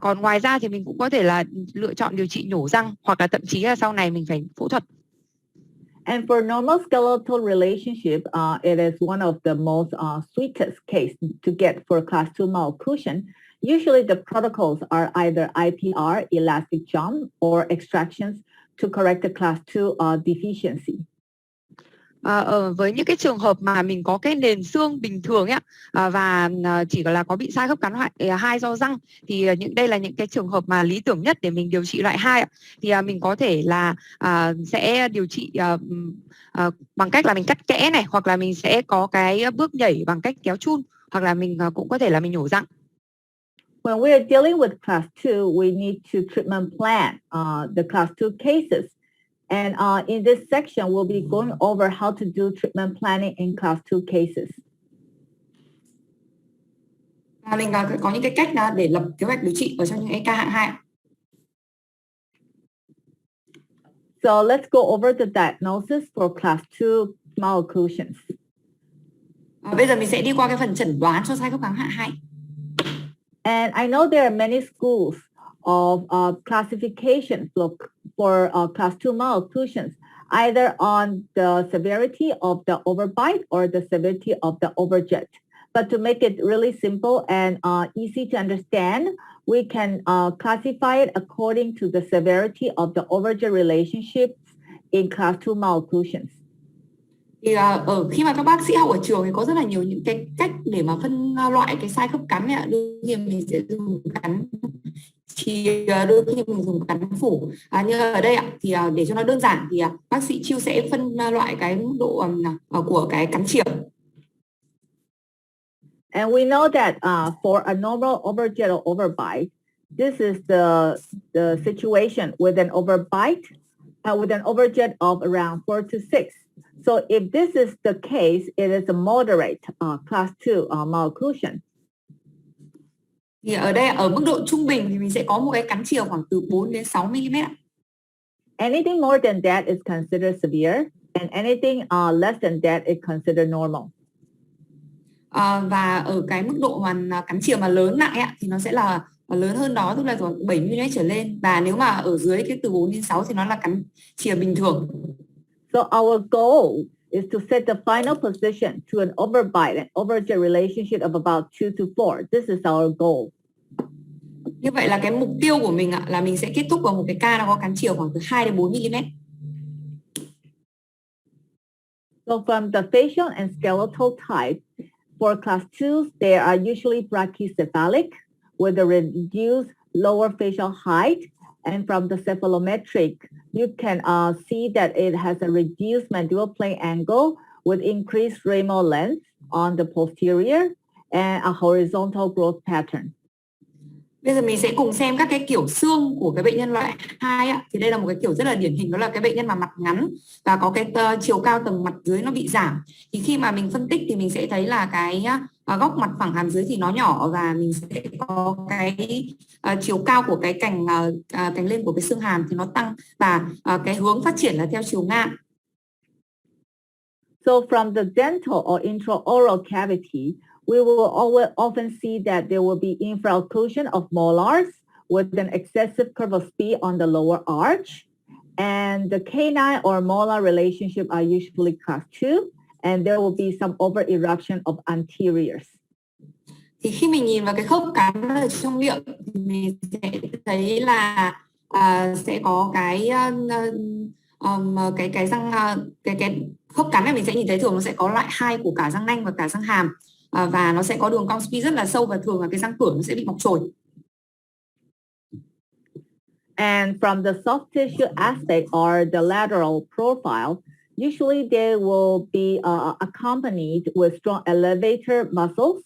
Còn ngoài ra thì mình cũng có thể là lựa chọn điều trị nhổ răng, hoặc là thậm chí là sau này mình phải phẫu thuật. And for normal skeletal relationship, it is one of the most sweetest case to get for class 2 malocclusion. Usually the protocols are either IPR, elastic jump, or extractions to correct the class 2 deficiency. Với những cái trường hợp mà mình có cái nền xương bình thường ấy, và chỉ là có bị sai khớp cắn loại 2 do răng, thì đây là những cái trường hợp mà lý tưởng nhất để mình điều trị loại 2 ạ. Thì mình có thể là sẽ điều trị bằng cách là mình cắt kẽ này, hoặc là mình sẽ có cái bước nhảy bằng cách kéo chun, hoặc là mình cũng có thể là mình nhổ răng. When we are dealing with class 2, we need to treatment plan the class 2 cases. And in this section, we'll be going over how to do treatment planning in class 2 cases. Mình có những cái cách để lập kế hoạch điều trị ở trong những cái ca hạng 2. So let's go over the diagnosis for class 2 malocclusions. Bây giờ mình sẽ đi qua cái phần chẩn đoán cho sai khớp cắn hạng 2. And I know there are many schools of classification for class 2 malocclusions, either on the severity of the overbite or the severity of the overjet. But to make it really simple and easy to understand, we can classify it according to the severity of the overjet relationships in class 2 malocclusions. Thì khi mà các bác sĩ học ở trường thì có rất là nhiều những cái cách để mà phân loại cái sai khớp cắn này. Đôi khi mình sẽ dùng cắn thì đôi khi mình dùng cắn phủ. Như ở đây ạ, thì để cho nó đơn giản thì bác sĩ Chiêu sẽ phân loại cái mức độ của cái cắn chìa. And we know that for a normal overjet or overbite, this is the situation with an overbite, with an overjet of around 4 to 6. So if this is the case, it is a moderate class 2 malocclusion. Thì ở đây ở mức độ trung bình thì mình sẽ có một cái cắn chìa khoảng từ 4 đến 6 mm. Anything more than that is considered severe, and anything less than that is considered normal. Và ở cái mức độ mà cắn chìa mà lớn nặng ấy, thì nó sẽ là lớn hơn đó, tức là khoảng 7 mm trở lên. Và nếu mà ở dưới cái từ 4 đến 6 thì nó là cắn chìa bình thường. So our goal is to set the final position to an overbite and overjet relationship of about 2 to 4. This is our goal. Như vậy là cái mục tiêu của mình là mình sẽ kết thúc vào một cái ca nó có cắn chìa khoảng từ 2 đến 4 mm. So from the facial and skeletal type, for class 2s, they are usually brachycephalic with a reduced lower facial height. And from the cephalometric, you can see that it has a reduced mandible plane angle with increased ramal length on the posterior and a horizontal growth pattern. Bây giờ mình sẽ cùng xem các cái kiểu xương của cái bệnh nhân loại 2 ạ. Thì đây là một cái kiểu rất là điển hình, đó là cái bệnh nhân mà mặt ngắn và có cái chiều cao tầng mặt dưới nó bị giảm. Thì khi mà mình phân tích thì mình sẽ thấy là cái góc mặt phẳng hàm dưới thì nó nhỏ, và mình sẽ có cái chiều cao của cái cành lên của cái xương hàm thì nó tăng, và cái hướng phát triển là theo chiều ngang. So from the dental or intraoral cavity, we will often see that there will be infraocclusion of molars with an excessive curve of speed on the lower arch. And the canine or molar relationship are usually class 2, and there will be some over eruption of anteriors. Thì khi mình nhìn vào cái khớp cắn ở trong miệng thì mình sẽ thấy là sẽ có cái răng, cái khớp cắn này mình sẽ nhìn thấy thường nó sẽ có loại 2 của cả răng nanh và cả răng hàm, và nó sẽ có đường cong spi rất là sâu, và thường là cái răng cửa nó sẽ bị mọc chồi. And from the soft tissue aspect or the lateral profile, usually they will be accompanied with strong elevator muscles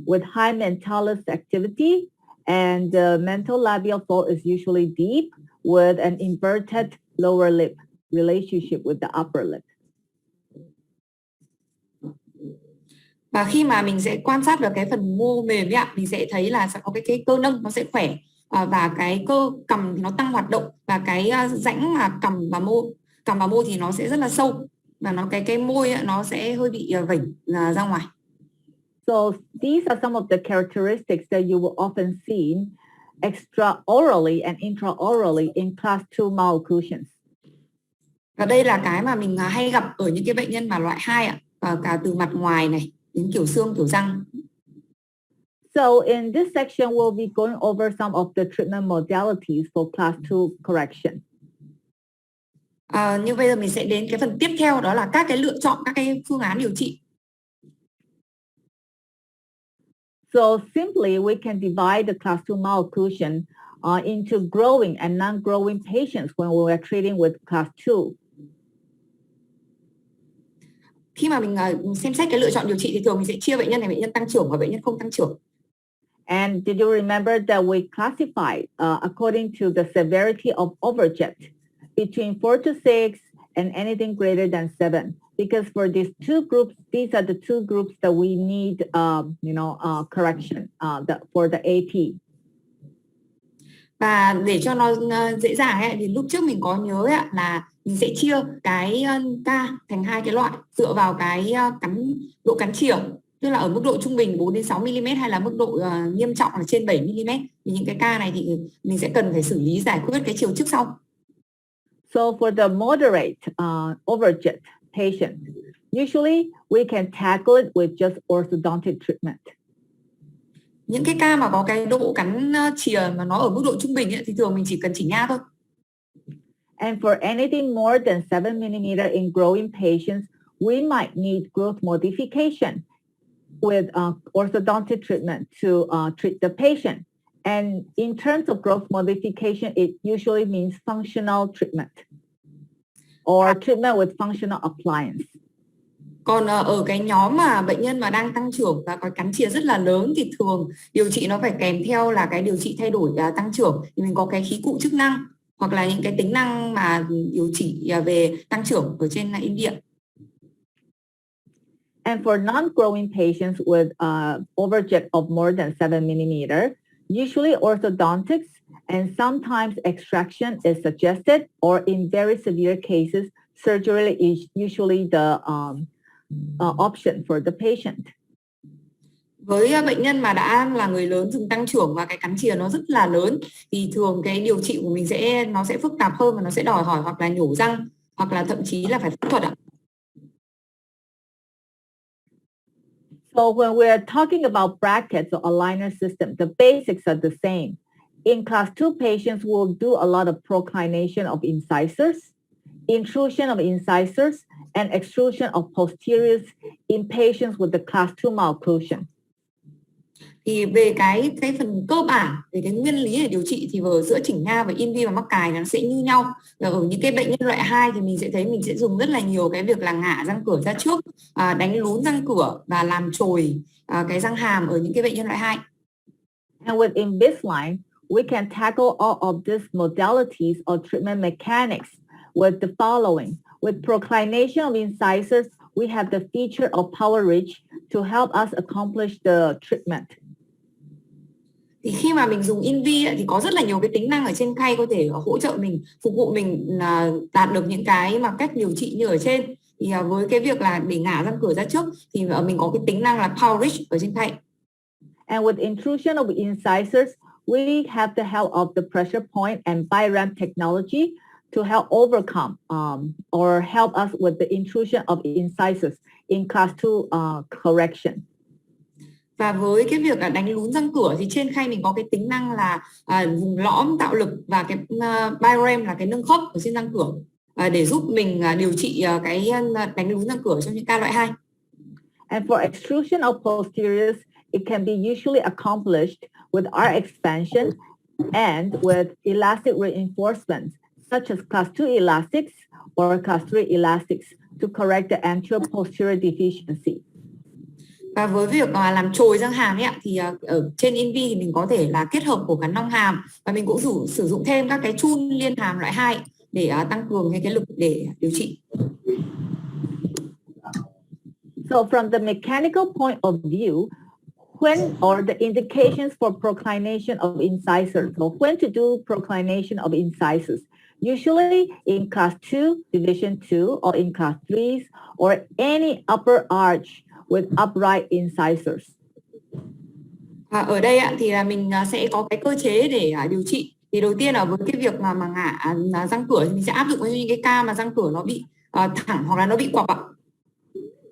with high mentalis activity, and the mental labial fold is usually deep with an inverted lower lip relationship with the upper lip. Và khi mà mình sẽ quan sát được cái phần mô mềm ấy ạ, mình sẽ thấy là sẽ có cái cơ nâng nó sẽ khỏe, và cái cơ cằm thì nó tăng hoạt động, và cái rãnh mà cằm và môi thì nó sẽ rất là sâu, và nó cái môi ấy, nó sẽ hơi bị vểnh ra ngoài. So these are some of the characteristics that you will often see. extraorally and intraorally in class 2 malocclusions. Và đây là cái mà mình hay gặp ở những cái bệnh nhân mà loại 2 ạ, cả từ mặt ngoài này đến kiểu xương, kiểu răng. So in this section, we'll be going over some of the treatment modalities for class 2 correction. Như bây giờ mình sẽ đến cái phần tiếp theo, đó là các cái lựa chọn các cái phương án điều trị. So simply, we can divide the class 2 malocclusion into growing and non-growing patients when we are treating with class 2. Khi mà mình xem xét cái lựa chọn điều trị thì thường mình sẽ chia bệnh nhân thành bệnh nhân tăng trưởng và bệnh nhân không tăng trưởng. And did you remember that we classified according to the severity of overjet between 4 to 6 and anything greater than 7? Because for these two groups, these are the two groups that we need, correction for the AP. Và để cho nó dễ dàng ấy, thì lúc trước mình có nhớ ấy, là mình sẽ chia cái ca thành 2 cái loại dựa vào cái độ cắn chìa, tức là ở mức độ trung bình 4 đến 6 mm hay là mức độ nghiêm trọng là trên 7 mm. Thì những cái ca này thì mình sẽ cần phải xử lý giải quyết cái chiều trước sau. So for the moderate overjet patient, usually we can tackle it with just orthodontic treatment. Những cái ca mà có cái độ cắn chìa mà nó ở mức độ trung bình ấy, thì thường mình chỉ cần chỉnh nha thôi. And for anything more than 7 mm in growing patients, we might need growth modification with orthodontic treatment to treat the patient. And in terms of growth modification, it usually means functional treatment or treatment with functional appliance. Còn ở cái nhóm mà bệnh nhân mà đang tăng trưởng và có cắn chìa rất là lớn thì thường điều trị nó phải kèm theo là cái điều trị thay đổi tăng trưởng. Thì mình có cái khí cụ chức năng hoặc là những cái tính năng mà điều trị về tăng trưởng ở trên India. And for non-growing patients with overjet of more than 7 mm, usually orthodontics and sometimes extraction is suggested, or in very severe cases, surgery is usually the option for the patient. Với bệnh nhân mà đã là người lớn từng tăng trưởng và cái cắn chìa nó rất là lớn thì thường cái điều trị của mình nó sẽ phức tạp hơn và nó sẽ đòi hỏi hoặc là nhổ răng hoặc là thậm chí là phải phẫu thuật ạ. So when we are talking about brackets or aligner system, the basics are the same. In class 2 patients, we'll do a lot of proclination of incisors, intrusion of incisors, and extrusion of posteriors in patients with the class 2 malocclusion. Thì về cái phần cơ bản về cái nguyên lý để điều trị thì giữa chỉnh nha và invi và mắc cài nó sẽ như nhau. Và ở những cái bệnh nhân loại 2 thì mình sẽ thấy mình sẽ dùng rất là nhiều cái việc là ngả răng cửa ra trước, đánh lún răng cửa và làm chồi cái răng hàm ở những cái bệnh nhân loại 2. And with Invisalign, we can tackle all of these modalities or treatment mechanics with the following. With proclination of incisors, we have the feature of power reach to help us accomplish the treatment. Thì khi mà mình dùng Invi thì có rất là nhiều cái tính năng ở trên khay có thể hỗ trợ mình, phục vụ mình đạt được những cái mà cách điều trị như ở trên. Thì với cái việc là để ngả răng cửa ra trước thì mình có cái tính năng là Power Reach ở trên khay. And with intrusion of incisors, we have the help of the pressure point and bi-ram technology to help overcome or help us with the intrusion of incisors in class 2 correction. Và với cái việc là đánh lún răng cửa thì trên khay mình có cái tính năng là vùng lõm tạo lực và cái bi-ram là cái nâng khớp ở trên răng cửa để giúp mình điều trị cái đánh lún răng cửa trong những ca loại 2. And for extrusion of posteriors, it can be usually accomplished with arch expansion and with elastic reinforcements, such as class 2 elastics or class 3 elastics to correct the anterior posterior deficiency. Và với việc làm chồi răng hàm ấy, thì ở trên Invi thì mình có thể là kết hợp của cắn nong hàm và mình cũng sử dụng thêm các cái chun liên hàm loại 2 để tăng cường cái lực để điều trị. So from the mechanical point of view, when or the indications for proclination of incisors, or when to do proclination of incisors, usually in class 2, division 2, or in class 3s, or any upper arch with upright incisors. Ở đây thì là mình sẽ có cái cơ chế để điều trị. Thì đầu tiên là với cái việc mà ngả răng cửa thì mình sẽ áp dụng với những cái ca mà răng cửa nó bị thẳng hoặc là nó bị quặp ạ.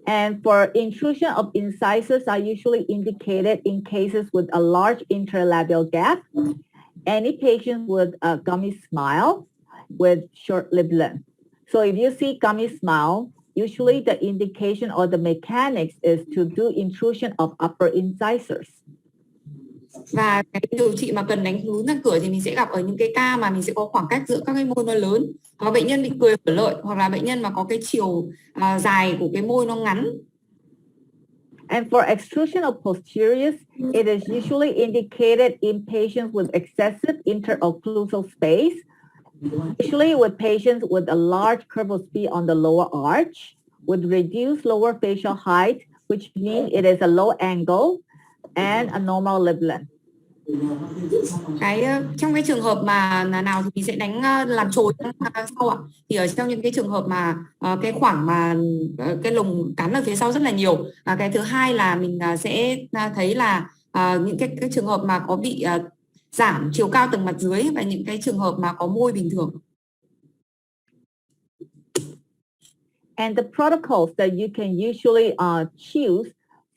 And for intrusion of incisors are usually indicated in cases with a large interlabial gap, any patient with a gummy smile with short-lived length. So if you see gummy smile, usually the indication or the mechanics is to do intrusion of upper incisors. Và cái điều trị mà cần đánh lún răng cửa thì mình sẽ gặp ở những cái ca mà mình sẽ có khoảng cách giữa các cái môi nó lớn, hoặc bệnh nhân bị cười hở lợi, hoặc là bệnh nhân mà có cái chiều dài của cái môi nó ngắn. And for extrusion of posteriors, it is usually indicated in patients with excessive interocclusal space, usually with patients with a large curve of speed on the lower arch, with reduced lower facial height, which means it is a low angle and a normal lip length. Trong cái trường hợp mà nào thì mình sẽ đánh làm chồi sau ạ. Thì ở trong những cái trường hợp mà cái khoảng mà cái lồng cắn ở phía sau rất là nhiều. Cái thứ hai là mình sẽ thấy là những cái trường hợp mà có bị giảm chiều cao tầng mặt dưới và những cái trường hợp mà có môi bình thường. And the protocols that you can usually choose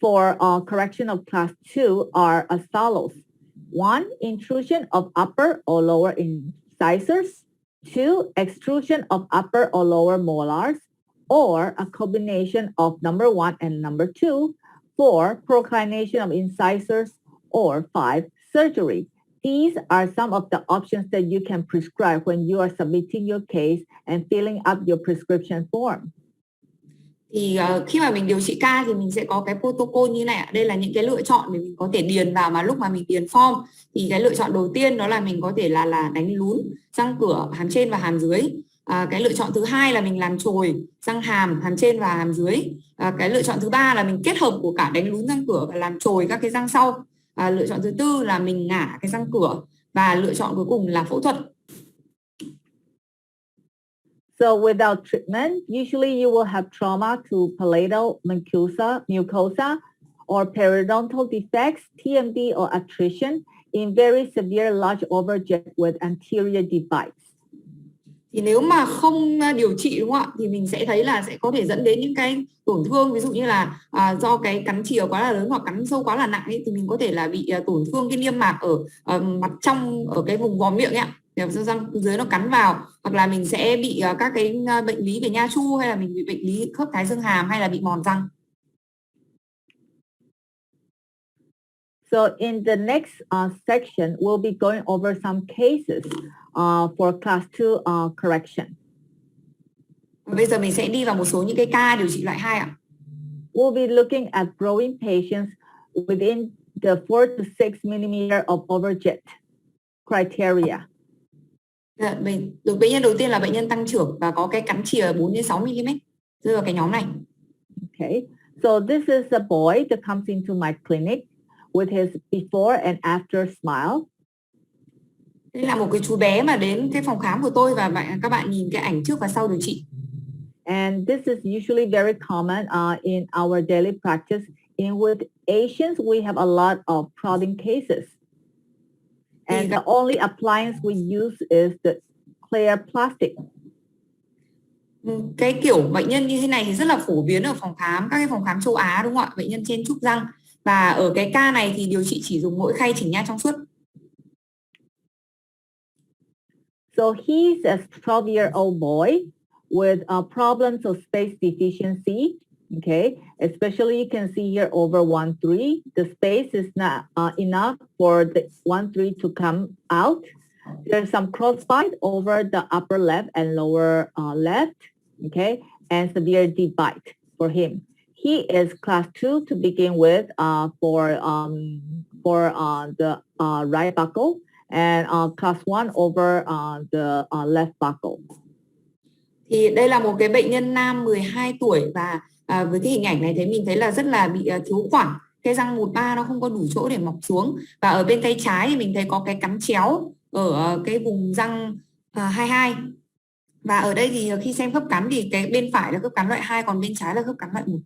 for correction of class 2 are as follows. 1. Intrusion of upper or lower incisors. 2. Extrusion of upper or lower molars, or a combination of number 1 and number 2. 4. Proclination of incisors, or 5. Surgery. These are some of the options that you can prescribe when you are submitting your case and filling up your prescription form. Thì khi mà mình điều trị ca thì mình sẽ có cái protocol như này. Đây là những cái lựa chọn để mình có thể điền vào mà lúc mà mình điền form. Thì cái lựa chọn đầu tiên đó là mình có thể là đánh lún răng cửa hàm trên và hàm dưới. Cái lựa chọn thứ hai là mình làm chồi răng hàm trên và hàm dưới. Cái lựa chọn thứ ba là mình kết hợp của cả đánh lún răng cửa và làm chồi các cái răng sau. Lựa chọn thứ tư là mình ngả cái răng cửa, và lựa chọn cuối cùng là phẫu thuật. So without treatment, usually you will have trauma to palatal mucosa or periodontal defects, TMD or attrition in very severe large overjet with anterior divides. Thì nếu mà không điều trị đúng không ạ, thì mình sẽ thấy là sẽ có thể dẫn đến những cái tổn thương, ví dụ như là do cái cắn chìa quá là lớn hoặc cắn sâu quá là nặng ấy, thì mình có thể là bị tổn thương cái niêm mạc ở mặt trong, ở cái vùng vò miệng ấy ạ. Răng dưới nó cắn vào, hoặc là mình sẽ bị các cái bệnh lý về nha chu, hay là mình bị bệnh lý khớp thái dương hàm, hay là bị mòn răng. So in the next section, we'll be going over some cases for class 2 correction. Bây giờ mình sẽ đi vào một số những cái ca điều trị loại 2 ạ. We'll be looking at growing patients within the 4 to 6 millimeter of overjet criteria. Bệnh nhân đầu tiên là bệnh nhân tăng trưởng và có cái cắn chìa 4 đến 6 mm, rơi vào cái nhóm này. Okay, so this is a boy that comes into my clinic with his before and after smile. Đây là một cái chú bé mà đến cái phòng khám của tôi, và các bạn nhìn cái ảnh trước và sau điều trị. And this is usually very common in our daily practice. In with Asians, we have a lot of prodding cases. And the only appliance we use is the clear plastic. Cái kiểu bệnh nhân như thế này thì rất là phổ biến ở phòng khám, các cái phòng khám châu Á đúng không ạ? Bệnh nhân chen chúc răng. Và ở cái ca này thì điều trị chỉ dùng mỗi khay chỉnh nha trong suốt. So he's a 12-year-old boy with problems of space deficiency. Okay, especially you can see here over 1-3, the space is not enough for the 1-3 to come out. There's some crossbite over the upper left and lower left, okay, and severe divide for him. He is class 2 to begin with for the right buccal, and class 1 over the left buccal. Thì đây là một cái bệnh nhân nam 12 tuổi, và với cái hình ảnh này thấy mình thấy là rất là bị thiếu khoảng, cái răng 1-3 nó không có đủ chỗ để mọc xuống, và ở bên tay trái thì mình thấy có cái cắn chéo ở cái vùng răng 22. Và ở đây thì khi xem khớp cắn thì cái bên phải là khớp cắn loại 2, còn bên trái là khớp cắn loại 1.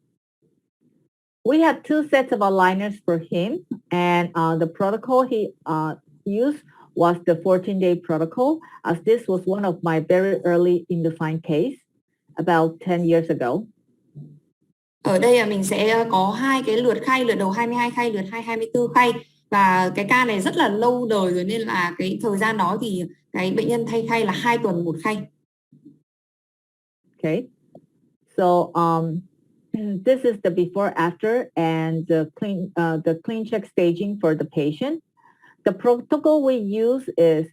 We had two sets of aligners for him, and the protocol he used was the 14-day protocol, as this was one of my very early Invisalign case about 10 years ago. Ở đây là mình sẽ có hai cái lượt khay, lượt đầu 22 khay, lượt 24 khay. Và cái ca này rất là lâu đời rồi nên là cái thời gian đó thì cái bệnh nhân thay khay là 2 tuần một khay. Okay, so this is the before after and the clean check staging for the patient. The protocol we use is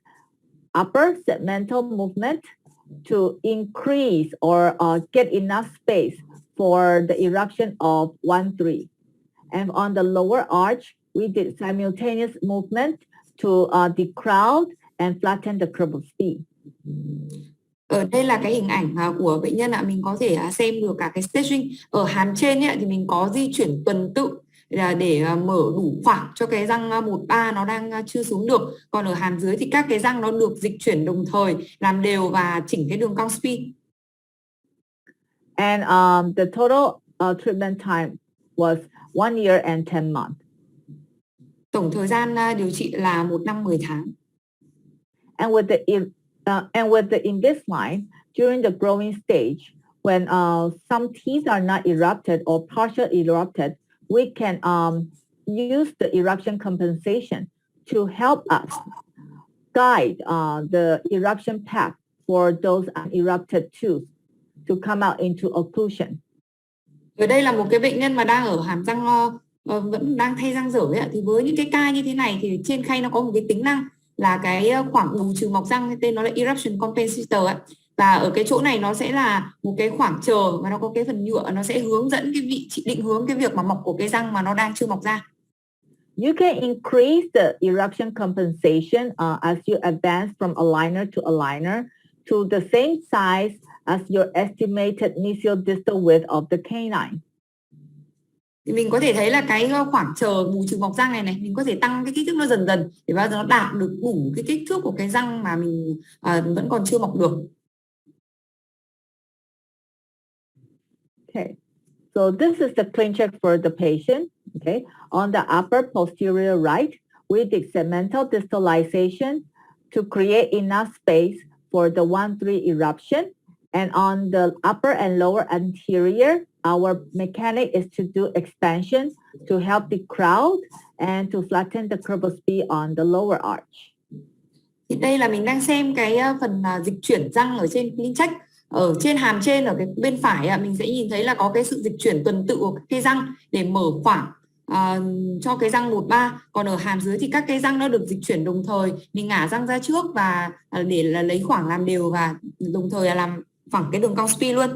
upper segmental movement to increase or get enough space for the eruption of 1-3. And on the lower arch, we did simultaneous movement to decrowd and flatten the curve of speed. Ở đây là cái hình ảnh của bệnh nhân ạ. Mình có thể xem được cả cái staging. Ở hàm trên ấy, thì mình có di chuyển tuần tự để mở đủ khoảng cho cái răng 1-3 nó đang chưa xuống được. Còn ở hàm dưới thì các cái răng nó được dịch chuyển đồng thời, làm đều và chỉnh cái đường cong speed. And the total treatment time was 1 year and 10 months. Tổng thời gian điều trị là 1 năm 10 tháng. And with the Invisalign, during the growing stage, when some teeth are not erupted or partially erupted, we can use the eruption compensation to help us guide the eruption path for those unerupted tooth to come out into occlusion. Ở đây là một cái bệnh nhân mà đang ở hàm răng vẫn đang thay răng dở ấy, thì với những cái ca như thế này thì trên khay nó có một cái tính năng là cái khoảng bù trừ mọc răng, tên nó là Eruption Compensation ấy. Và ở cái chỗ này nó sẽ là một cái khoảng chờ và nó có cái phần nhựa, nó sẽ hướng dẫn cái vị trí, định hướng cái việc mà mọc của cái răng mà nó đang chưa mọc ra. You can increase the eruption compensation as you advance from aligner to aligner to the same size as your estimated mesial distal width of the canine. Thì mình có thể thấy là cái khoảng chờ bù trừ mọc răng này mình có thể tăng cái kích thước nó dần dần để bao giờ nó đạt được đủ cái kích thước của cái răng mà mình vẫn còn chưa mọc được. Okay, so this is the clean check for the patient. Okay, on the upper posterior right, we did segmental distalization to create enough space for the 1-3 eruption. And on the upper and lower anterior, our mechanic is to do expansion to help the crowd and to flatten the curve of speed on the lower arch. Thì đây là mình đang xem cái phần dịch chuyển răng ở trên clean check. Ở trên hàm trên ở cái bên phải mình sẽ nhìn thấy là có cái sự dịch chuyển tuần tự của cái răng để mở khoảng cho cái răng 1-3. Còn ở hàm dưới thì các cái răng nó được dịch chuyển đồng thời. Mình ngả răng ra trước và để là lấy khoảng làm đều và đồng thời là làm phẳng cái đường cong speed luôn.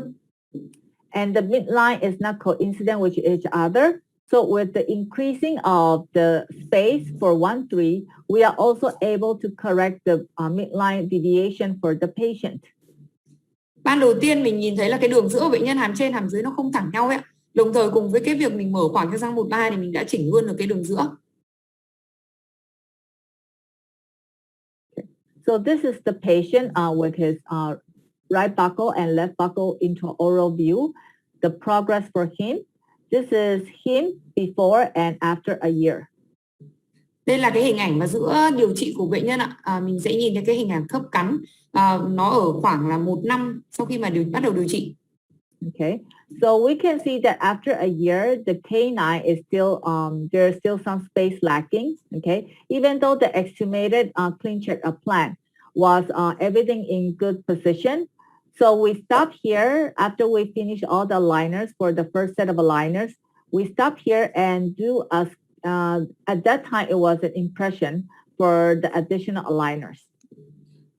And the midline is not coincident with each other. So with the increasing of the space for 1-3, we are also able to correct the midline deviation for the patient. Ban đầu tiên mình nhìn thấy là cái đường giữa của bệnh nhân hàm trên hàm dưới nó không thẳng nhau ấy. Đồng thời cùng với cái việc mình mở khoảng cho răng 1-3 thì mình đã chỉnh luôn được cái đường giữa. So this is the patient with his right buccal and left buccal into oral view. The progress for him. This is him before and after a year. Đây là cái hình ảnh mà giữa điều trị của bệnh nhân ạ. Mình sẽ nhìn thấy cái hình ảnh khớp cắn. Nó ở khoảng là 1 năm sau khi mà bắt đầu điều trị. Okay, so we can see that after a year, the canine is still, there's still some space lacking. Okay, even though the estimated clean check plan was everything in good position. So we stop here after we finish all the aligners for the first set of aligners. We stop here and do at that time it was an impression for the additional aligners.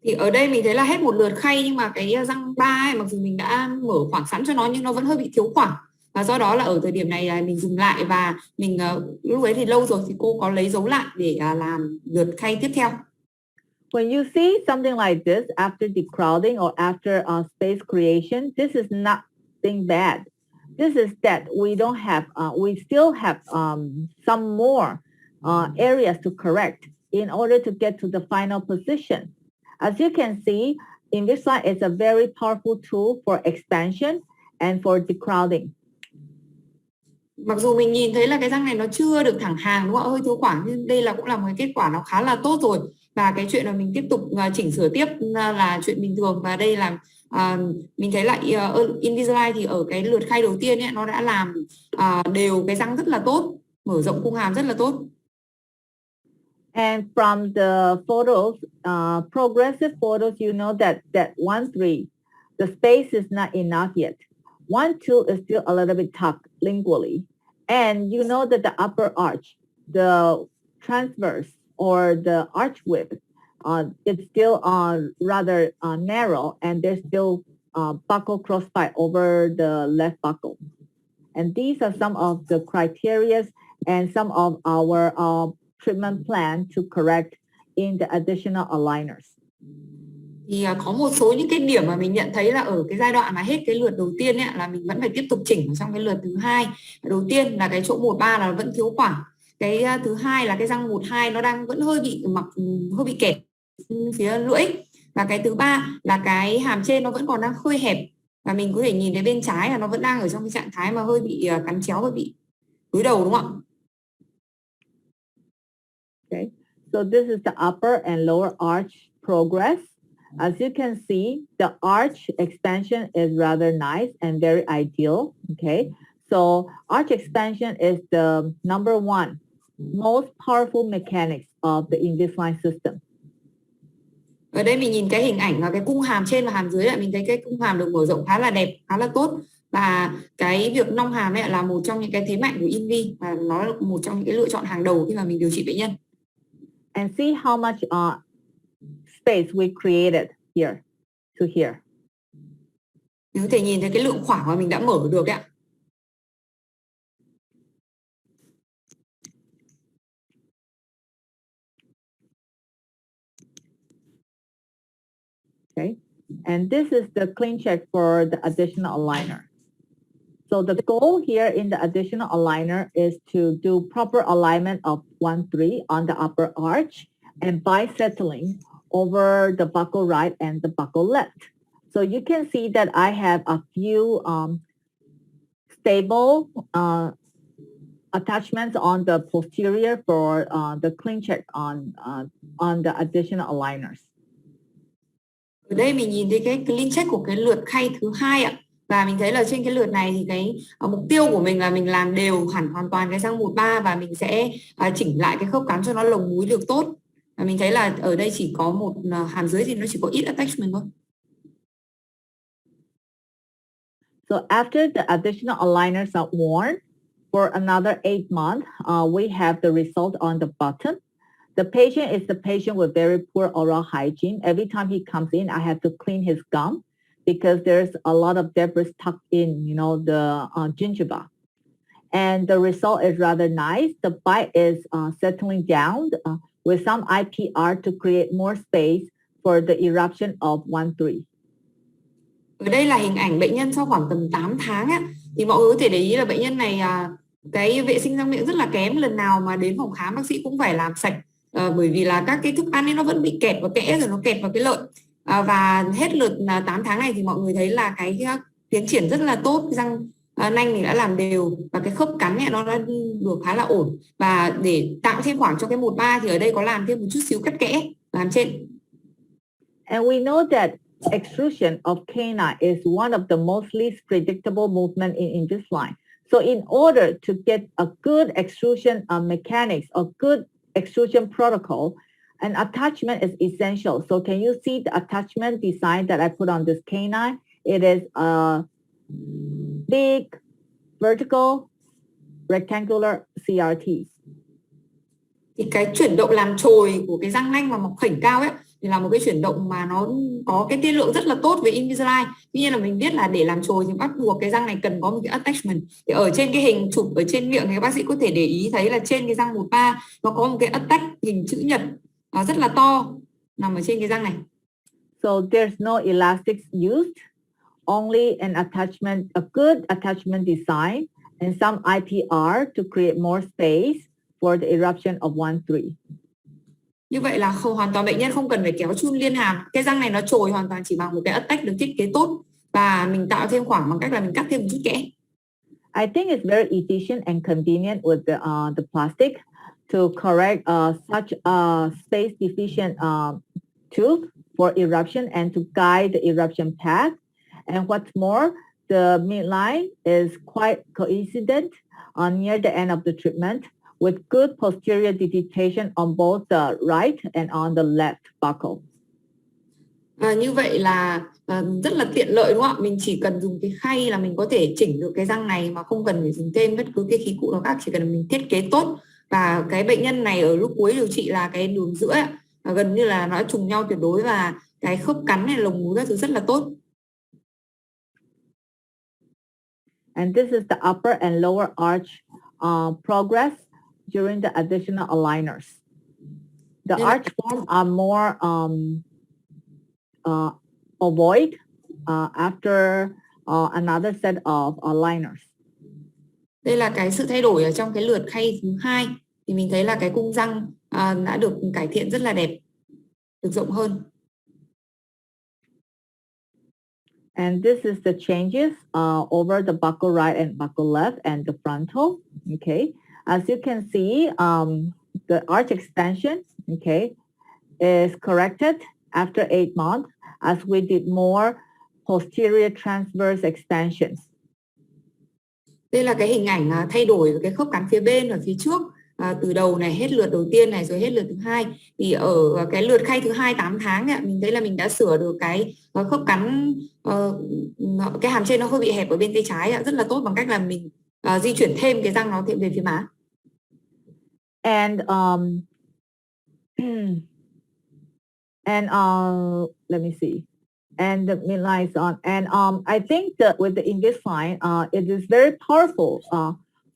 Thì ở đây mình thấy là hết một lượt khay nhưng mà cái răng 3 ấy, mặc dù mình đã mở khoảng sẵn cho nó nhưng nó vẫn hơi bị thiếu khoảng. Và do đó là ở thời điểm này mình dừng lại và mình lúc ấy thì lâu rồi thì cô có lấy dấu lại để làm lượt khay tiếp theo. When you see something like this after decrowding or after space creation, this is nothing bad. This is that we don't have, we still have some more areas to correct in order to get to the final position. As you can see, Invisalign is a very powerful tool for expansion and for decrowding. Mặc dù mình nhìn thấy là cái răng này nó chưa được thẳng hàng đúng không ạ, hơi thiếu khoảng, nhưng đây là cũng là một cái kết quả nó khá là tốt rồi, và cái chuyện là mình tiếp tục chỉnh sửa tiếp là chuyện bình thường. Và đây là mình thấy là Invisalign thì ở cái lượt khay đầu tiên ấy, nó đã làm đều cái răng rất là tốt, mở rộng khung hàm rất là tốt. And from the photos, progressive photos, you know that 1-3, the space is not enough yet. 1-2 is still a little bit tucked lingually. And you know that the upper arch, the transverse or the arch width, it's still rather narrow, and there's still buccal crossbite over the left buccal. And these are some of the criteria and some of our treatment plan to correct in the additional aligners. Thì có một số những cái điểm mà mình nhận thấy là ở cái giai đoạn mà hết cái lượt đầu tiên ấy, là mình vẫn phải tiếp tục chỉnh trong cái lượt thứ hai. Đầu tiên là cái chỗ 1-3 là vẫn thiếu khoảng. Cái thứ hai là cái răng 1-2 nó đang vẫn hơi bị kẹt phía lưỡi. Và cái thứ ba là cái hàm trên nó vẫn còn đang hơi hẹp, và mình có thể nhìn thấy bên trái là nó vẫn đang ở trong cái trạng thái mà hơi bị cắn chéo, hơi bị đối đầu đúng không ạ? Okay, so this is the upper and lower arch progress. As you can see, the arch expansion is rather nice and very ideal. Okay, so arch expansion is the number one most powerful mechanics of the Invisalign system. Ở đây mình nhìn cái hình ảnh là cái cung hàm trên và hàm dưới, là mình thấy cái cung hàm được mở rộng khá là đẹp, khá là tốt. Và cái việc nong hàm ấy là một trong những cái thế mạnh của Invi, và nó là một trong những cái lựa chọn hàng đầu khi mà mình điều trị bệnh nhân. And see how much space we created here to here. Mình có thể nhìn thấy cái lượng khoảng mà mình đã mở được ạ. Okay, and this is the clean check for the additional aligner. So the goal here in the additional aligner is to do proper alignment of 1-3 on the upper arch and bisettling over the buccal right and the buccal left. So you can see that I have a few stable attachments on the posterior for the clean check on the additional aligners. Ở đây mình nhìn thấy cái clean check của cái lượt khay thứ hai ạ. Và mình thấy là trên cái lượt này thì cái mục tiêu của mình là mình làm đều hẳn hoàn toàn cái răng 1-3, và mình sẽ chỉnh lại cái khớp cắn cho nó lồng múi được tốt. Và mình thấy là ở đây chỉ có một hàm dưới thì nó chỉ có ít attachment thôi. So after the additional aligners are worn for another 8 months, we have the result on the bottom. The patient is the patient with very poor oral hygiene. Every time he comes in, I have to clean his gum because there's a lot of debris tucked in, you know, the gingiva. And the result is rather nice. The bite is settling down with some IPR to create more space for the eruption of 1-3. Ở đây là hình ảnh bệnh nhân sau khoảng tầm 8 tháng á. Thì mọi người có thể để ý là bệnh nhân này cái vệ sinh răng miệng rất là kém. Lần nào mà đến phòng khám bác sĩ cũng phải làm sạch, bởi vì là các cái thức ăn ấy nó vẫn bị kẹt vào kẽ, rồi nó kẹt vào cái lợi. Và hết lượt 8 tháng này thì mọi người thấy là cái tiến triển rất là tốt. Cái răng nanh thì đã làm đều, và cái khớp cắn ấy, nó đã được khá là ổn. Và để tạo thêm khoảng cho cái 1-3 thì ở đây có làm thêm một chút xíu cắt kẽ làm trên. And we know that extrusion of canine is one of the most least predictable movement in Invisalign. So in order to get a good extrusion mechanics or good extrusion protocol, an attachment is essential. So can you see the attachment design that I put on this canine? It is a big vertical rectangular CRT. Thì cái chuyển động làm chồi của cái răng nanh mà mọc khểnh cao ấy thì là một cái chuyển động mà nó có cái tiên lượng rất là tốt với Invisalign. Tuy nhiên là mình biết là để làm chồi thì bắt buộc cái răng này cần có một cái attachment. Thì ở trên cái hình chụp ở trên miệng thì các bác sĩ có thể để ý thấy là trên cái răng 1-3 nó có một cái attach hình chữ nhật rất là to nằm ở trên cái răng này. So there's no elastics used, only an attachment, a good attachment design and some IPR to create more space for the eruption of 1-3. Như vậy là hoàn toàn bệnh nhân không cần phải kéo chun liên hàm. Cái răng này nó chồi hoàn toàn chỉ bằng một cái attach được thiết kế tốt, và mình tạo thêm khoảng bằng cách là mình cắt thêm một chút kẽ. I think it's very efficient and convenient with the plastic to correct such a space deficient tooth for eruption and to guide the eruption path. And what's more, the midline is quite coincident near the end of the treatment with good posterior digitalization on both the right and on the left buccal. Như vậy là rất là tiện lợi đúng không ạ? Mình chỉ cần dùng cái khay là mình có thể chỉnh được cái răng này mà không cần phải dùng thêm bất cứ cái khí cụ nào khác, chỉ cần mình thiết kế tốt. Và cái bệnh nhân này ở lúc cuối điều trị là cái đường giữa ấy, gần như là nó trùng nhau tuyệt đối và cái khớp cắn này, lồng mũi các thứ rất là tốt. And this is the upper and lower arch progress during the additional aligners. The arch form are more avoid after another set of aligners. Đây là cái sự thay đổi ở trong cái lượt khay thứ 2 thì mình thấy là cái cung răng đã được cải thiện rất là đẹp, được rộng hơn. And this is the changes over the buccal right and buccal left and the frontal. Okay, as you can see, the arch expansion, okay, is corrected after 8 months as we did more posterior transverse expansions. Đây là cái hình ảnh thay đổi cái khớp cắn phía bên ở phía trước, từ đầu này hết lượt đầu tiên này rồi hết lượt thứ 2. Thì ở cái lượt khay thứ 2 8 tháng ấy, mình thấy là mình đã sửa được cái khớp cắn, cái hàm trên nó hơi bị hẹp ở bên tay trái rất là tốt bằng cách là mình di chuyển thêm cái răng nó về phía má. And let me see. And the midline is on. And I think that with the Invisalign, it is very powerful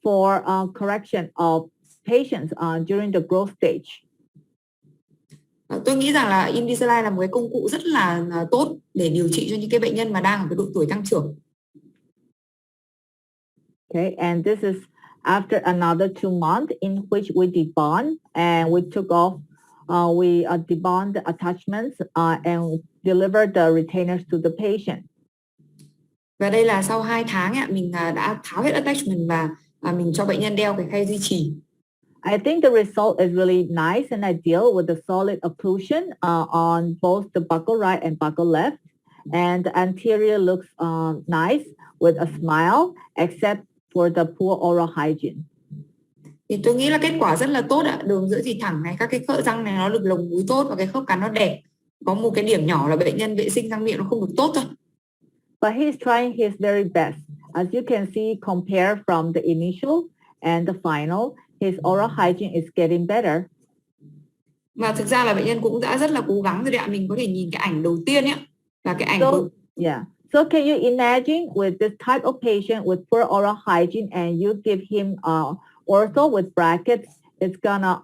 for correction of patients during the growth stage. Tôi nghĩ rằng là Invisalign là một cái công cụ rất là tốt để điều trị cho những cái bệnh nhân mà đang ở cái độ tuổi tăng trưởng. Okay, and this is after another 2 months in which we debond and we took off, we debond the attachments and deliver the retainers to the patient. Và đây là sau 2 tháng mình đã tháo hết attachment và mình cho bệnh nhân đeo cái khay duy trì. I think the result is really nice and ideal with the solid occlusion on both the buccal right and buccal left, and the anterior looks nice with a smile, except for the poor oral hygiene. Thì tôi nghĩ là kết quả rất là tốt ạ. Đường giữa thì thẳng này, các cái khớp răng này nó được lồng mũi tốt và cái khớp cắn nó đẹp. Có một cái điểm nhỏ là bệnh nhân vệ sinh răng miệng nó không được tốt thôi. But he's trying his very best. As you can see, compare from the initial and the final, his oral hygiene is getting better. Và thực ra là bệnh nhân cũng đã rất là cố gắng rồi đấy ạ. Mình có thể nhìn cái ảnh đầu tiên ấy, và cái ảnh So can you imagine with this type of patient with poor oral hygiene and you give him ortho with brackets, it's gonna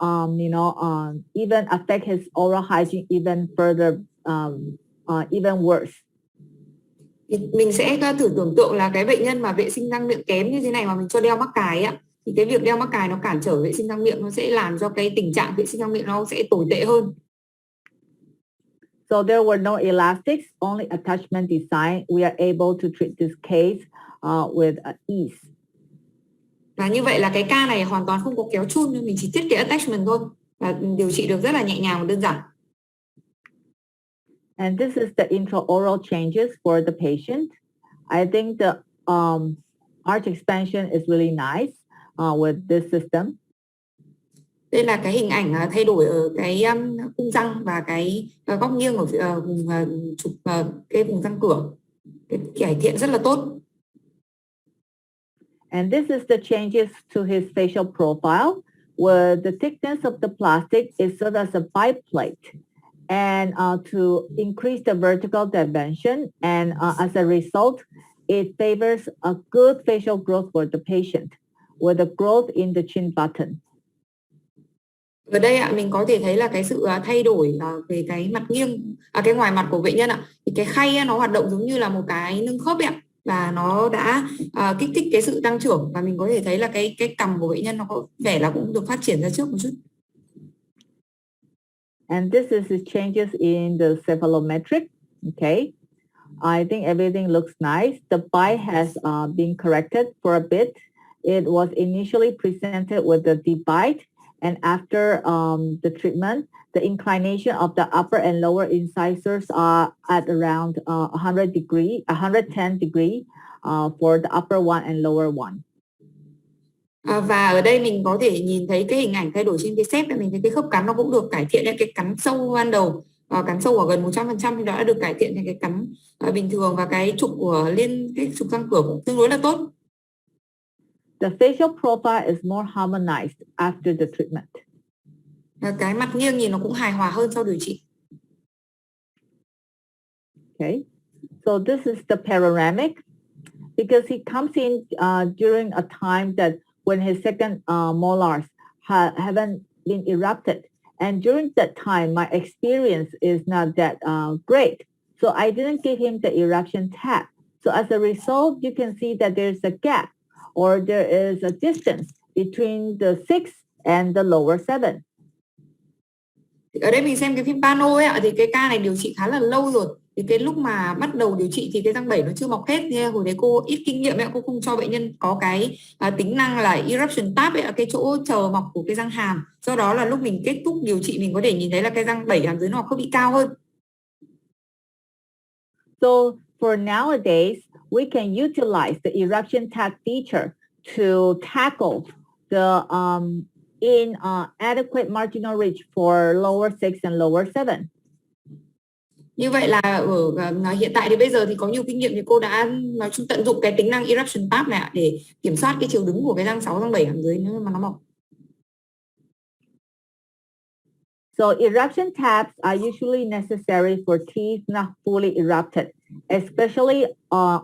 even affect his oral hygiene even further, even worse. Mình sẽ thử tưởng tượng là cái bệnh nhân mà vệ sinh răng miệng kém như thế này mà mình cho đeo mắc cài ạ, thì cái việc đeo mắc cài nó cản trở vệ sinh răng miệng, nó sẽ làm cho cái tình trạng vệ sinh răng miệng nó sẽ tồi tệ hơn. So there were no elastics, only attachment design. We are able to treat this case with ease. Và như vậy là cái ca này hoàn toàn không có kéo chun, nhưng mình chỉ thiết kế attachment thôi và điều trị được rất là nhẹ nhàng và đơn giản. And this is the intraoral changes for the patient. I think the arch expansion is really nice with this system. Đây là cái hình ảnh thay đổi ở cái khung răng và cái góc nghiêng ở vùng chụp cái vùng răng cửa, cái cải thiện rất là tốt. And this is the changes to his facial profile, where the thickness of the plastic is served as a biplate, and to increase the vertical dimension, and as a result, it favors a good facial growth for the patient, with a growth in the chin button. Ở đây mình có thể thấy là cái sự thay đổi về cái mặt nghiêng, cái ngoài mặt của bệnh nhân ạ. Thì cái khay nó hoạt động giống như là một cái nâng khớp ạ, và nó đã kích thích cái sự tăng trưởng, và mình có thể thấy là cái cằm của bệnh nhân nó có vẻ là cũng được phát triển ra trước một chút. And this is the changes in the cephalometric. Okay, I think everything looks nice. The bite has been corrected for a bit. It was initially presented with the deep bite, and after the treatment, the inclination of the upper and lower incisors are at around 110 degree for the upper one and lower one. Và ở đây mình có thể nhìn thấy cái hình ảnh thay đổi trên cái xếp này, mình thấy cái khớp cắn nó cũng được cải thiện. Cái cắn sâu ban đầu cắn sâu ở gần 100% thì đã được cải thiện thành cái cắn bình thường, và cái trục của cái trục răng cửa cũng tương đối là tốt. The facial profile is more harmonized after the treatment. Cái mặt nghiêng nhìn nó cũng hài hòa hơn sau điều trị. Okay, so this is the panoramic, because he comes in during a time that when his second molars haven't been erupted. And during that time, my experience is not that great. So I didn't give him the eruption tab. So as a result, you can see that there's a gap, or there is a distance between the 6 and the lower 7. Ở đây mình xem cái phim pano ấy ạ, thì cái ca này điều trị khá là lâu rồi. Thì cái lúc mà bắt đầu điều trị thì cái răng 7 nó chưa mọc hết, thì hồi đấy cô ít kinh nghiệm ấy, cô không cho bệnh nhân có cái tính năng là eruption tab ấy, cái chỗ chờ mọc của cái răng hàm. Do đó là lúc mình kết thúc điều trị mình có thể nhìn thấy là cái răng 7 hàm dưới nó không bị cao hơn. So for nowadays, we can utilize the eruption tab feature to tackle the inadequate marginal ridge for lower 6 and lower 7. Như vậy là ở hiện tại thì bây giờ thì có nhiều kinh nghiệm thì cô đã nói chung tận dụng cái tính năng eruption tab này để kiểm soát cái chiều đứng của cái răng 6, răng 7 hàm dưới nếu mà nó mọc. So eruption tabs are usually necessary for teeth not fully erupted, especially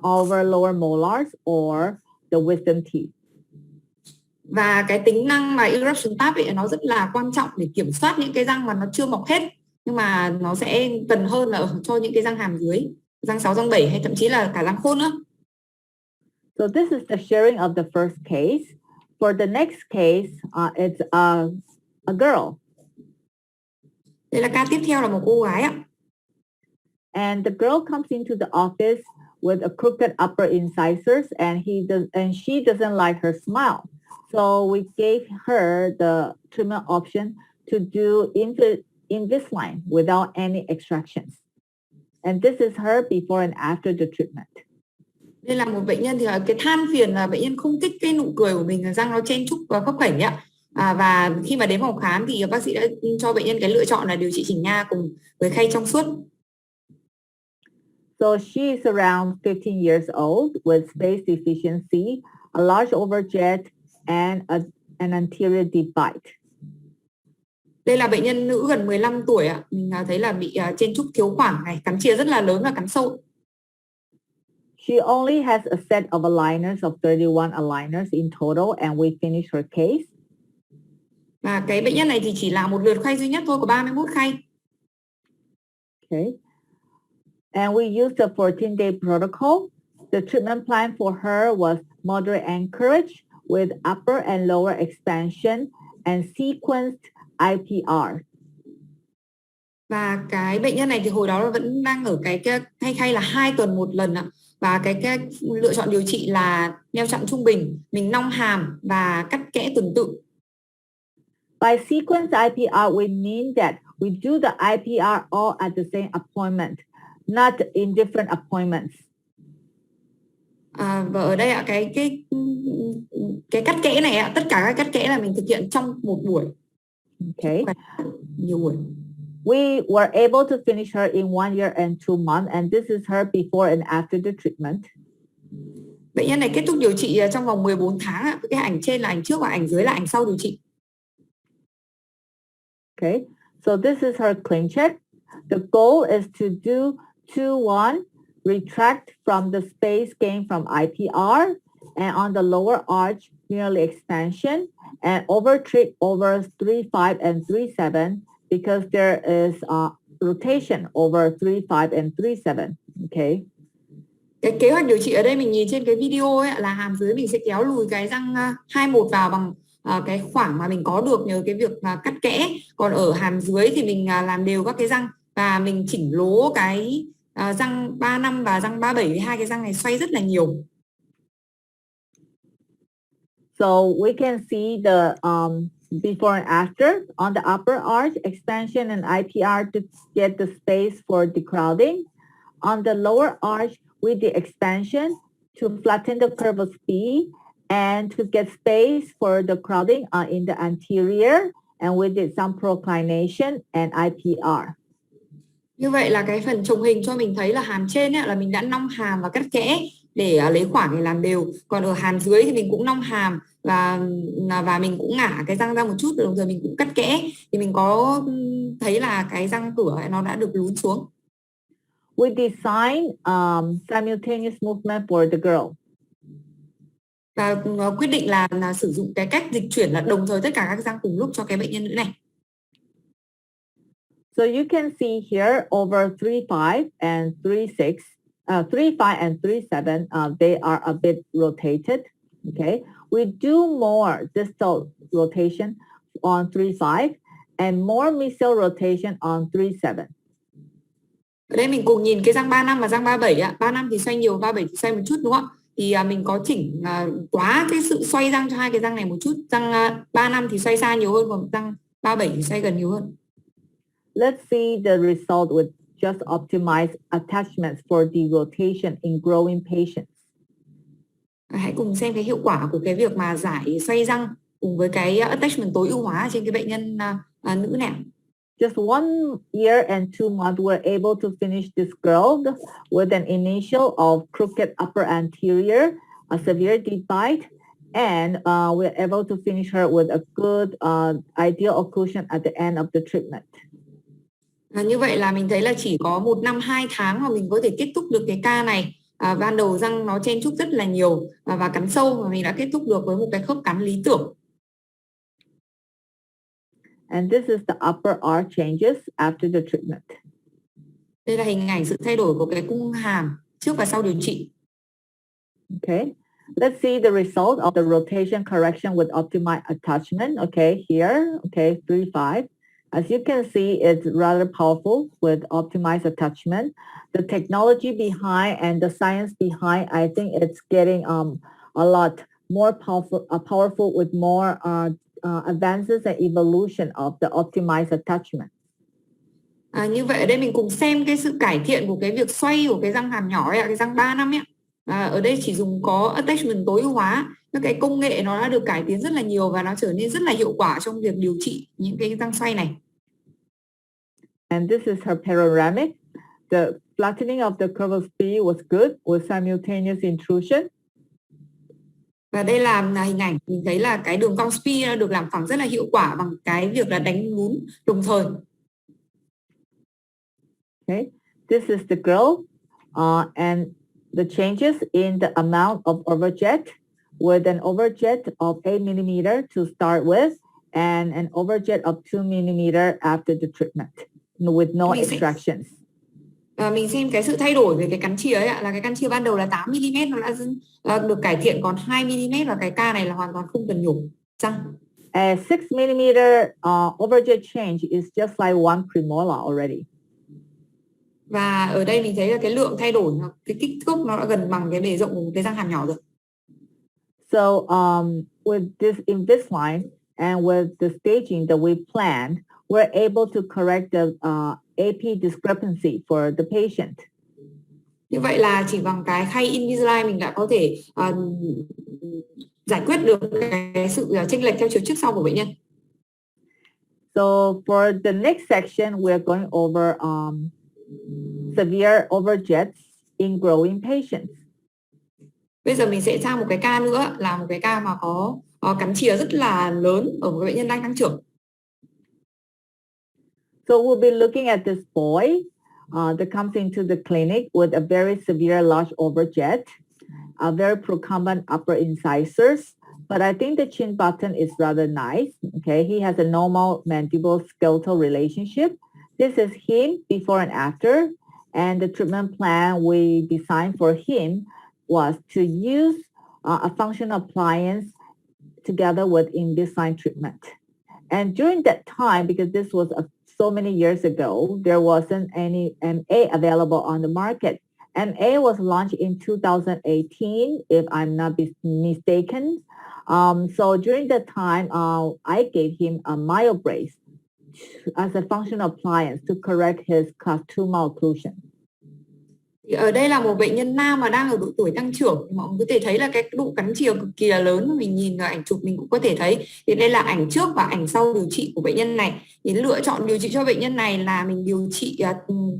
over lower molars or the wisdom teeth. Và cái tính năng mà eruption tab ấy nó rất là quan trọng để kiểm soát những cái răng mà nó chưa mọc hết, nhưng mà nó sẽ cần hơn là cho những cái răng hàm dưới, răng 6, răng 7 hay thậm chí là cả răng khôn nữa. So this is the sharing of the first case. For the next case, it's a girl. Đây là ca tiếp theo là một cô gái ạ. And the girl comes into the office with a crooked upper incisors, and she doesn't like her smile. So we gave her the treatment option to do Invisalign without any extractions. And this is her before and after the treatment. Đây là một bệnh nhân thì cái than phiền là bệnh nhân không thích cái nụ cười của mình, răng nó chen chúc và khớp khểnh ạ. Và khi mà đến phòng khám thì bác sĩ đã cho bệnh nhân cái lựa chọn là điều trị chỉnh nha cùng với khay trong suốt. So she is around 15 years old with space deficiency, a large overjet, and an anterior deep bite. Đây là bệnh nhân nữ gần 15 tuổi ạ. Mình thấy là bị chen chúc thiếu khoảng này, cắn chìa rất là lớn và cắn sâu. She only has a set of aligners of 31 aligners in total, and we finished her case. Và cái bệnh nhân này thì chỉ là một lượt khay duy nhất thôi, có 31 khay. Okay. And we used a 14-day protocol. The treatment plan for her was moderate anchorage with upper and lower expansion and sequenced IPR. Và cái bệnh nhân này thì hồi đó vẫn đang ở cái khay là 2 tuần một lần ạ. Và cái lựa chọn điều trị là neo chặn trung bình, mình nong hàm và cắt kẽ tuần tự. By sequence IPR, we mean that we do the IPR all at the same appointment, not in different appointments. Và ở đây ạ, cái cắt kẽ này ạ, tất cả các cắt kẽ là mình thực hiện trong một buổi. Okay. Nhiều buổi. We were able to finish her in 1 year and 2 months, and this is her before and after the treatment. Bệnh nhân này kết thúc điều trị trong vòng 14 tháng ạ. Cái ảnh trên là ảnh trước và ảnh dưới là ảnh sau điều trị. Okay, so this is her clean check. The goal is to do 2-1, retract from the space gained from IPR, and on the lower arch, merely expansion, and over-treat over 3-5 and 3-7 because there is rotation over 3-5 and 3-7. Okay. Cái kế hoạch điều trị ở đây mình nhìn trên cái video ấy là hàm dưới mình sẽ kéo lùi cái răng 21 vào bằng cái khoảng mà mình có được nhờ cái việc cắt kẽ. Còn ở hàm dưới thì mình làm đều các cái răng và mình chỉnh lố cái răng 35 và răng 37, hai cái răng này xoay rất là nhiều. So we can see the before and after on the upper arch, expansion and IPR to get the space for decrowding. On the lower arch, with the expansion to flatten the curve of P and to get space for the crowding in the anterior, and we did some proclination and IPR. Như vậy là cái phần chồng hình cho mình thấy là hàm trên ấy, là mình đã nong hàm và cắt kẽ để lấy khoảng để làm đều. Còn ở hàm dưới thì mình cũng nong hàm và mình cũng ngả cái răng ra một chút, đồng thời mình cũng cắt kẽ. Thì mình có thấy là cái răng cửa ấy, nó đã được lún xuống. We design simultaneous movement for the girl. Và quyết định là sử dụng cái cách dịch chuyển là đồng thời tất cả các răng cùng lúc cho cái bệnh nhân nữ này. So you can see here over 3-5 and 3-6, 3-5 and 3-7, they are a bit rotated. Okay, we do more distal rotation on 3-5 and more mesial rotation on 3-7. Ở đây mình cùng nhìn cái răng 35 và răng 37 ạ. 35 thì xoay nhiều, 37 thì xoay một chút đúng không ạ? Thì mình có chỉnh quá cái sự xoay răng cho hai cái răng này một chút. Răng 35 thì xoay xa nhiều hơn, còn răng 37 thì xoay gần nhiều hơn. Let's see the result with just optimized attachments for derotation in growing patients. Hãy cùng xem cái hiệu quả của cái việc mà giải xoay răng cùng với cái attachment tối ưu hóa trên cái bệnh nhân nữ này. Just 1 year and 2 months, we're able to finish this girl with an initial of crooked upper anterior, a severe deep bite, and we're able to finish her with a good ideal occlusion at the end of the treatment. Như vậy là mình thấy là chỉ có 1 năm 2 tháng mà mình có thể kết thúc được cái ca này. Ban đầu răng nó chen chúc rất là nhiều và cắn sâu, và mình đã kết thúc được với một cái khớp cắn lý tưởng. And this is the upper arch changes after the treatment. Đây là hình ảnh sự thay đổi của cái cung hàm trước và sau điều trị. Okay, let's see the result of the rotation correction with optimized attachment. Okay, here, okay, 3-5. As you can see, it's rather powerful with optimized attachment. The technology behind and the science behind, I think it's getting a lot more powerful with more advances and evolution of the optimized attachment. Như vậy ở đây mình cùng xem cái sự cải thiện của cái việc xoay của cái răng hàm nhỏ ấy, cái răng 35 ấy. Ở đây chỉ dùng có attachment tối ưu hóa, các cái công nghệ nó đã được cải tiến rất là nhiều và nó trở nên rất là hiệu quả trong việc điều trị những cái răng xoay này. And this is her panoramic. The flattening of the curve of P was good with simultaneous intrusion. Và đây là hình ảnh mình thấy là cái đường cong spi được làm phẳng rất là hiệu quả bằng cái việc là đánh lún đồng thời. Okay, this is the girl and the changes in the amount of overjet with an overjet of 8 mm to start with and an overjet of 2 mm after the treatment with no extractions. Mình xem cái sự thay đổi về cái cắn chìa ấy ạ, là cái cắn chìa ban đầu là 8 mm nó đã được cải thiện còn 2 mm, và cái ca này là hoàn toàn không cần nhổ răng. A 6 mm overjet change is just like 1 premolar already. Và ở đây mình thấy là cái lượng thay đổi, cái kích thước nó đã gần bằng cái bề rộng của cái răng hàm nhỏ rồi. So with this Invisalign and with the staging that we planned, we're able to correct the AP discrepancy for the patient. Như vậy là chỉ bằng cái khay Invisalign mình đã có thể giải quyết được cái sự chênh lệch theo chiều trước sau của bệnh nhân. So for the next section, we're going over severe overjets in growing patients. Bây giờ mình sẽ sang một cái ca nữa, là một cái ca mà có cắn chìa rất là lớn ở một bệnh nhân đang tăng trưởng. So we'll be looking at this boy that comes into the clinic with a very severe large overjet, a very procumbent upper incisors, but I think the chin button is rather nice. Okay, he has a normal mandible skeletal relationship. This is him before and after, and the treatment plan we designed for him was to use a functional appliance together with Invisalign treatment. And during that time, because this was a so many years ago, there wasn't any MA available on the market. MA was launched in 2018, if I'm not mistaken. So during that time, I gave him a myo brace as a functional appliance to correct his class 2 malocclusion. Thì ở đây là một bệnh nhân nam mà đang ở độ tuổi tăng trưởng, mọi người có thể thấy là cái độ cắn chìa cực kỳ là lớn, mình nhìn vào ảnh chụp mình cũng có thể thấy. Thì đây là ảnh trước và ảnh sau điều trị của bệnh nhân này. Thì lựa chọn điều trị cho bệnh nhân này là mình điều trị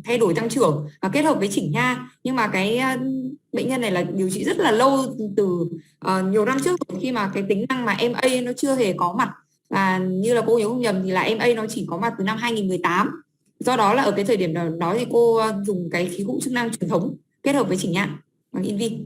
thay đổi tăng trưởng và kết hợp với chỉnh nha. Nhưng mà cái bệnh nhân này là điều trị rất là lâu, từ nhiều năm trước rồi, khi mà cái tính năng mà MA nó chưa hề có mặt. Và như là cô nhớ không nhầm thì là MA nó chỉ có mặt từ năm 2018. Do đó là ở cái thời điểm đó thì cô dùng cái khí cụ chức năng truyền thống kết hợp với chỉnh nhạn bằng Invi.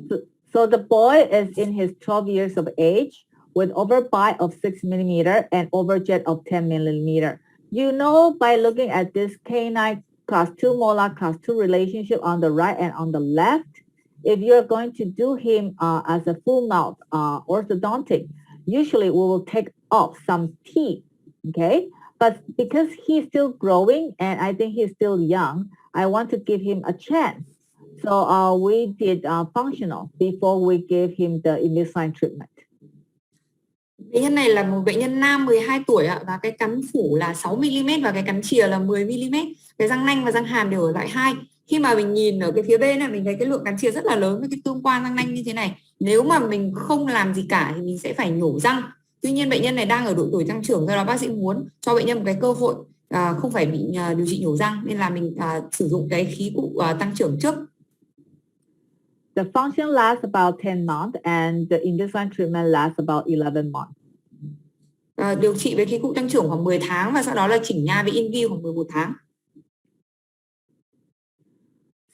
So the boy is in his 12 years of age with overbite of 6 mm and overjet of 10 mm. You know, by looking at this canine class 2 molar class 2 relationship on the right and on the left, if you're going to do him as a full mouth orthodontic, usually we will take off some teeth, okay? But because he's still growing and I think he's still young, I want to give him a chance. So we did functional before we gave him the Invisalign treatment. Bệnh nhân này là một bệnh nhân nam 12 tuổi và cái cắn phủ là 6 mm và cái cắn chìa là 10 mm. Cái răng nanh và răng hàm đều ở loại 2. Khi mà mình nhìn ở cái phía bên này, mình thấy cái lượng cắn chìa rất là lớn với cái tương quan răng nanh như thế này. Nếu mà mình không làm gì cả thì mình sẽ phải nhổ răng. Tuy nhiên bệnh nhân này đang ở độ tuổi tăng trưởng, do đó bác sĩ muốn cho bệnh nhân một cái cơ hội không phải bị điều trị nhổ răng, nên là mình sử dụng cái khí cụ tăng trưởng trước. The function lasts about 10 months and the Invisalign treatment lasts about 11 months. Điều trị với khí cụ tăng trưởng khoảng 10 tháng và sau đó là chỉnh nha với Invi khoảng 11 tháng.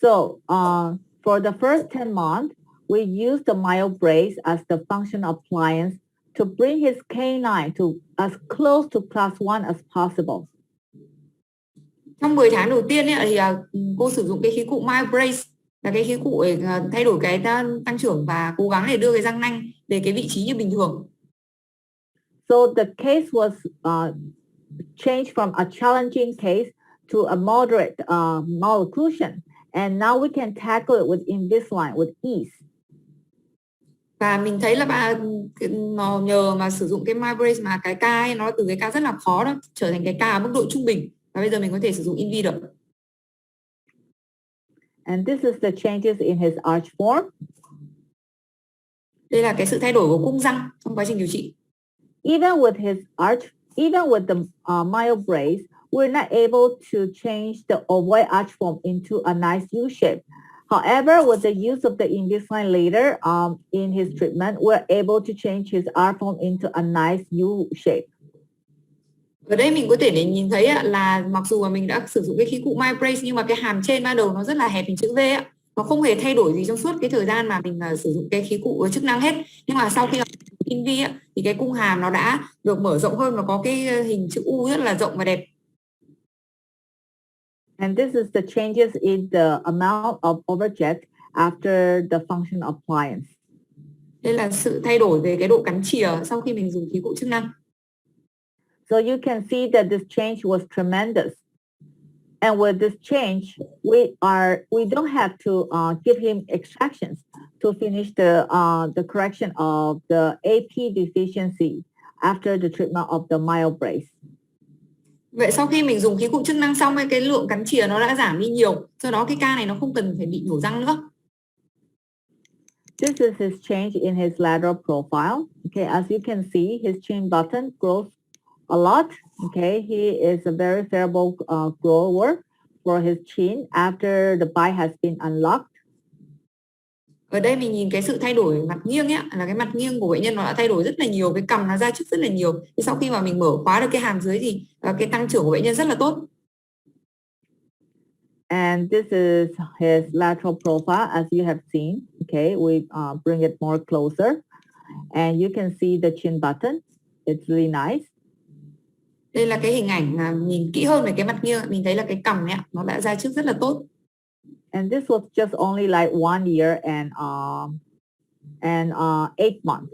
So for the first 10 months, we use the myo brace as the functional appliance to bring his canine to as close to class 1 as possible. Trong 10 tháng đầu tiên thì cô sử dụng cái khí cụ myo brace là cái khí cụ để thay đổi cái tăng trưởng và cố gắng để đưa cái răng nanh về cái vị trí như bình thường. So the case was changed from a challenging case to a moderate malocclusion, and now we can tackle it with Invisalign with ease. Và mình thấy là nó nhờ mà sử dụng cái myo brace mà cái ca ấy, nó từ cái ca rất là khó đó trở thành cái ca mức độ trung bình, và bây giờ mình có thể sử dụng Invi được. And this is the changes in his arch form. Đây là cái sự thay đổi của cung răng trong quá trình điều trị. Even with the myo brace, we're not able to change the ovoid arch form into a nice U shape. However, with the use of the Invisalign later in his treatment, we're able to change his arch form into a nice U shape. Ở đây mình có thể để nhìn thấy là mặc dù mà mình đã sử dụng cái khí cụ myo brace nhưng mà cái hàm trên ban đầu nó rất là hẹp hình chữ V nó không hề thay đổi gì trong suốt cái thời gian mà mình sử dụng cái khí cụ chức năng hết. Nhưng mà sau khi Invi thì cái cung hàm nó đã được mở rộng hơn và có cái hình chữ U rất là rộng và đẹp. And this is the changes in the amount of overjet after the function appliance. Đây là sự thay đổi về cái độ cắn chìa sau khi mình dùng khí cụ chức năng. So you can see that this change was tremendous. And with this change, we don't have to give him extractions to finish the correction of the AP deficiency after the treatment of the myo brace. Vậy sau khi mình dùng khí cụ chức năng xong, cái lượng cắn chìa nó đã giảm đi nhiều. Do đó cái ca này nó không cần phải bị nhổ răng nữa. This is his change in his lateral profile. Okay, as you can see, his chin button grows a lot. Okay, he is a very favorable grower for his chin after the bite has been unlocked. Ở đây mình nhìn cái sự thay đổi mặt nghiêng là cái mặt nghiêng của bệnh nhân nó đã thay đổi rất là nhiều, cái cằm nó ra trước rất là nhiều. Thì sau khi mà mình mở khóa được cái hàm dưới thì cái tăng trưởng của bệnh nhân rất là tốt. And this is his lateral profile as you have seen. Okay, we bring it more closer. And you can see the chin button. It's really nice. Đây là cái hình ảnh mà nhìn kỹ hơn về cái mặt nghiêng, mình thấy là cái cằm này nó đã ra trước rất là tốt. And this was just only like 1 year and 8 months.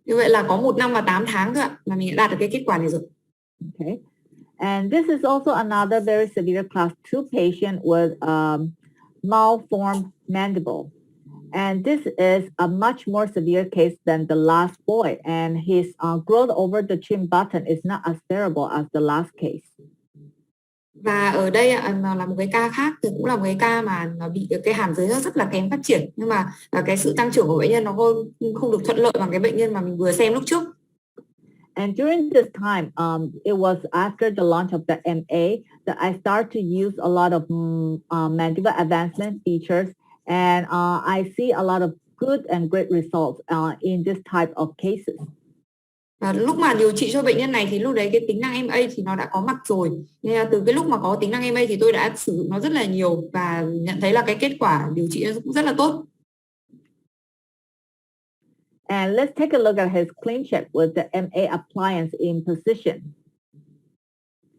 Như vậy là có 1 năm và 8 tháng thôi ạ, là mình đã đạt được cái kết quả này rồi. Okay. And this is also another very severe class 2 patient with malformed mandible. And this is a much more severe case than the last boy. And his growth over the chin button is not as terrible as the last case. Và ở đây là một cái ca khác, thì cũng là một cái ca mà nó bị cái hàm dưới rất là kém phát triển, nhưng mà cái sự tăng trưởng của bệnh nhân nó không được thuận lợi bằng cái bệnh nhân mà mình vừa xem lúc trước. And during this time, it was after the launch of the MA that I started to use a lot of mandible advancement features, and I see a lot of good and great results in this type of cases. Và lúc mà điều trị cho bệnh nhân này thì lúc đấy cái tính năng MA thì nó đã có mặt rồi. Nên là từ cái lúc mà có tính năng MA thì tôi đã sử dụng nó rất là nhiều và nhận thấy là cái kết quả điều trị nó cũng rất là tốt. And let's take a look at his clean check with the MA appliance in position.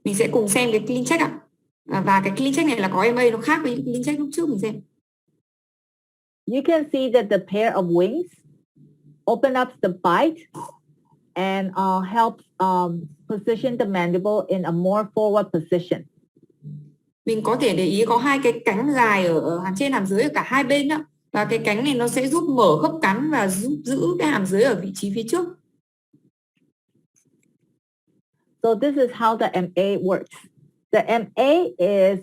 Mình sẽ cùng xem cái clean check ạ. Và cái clean check này là có MA, nó khác với những clean check lúc trước mình xem. You can see that the pair of wings open up the bite and helps position the mandible in a more forward position. Mình có thể để ý có hai cái cánh dài ở hàm trên hàm dưới ở cả hai bên đó. Và cái cánh này nó sẽ giúp mở khớp cắn và giúp giữ cái hàm dưới ở vị trí phía trước. So this is how the MA works. The MA is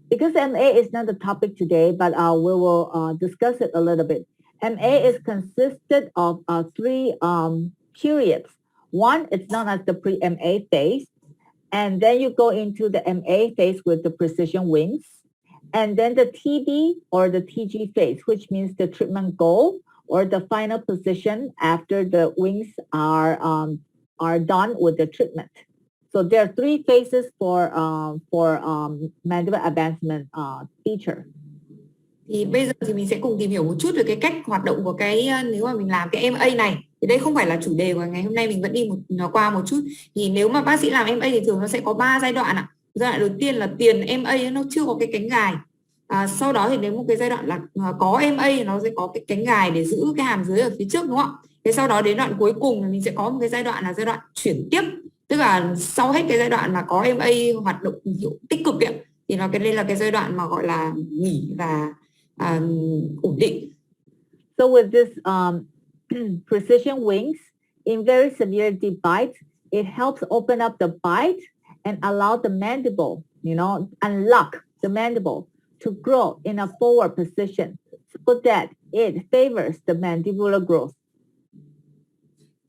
because MA is not the topic today, but we will discuss it a little bit. MA is consisted of three periods. One, it's known as the pre-MA phase. And then you go into the MA phase with the precision wings. And then the TB or the TG phase, which means the treatment goal or the final position after the wings are done with the treatment. So there are three phases for mandible advancement feature. Thì bây giờ thì mình sẽ cùng tìm hiểu một chút về cái cách hoạt động của cái nếu mà mình làm cái MA này. Thì đây không phải là chủ đề của ngày hôm nay, mình vẫn đi qua một chút. Thì nếu mà bác sĩ làm MA thì thường nó sẽ có 3 giai đoạn ạ. Giai đoạn đầu tiên là tiền MA nó chưa có cái cánh gài. Sau đó thì đến một cái giai đoạn là có MA nó sẽ có cái cánh gài để giữ cái hàm dưới ở phía trước, đúng không ạ? Thế sau đó đến đoạn cuối cùng mình sẽ có một cái giai đoạn là giai đoạn chuyển tiếp. Tức là sau hết cái giai đoạn mà có MA hoạt động tích cực ấy, thì đây là cái giai đoạn mà gọi là nghỉ và ổn định. So with this precision wings, in very severe deep bites, it helps open up the bite and allow the mandible, unlock the mandible to grow in a forward position so that it favors the mandibular growth.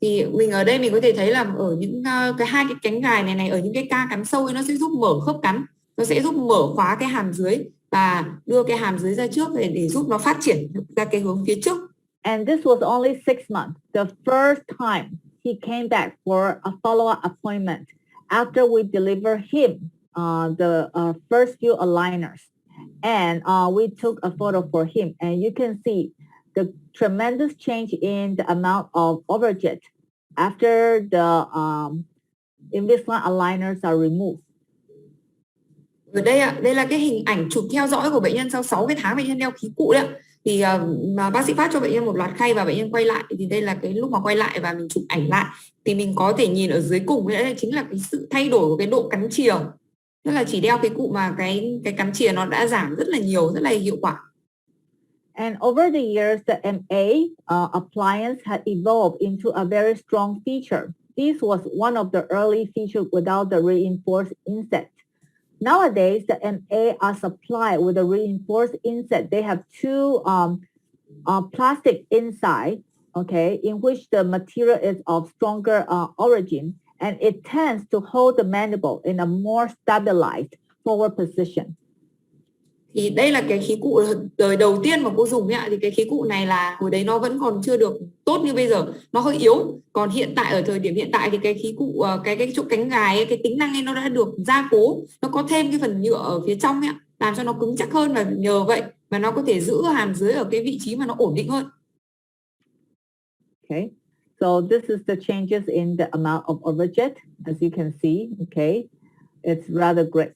Thì mình ở đây mình có thể thấy là ở những cái hai cái cánh gài này ở những cái ca cắn sâu ấy, nó sẽ giúp mở khớp cắn, nó sẽ giúp mở khóa cái hàm dưới và đưa cái hàm dưới ra trước để giúp nó phát triển ra cái hướng phía trước. And this was only 6 months. The first time he came back for a follow-up appointment after we delivered him the first few aligners. And we took a photo for him. And you can see the tremendous change in the amount of overjet after the Invisalign aligners are removed. Ở đây là cái hình ảnh chụp theo dõi của bệnh nhân sau 6 cái tháng bệnh nhân đeo khí cụ đấy ạ. Thì mà bác sĩ phát cho bệnh nhân một loạt khay và bệnh nhân quay lại, thì đây là cái lúc mà quay lại và mình chụp ảnh lại thì mình có thể nhìn ở dưới cùng, đây chính là cái sự thay đổi của cái độ cắn chìa. Tức là chỉ đeo cái cụ mà cái cắn chìa nó đã giảm rất là nhiều, rất là hiệu quả. And over the years, the MA appliance had evolved into a very strong feature. This was one of the early features without the reinforced inset. Nowadays, the MA are supplied with a reinforced inset. They have two plastic inside, okay, in which the material is of stronger origin, and it tends to hold the mandible in a more stabilized forward position. Thì đây là cái khí cụ đời đầu tiên mà cô dùng ạ. Thì cái khí cụ này là hồi đấy nó vẫn còn chưa được tốt như bây giờ, nó hơi yếu. Còn hiện tại ở thời điểm hiện tại thì cái khí cụ cái chỗ cánh gài ấy, cái tính năng ấy nó đã được gia cố, nó có thêm cái phần nhựa ở phía trong ấy, làm cho nó cứng chắc hơn, và nhờ vậy mà nó có thể giữ hàm dưới ở cái vị trí mà nó ổn định hơn. Okay, so this is the changes in the amount of overjet, as you can see. Okay, it's rather great.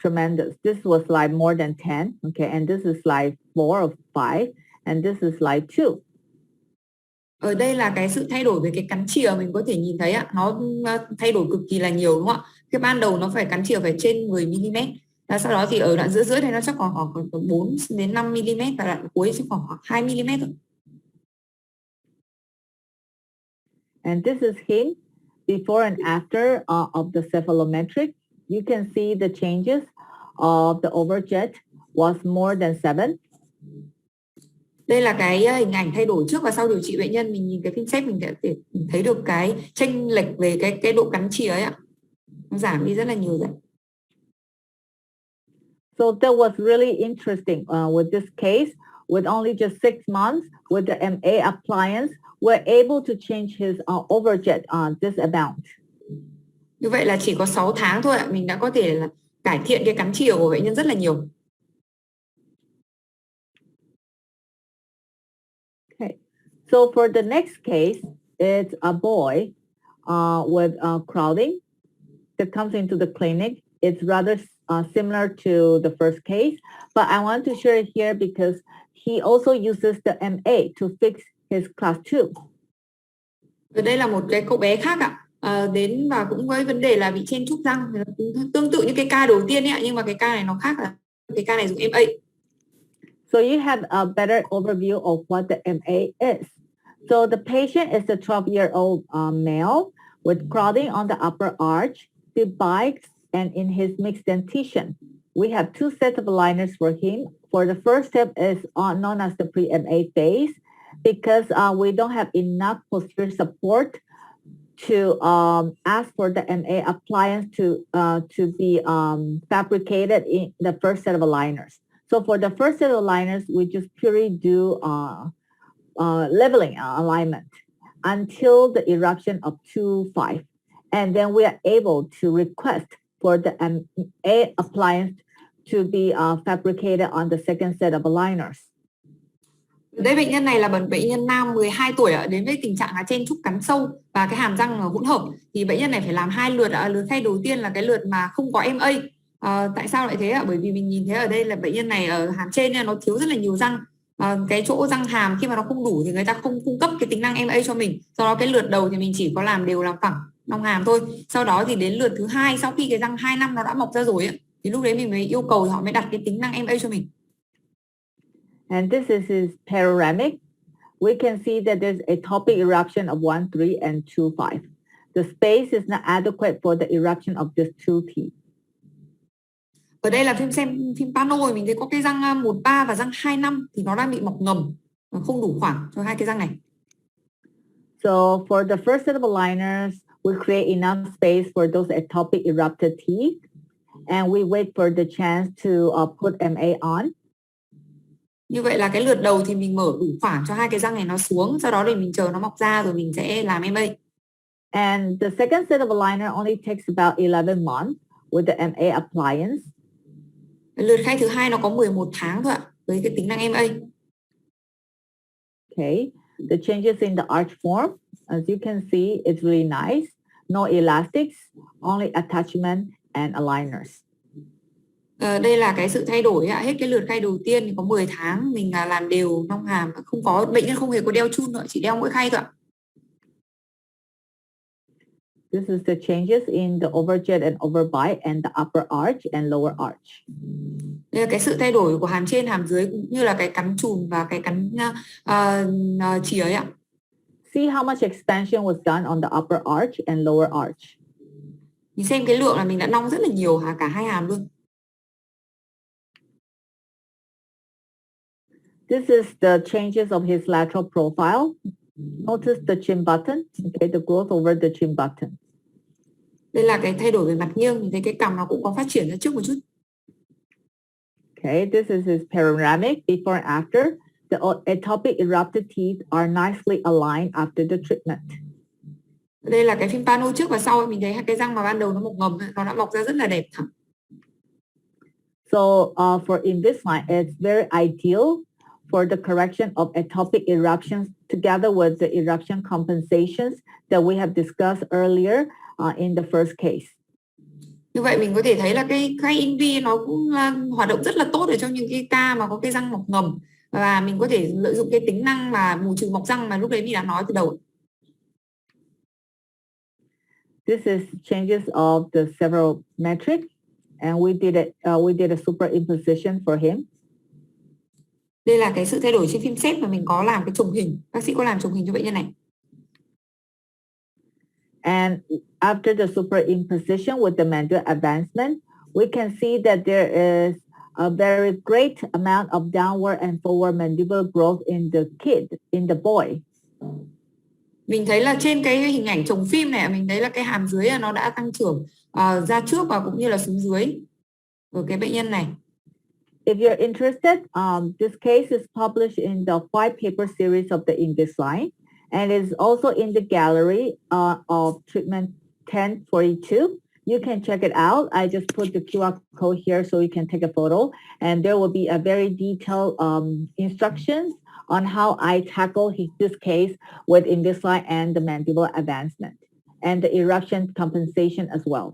Tremendous. This was like more than 10, okay, and this is like 4 or 5, and this is like 2. Ở đây là cái sự thay đổi về cái cắn chìa mình có thể nhìn thấy ạ, nó thay đổi cực kỳ là nhiều đúng không ạ? Cái ban đầu nó phải cắn chìa phải trên 10 mm. Và sau đó thì ở đoạn giữa giữa này nó chắc khoảng 4 đến 5 mm và đoạn cuối sẽ khoảng 2 mm thôi. And this is him before and after of the cephalometric. You can see the changes of the overjet was more than 7. Đây là cái hình ảnh thay đổi trước và sau điều trị bệnh nhân. Mình nhìn cái phim xét mình sẽ thấy được cái chênh lệch về cái độ cắn chìa ấy ạ. Nó giảm đi rất là nhiều rồi. So that was really interesting with this case. With only just 6 months with the MA appliance, we're able to change his overjet this amount. Như vậy là chỉ có 6 tháng thôi ạ, mình đã có thể là cải thiện cái cắn chìa của bệnh nhân rất là nhiều. Okay, so for the next case, it's a boy with crowding that comes into the clinic. It's rather similar to the first case, but I want to share it here because he also uses the MA to fix his class 2. Ở đây là một cái cậu bé khác ạ. Đến và cũng với vấn đề là bị chen chúc răng, tương tự như cái ca đầu tiên ấy, nhưng mà cái ca này nó khác là cái ca này dùng MA. So you have a better overview of what the MA is. So the patient is a 12-year-old male with crowding on the upper arch, the bites, and in his mixed dentition. We have 2 sets of aligners for him. For the first step is known as the pre-MA phase because we don't have enough posterior support to ask for the MA appliance to be fabricated in the first set of aligners. So for the first set of aligners, we just purely do leveling alignment until the eruption of 2.5. And then we are able to request for the MA appliance to be fabricated on the second set of aligners. Đây bệnh nhân này là bệnh nhân nam 12 tuổi ạ, đến với tình trạng là chen chúc cắn sâu và cái hàm răng hỗn hợp. Thì bệnh nhân này phải làm 2 lượt ạ. Lượt thay đầu tiên là cái lượt mà không có MA. Tại sao lại thế ạ? Bởi vì mình nhìn thấy ở đây là bệnh nhân này ở hàm trên nó thiếu rất là nhiều răng. Cái chỗ răng hàm khi mà nó không đủ thì người ta không cung cấp cái tính năng MA cho mình. Do đó cái lượt đầu thì mình chỉ có làm đều làm phẳng nong hàm thôi. Sau đó thì đến lượt thứ 2 sau khi cái răng 2 năm nó đã mọc ra rồi ấy, thì lúc đấy mình mới yêu cầu họ mới đặt cái tính năng MA cho mình. And this is his panoramic. We can see that there's atopic eruption of 1.3 and 2.5. The space is not adequate for the eruption of these 2 teeth. Ở đây là xem phim pano rồi mình thấy có cái răng 1.3 và răng 2.5 thì nó đang bị mọc ngầm, không đủ khoảng cho hai cái răng này. So for the first set of aligners, we create enough space for those atopic erupted teeth, and we wait for the chance to put MA on. Như vậy là cái lượt đầu thì mình mở đủ khoảng cho hai cái răng này nó xuống, sau đó thì mình chờ nó mọc ra rồi mình sẽ làm MA. And the second set of aligner only takes about 11 months with the MA appliance. Lượt khai thứ hai nó có 11 tháng thôi ạ, với cái tính năng MA. Okay, the changes in the arch form, as you can see, it's really nice. No elastics, only attachment and aligners. Đây là cái sự thay đổi ạ. Hết cái lượt khai đầu tiên thì có 10 tháng mình làm đều nong hàm, không có bệnh nhân không hề có đeo chun nữa, chỉ đeo mỗi khay thôi ạ. This is the changes in the overjet and overbite and the upper arch and lower arch. Đây là cái sự thay đổi của hàm trên, hàm dưới cũng như là cái cắn chùm và cái cắn chìa ấy ạ. See how much expansion was done on the upper arch and lower arch. Mình xem cái lượng là mình đã nong rất là nhiều cả hai hàm luôn. This is the changes of his lateral profile. Notice the chin button, okay, the growth over the chin button. Đây là cái thay đổi về mặt nghiêng, mình thấy cái cằm nó cũng có phát triển ra trước một chút. Okay, this is his panoramic before and after. The atopic erupted teeth are nicely aligned after the treatment. Đây là cái phim pano trước và sau, mình thấy cái răng mà ban đầu nó mọc ngầm, nó đã mọc ra rất là đẹp thẳng. So for Invisalign, it's very ideal for the correction of atopic eruptions together with the eruption compensations that we have discussed earlier in the first case. Như vậy mình có thể thấy là cái Invi nó cũng hoạt động rất là tốt để cho những cái ca mà có cái răng mọc ngầm. và mình có thể lợi dụng cái tính năng mà bù trừ mọc răng mà lúc đấy mình đã nói từ đầu. This is changes of the several metrics, and we did a superimposition for him. Đây là cái sự thay đổi trên phim xếp mà mình có làm cái chồng hình. Bác sĩ có làm chồng hình cho bệnh nhân này. And after the superimposition with the mandibular advancement, we can see that there is a very great amount of downward and forward mandibular growth in the kid, in the boy. Mình thấy là trên cái hình ảnh chồng phim này, mình thấy là cái hàm dưới nó đã tăng trưởng ra trước và cũng như là xuống dưới ở cái bệnh nhân này. If you're interested, this case is published in the 5-paper series of the Invisalign, and is also in the gallery of treatment 1042. You can check it out. I just put the QR code here so you can take a photo, and there will be a very detailed instructions on how I tackle this case with Invisalign and the mandibular advancement, and the eruption compensation as well.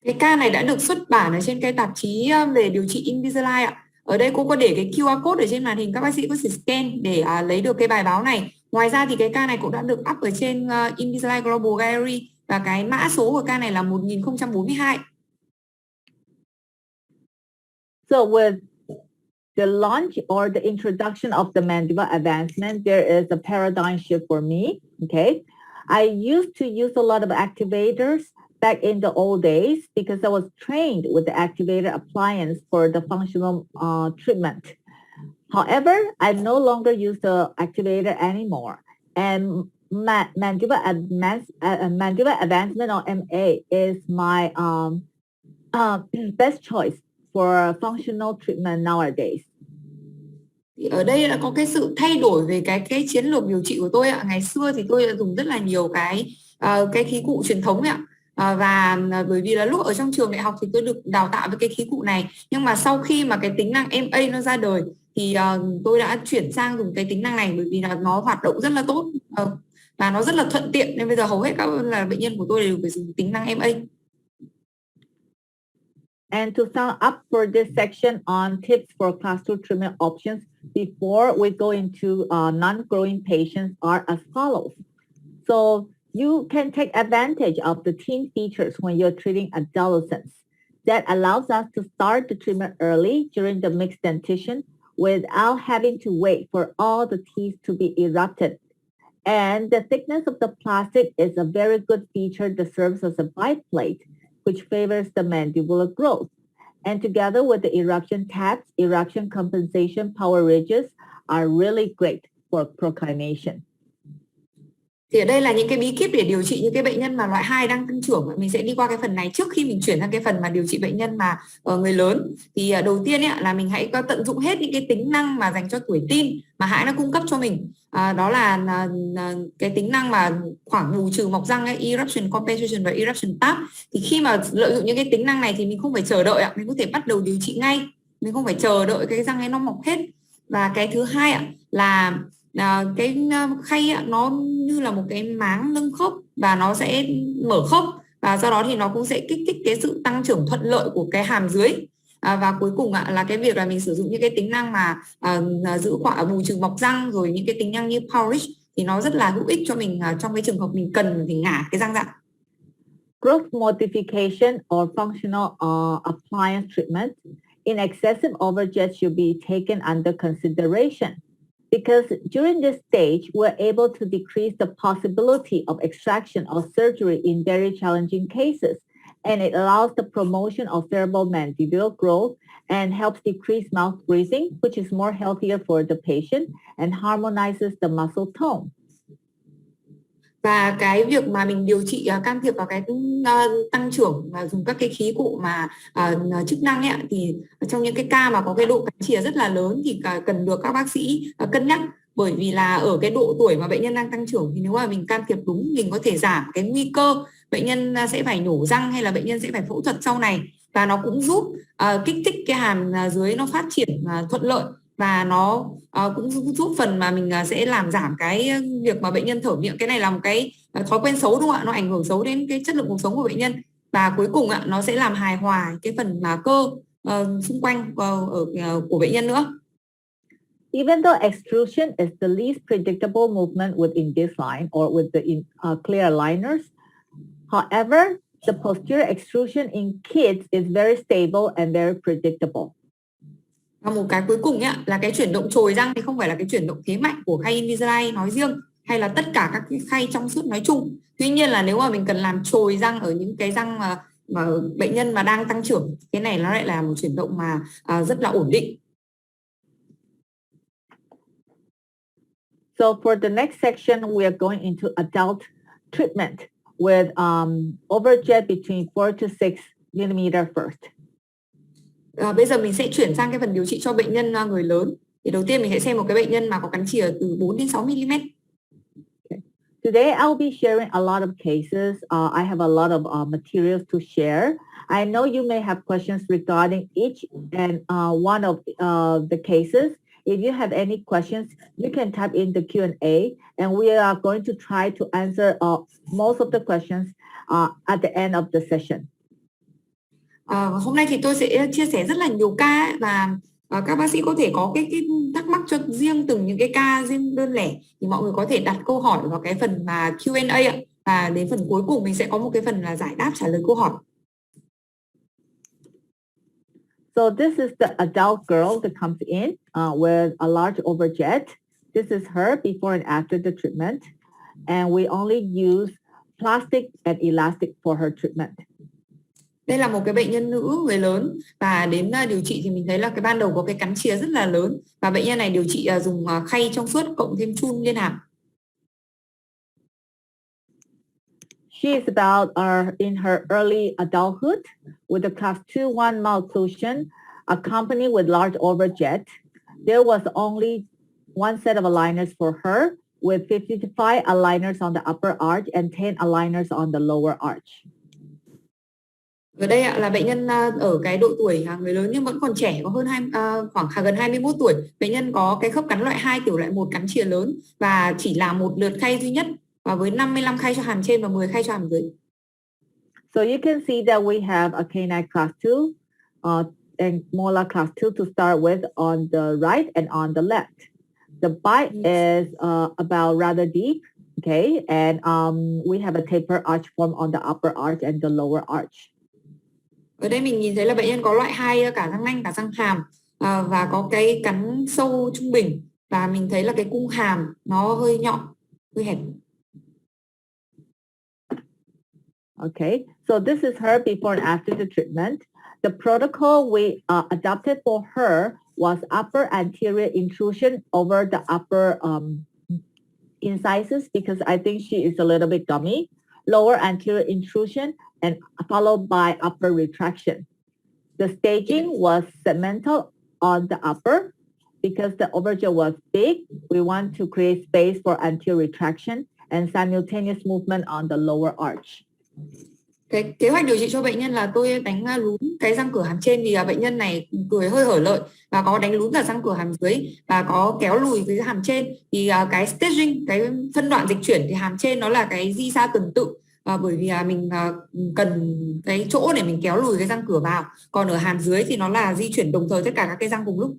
Cái ca này đã được xuất bản ở trên cái tạp chí về điều trị Invisalign ạ. Ở đây cô có để cái QR code ở trên màn hình, các bác sĩ có thể scan để lấy được cái bài báo này. Ngoài ra thì cái ca này cũng đã được up ở trên Invisalign Global Gallery và cái mã số của ca này là 1042. So with the launch or the introduction of the mandibular advancement, there is a paradigm shift for me, okay? I used to use a lot of activators back in the old days because I was trained with the activator appliance for the functional treatment. However, I no longer use the activator anymore. And mandibular advancement or MA is my best choice for functional treatment nowadays. Thì ở đây là có cái sự thay đổi về cái chiến lược điều trị của tôi ạ. Ngày xưa thì tôi đã dùng rất là nhiều cái khí cụ truyền thống ạ. Và bởi vì là lúc ở trong trường đại học thì tôi được đào tạo với cái khí cụ này, nhưng mà sau khi mà cái tính năng MA nó ra đời thì tôi đã chuyển sang dùng cái tính năng này bởi vì là nó hoạt động rất là tốt và nó rất là thuận tiện, nên bây giờ hầu hết các bệnh nhân của tôi đều phải dùng tính năng MA. And to sum up for this section on tips for class 2 treatment options before we go into non-growing patients are as follows. So you can take advantage of the teen features when you're treating adolescents. That allows us to start the treatment early during the mixed dentition without having to wait for all the teeth to be erupted. And the thickness of the plastic is a very good feature that serves as a biplate, which favors the mandibular growth. And together with the eruption tabs, eruption compensation power ridges are really great for proclination. Thì ở đây là những cái bí kíp để điều trị những cái bệnh nhân mà loại 2 đang tăng trưởng. Mình sẽ đi qua cái phần này trước khi mình chuyển sang cái phần mà điều trị bệnh nhân mà ở người lớn. Thì đầu tiên ấy, là mình hãy có tận dụng hết những cái tính năng mà dành cho tuổi teen mà Hãng đã cung cấp cho mình. Đó là cái tính năng mà khoảng bù trừ mọc răng ấy, Eruption Compensation và Eruption Tab. Thì khi mà lợi dụng những cái tính năng này thì mình không phải chờ đợi ạ, mình có thể bắt đầu điều trị ngay. Mình không phải chờ đợi cái răng ấy nó mọc hết. Và cái thứ hai ạ là cái khay nó như là một cái máng nâng khớp và nó sẽ mở khớp, và do đó thì nó cũng sẽ kích thích cái sự tăng trưởng thuận lợi của cái hàm dưới. Và cuối cùng là cái việc là mình sử dụng những cái tính năng mà giữ khỏa bù trừ mọc răng, rồi những cái tính năng như Polish thì nó rất là hữu ích cho mình trong cái trường hợp mình cần thì ngả cái răng ra. Growth modification or functional appliance treatment in excessive overjet should be taken under consideration. Because during this stage, we're able to decrease the possibility of extraction or surgery in very challenging cases. And it allows the promotion of cerebral mandibular growth and helps decrease mouth breathing, which is more healthier for the patient and harmonizes the muscle tone. Và cái việc mà mình điều trị can thiệp vào cái tăng trưởng và dùng các cái khí cụ mà chức năng ấy, thì trong những cái ca mà có cái độ cắn chìa rất là lớn thì cần được các bác sĩ cân nhắc, bởi vì là ở cái độ tuổi mà bệnh nhân đang tăng trưởng thì nếu mà mình can thiệp đúng, mình có thể giảm cái nguy cơ bệnh nhân sẽ phải nhổ răng hay là bệnh nhân sẽ phải phẫu thuật sau này, và nó cũng giúp kích thích cái hàm dưới nó phát triển thuận lợi, và nó cũng giúp phần mà mình sẽ làm giảm cái việc mà bệnh nhân thở miệng. Cái này là một cái thói quen xấu đúng không ạ? Nó ảnh hưởng xấu đến cái chất lượng cuộc sống của bệnh nhân, và cuối cùng nó sẽ làm hài hòa cái phần mà cơ xung quanh của bệnh nhân nữa. Even though extrusion is the least predictable movement with Invisalign or with the clear aligners, however, the posterior extrusion in kids is very stable and very predictable. Và một cái cuối cùng ấy, là cái chuyển động chồi răng thì không phải là cái chuyển động thế mạnh của khay Invisalign nói riêng hay là tất cả các cái khay trong suốt nói chung. Tuy nhiên là nếu mà mình cần làm chồi răng ở những cái răng mà bệnh nhân mà đang tăng trưởng, cái này nó lại là một chuyển động mà rất là ổn định. So for the next section, we are going into adult treatment with overjet between 4 to 6 mm first. Bây giờ mình sẽ chuyển sang cái phần điều trị cho bệnh nhân người lớn. Thì đầu tiên mình sẽ xem một cái bệnh nhân mà có cắn chìa từ 4 đến 6 mm. Okay. Today I'll be sharing a lot of cases. I have a lot of materials to share. I know you may have questions regarding each and one of the cases. If you have any questions, you can type in the Q&A, and we are going to try to answer most of the questions at the end of the session. Hôm nay thì tôi sẽ chia sẻ rất là nhiều ca ấy, và các bác sĩ có thể có cái thắc mắc cho riêng từng những cái ca riêng đơn lẻ thì mọi người có thể đặt câu hỏi vào cái phần mà Q&A ạ. Và đến phần cuối cùng mình sẽ có một cái phần là giải đáp trả lời câu hỏi. So this is the adult girl that comes in with a large overjet. This is her before and after the treatment. And we only use plastic and elastic for her treatment. Đây là một cái bệnh nhân nữ người lớn và đến điều trị thì mình thấy là cái ban đầu có cái cắn chìa rất là lớn và bệnh nhân này điều trị dùng khay trong suốt cộng thêm chun liên hàm. She is about in her early adulthood with a class 2-1 malocclusion accompanied with large overjet. There was only one set of aligners for her with 55 aligners on the upper arch and 10 aligners on the lower arch. Ở đây là bệnh nhân ở cái độ tuổi người lớn nhưng vẫn còn trẻ, có hơn khoảng gần 21 tuổi. Bệnh nhân có cái khớp cắn loại 2 tiểu loại 1 cắn chìa lớn và chỉ làm một lượt khay duy nhất và với 55 khay cho hàm trên và 10 khay cho hàm dưới. So you can see that we have a canine class 2 and molar class 2 to start with on the right and on the left. The bite is about rather deep, okay, and we have a taper arch form on the upper arch and the lower arch. Ở đây mình nhìn thấy là bệnh nhân có loại 2 cả răng nanh cả răng hàm và có cái cắn sâu trung bình và mình thấy là cái cung hàm nó hơi nhọn, hơi hẹp. Okay, so this is her before and after the treatment. The protocol we adopted for her was upper anterior intrusion over the upper incisors because I think she is a little bit gummy, lower anterior intrusion, and followed by upper retraction. The staging was segmental on the upper because the overjet was big. We want to create space for anterior retraction and simultaneous movement on the lower arch. Cái kế hoạch điều trị cho bệnh nhân là tôi đánh lún cái răng cửa hàm trên vì bệnh nhân này cười hơi hở lợi và có đánh lún cả răng cửa hàm dưới và có kéo lùi cái hàm trên. Thì cái staging, cái phân đoạn dịch chuyển thì hàm trên nó là cái di xa tuần tự bởi vì mình cần cái chỗ để mình kéo lùi cái răng cửa vào. Còn ở hàm dưới thì nó là di chuyển đồng thời tất cả các cái răng cùng lúc.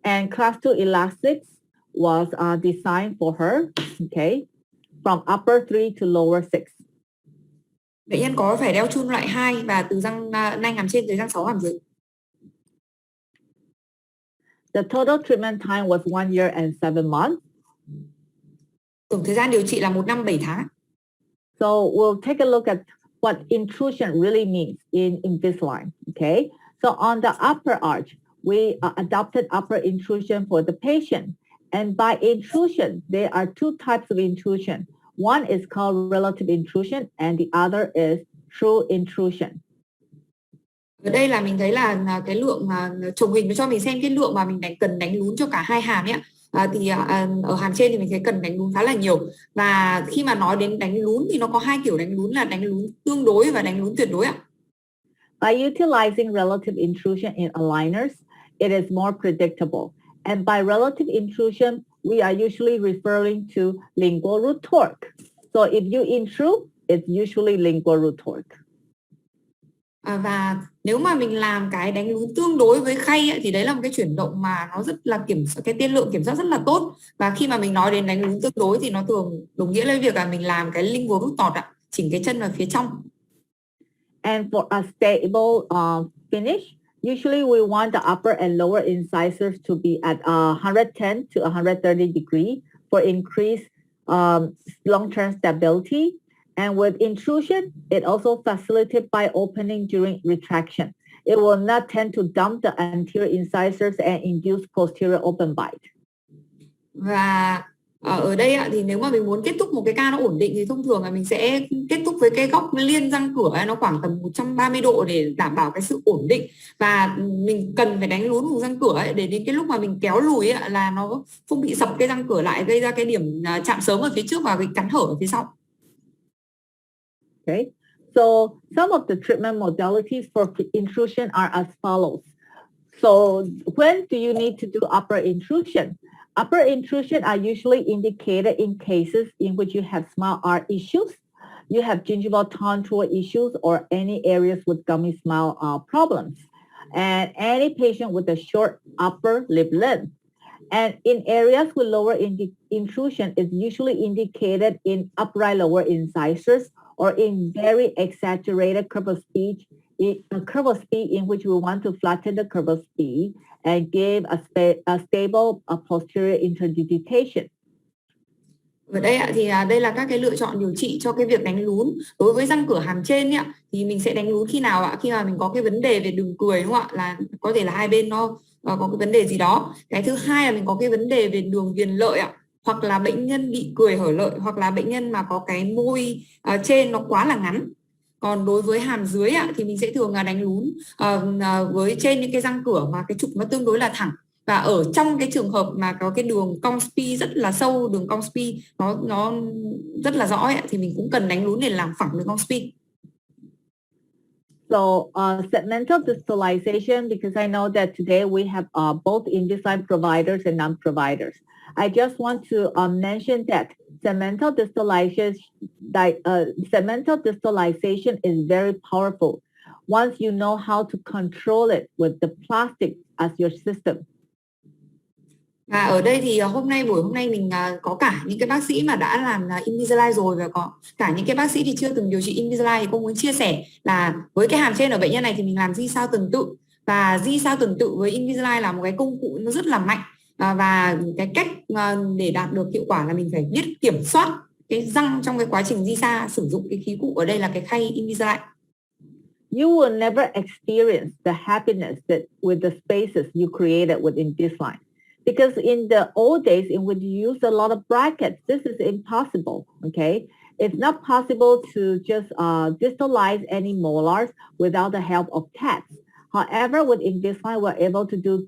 And class 2 elastics was designed for her, okay, from upper 3 to lower 6. Bệnh nhân có phải đeo chun loại 2 và từ răng nanh hàm trên tới răng 6 hàm dưới. The total treatment time was 1 year and 7 months. Tổng thời gian điều trị là 1 năm 7 tháng. So we'll take a look at what intrusion really means in Invisalign, okay? So on the upper arch, we adopted upper intrusion for the patient. And by intrusion, there are two types of intrusion. One is called relative intrusion and the other is true intrusion. Ở đây là mình thấy là cái lượng chồng hình nó cho mình xem cái lượng mà mình cần đánh lún cho cả hai hàm nhé. Thì ở hàm trên thì mình thấy cần đánh lún khá là nhiều. Và khi mà nói đến đánh lún thì nó có 2 kiểu đánh lún là đánh lún tương đối và đánh lún tuyệt đối ạ. By utilizing relative intrusion in aligners, it is more predictable. And by relative intrusion, we are usually referring to lingual root torque. So if you intrude, it's usually lingual root torque. Và nếu mà mình làm cái đánh lún tương đối với khay ấy, thì đấy là một cái chuyển động mà nó rất là cái tiên lượng kiểm soát rất là tốt. Và khi mà mình nói đến đánh lún tương đối thì nó thường đồng nghĩa với việc là mình làm cái lingual root tọt ạ, chỉnh cái chân vào phía trong. And for a stable finish, usually we want the upper and lower incisors to be at 110 to 130 degree for increased long-term stability. And with intrusion, it also facilitated by opening during retraction. It will not tend to dump the anterior incisors and induce posterior open bite. Và ở đây thì nếu mà mình muốn kết thúc một cái ca nó ổn định thì thông thường là mình sẽ kết thúc với cái góc liên răng cửa nó khoảng tầm 130 độ để đảm bảo cái sự ổn định. Và mình cần phải đánh lún vùng răng cửa để đến cái lúc mà mình kéo lùi là nó không bị sập cái răng cửa lại, gây ra cái điểm chạm sớm ở phía trước và cái cắn hở ở phía sau. Okay, so some of the treatment modalities for intrusion are as follows. So when do you need to do upper intrusion? Upper intrusion are usually indicated in cases in which you have smile art issues, you have gingival contour issues, or any areas with gummy smile problems, and any patient with a short upper lip length. And in areas with lower intrusion is usually indicated in upright lower incisors or in very exaggerated curve of speech, a curve of speech in which we want to flatten the curve of speech and give a stable posterior interdigitation. Ở đây thì đây là các cái lựa chọn điều trị cho cái việc đánh lún. Đối với răng cửa hàm trên thì mình sẽ đánh lún khi nào ạ? Khi mà mình có cái vấn đề về đường cười, đúng không ạ? Là có thể là hai bên nó có cái vấn đề gì đó. Cái thứ hai là mình có cái vấn đề về đường viền lợi ạ, hoặc là bệnh nhân bị cười hở lợi, hoặc là bệnh nhân mà có cái môi trên nó quá là ngắn. Còn đối với hàm dưới thì mình sẽ thường là đánh lún với trên những cái răng cửa mà cái trục nó tương đối là thẳng. Và ở trong cái trường hợp mà có cái đường cong spi rất là sâu, đường cong spi nó rất là rõ thì mình cũng cần đánh lún để làm phẳng đường cong spi. So segmental distalization, because I know that today we have both Invisalign providers and non-providers. I just want to mention that segmental distalization is very powerful once you know how to control it with the plastic as your system. Và ở đây thì buổi hôm nay mình có cả những cái bác sĩ mà đã làm Invisalign rồi và có cả những cái bác sĩ thì chưa từng điều trị Invisalign, thì cô muốn chia sẻ là với cái hàm trên ở bệnh nhân này thì mình làm di sao tuần tự, và di sao tuần tự với Invisalign là một cái công cụ nó rất là mạnh, và cái cách để đạt được hiệu quả là mình phải biết kiểm soát cái răng trong cái quá trình di xa, sử dụng cái khí cụ ở đây là cái khay Invisalign. You will never experience the happiness that with the spaces you created with Invisalign. Because in the old days in which you use a lot of brackets, this is impossible, okay? It's not possible to just distalize any molars without the help of tats. However, with Invisalign, we're able to do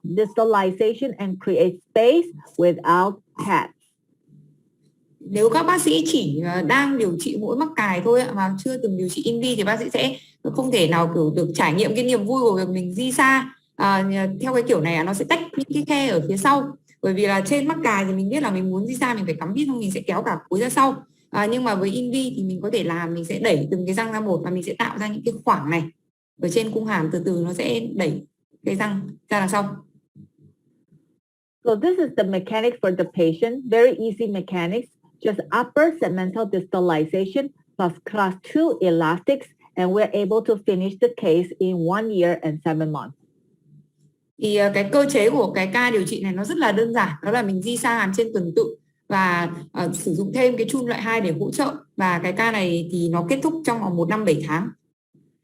distalization and create space without tats. Nếu các bác sĩ chỉ đang điều trị mũi mắc cài thôi mà chưa từng điều trị Invi thì bác sĩ sẽ không thể nào kiểu được trải nghiệm cái niềm vui của việc mình di xa. Theo cái kiểu này nó sẽ tách những cái khe ở phía sau, bởi vì là trên mắc cài thì mình biết là mình muốn di xa mình phải cắm vít, xong mình sẽ kéo cả khối ra sau. Nhưng mà với Invi thì mình có thể làm, mình sẽ đẩy từng cái răng ra một và mình sẽ tạo ra những cái khoảng này ở trên cung hàm, từ từ nó sẽ đẩy cái răng ra đằng sau. So this is the mechanics for the patient, very easy mechanics, just upper segmental distalization plus class 2 elastics, and we're able to finish the case in 1 year and 7 months. Thì cái cơ chế của cái ca điều trị này nó rất là đơn giản, đó là mình di xa hàm trên tuần tự và sử dụng thêm cái chun loại 2 để hỗ trợ, và cái ca này thì nó kết thúc trong vòng 1 năm 7 tháng.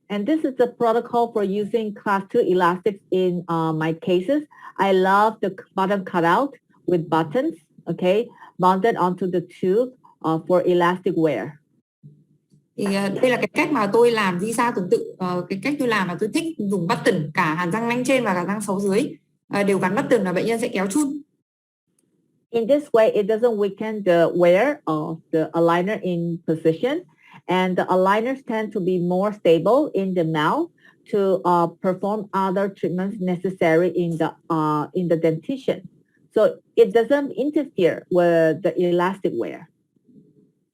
And this is the protocol for using class 2 elastics in my cases. I love the bottom cutout with buttons, okay, mounted onto the tooth for elastic wear. Thì đây là cái cách mà tôi làm di xa tuần tự. Cái cách tôi làm là tôi thích dùng button, cả hàm răng nanh trên và cả răng sáu dưới đều gắn button và bệnh nhân sẽ kéo chun. In this way, it doesn't weaken the wear of the aligner in position, and the aligners tend to be more stable in the mouth to perform other treatments necessary in the dentition. So it doesn't interfere with the elastic wear.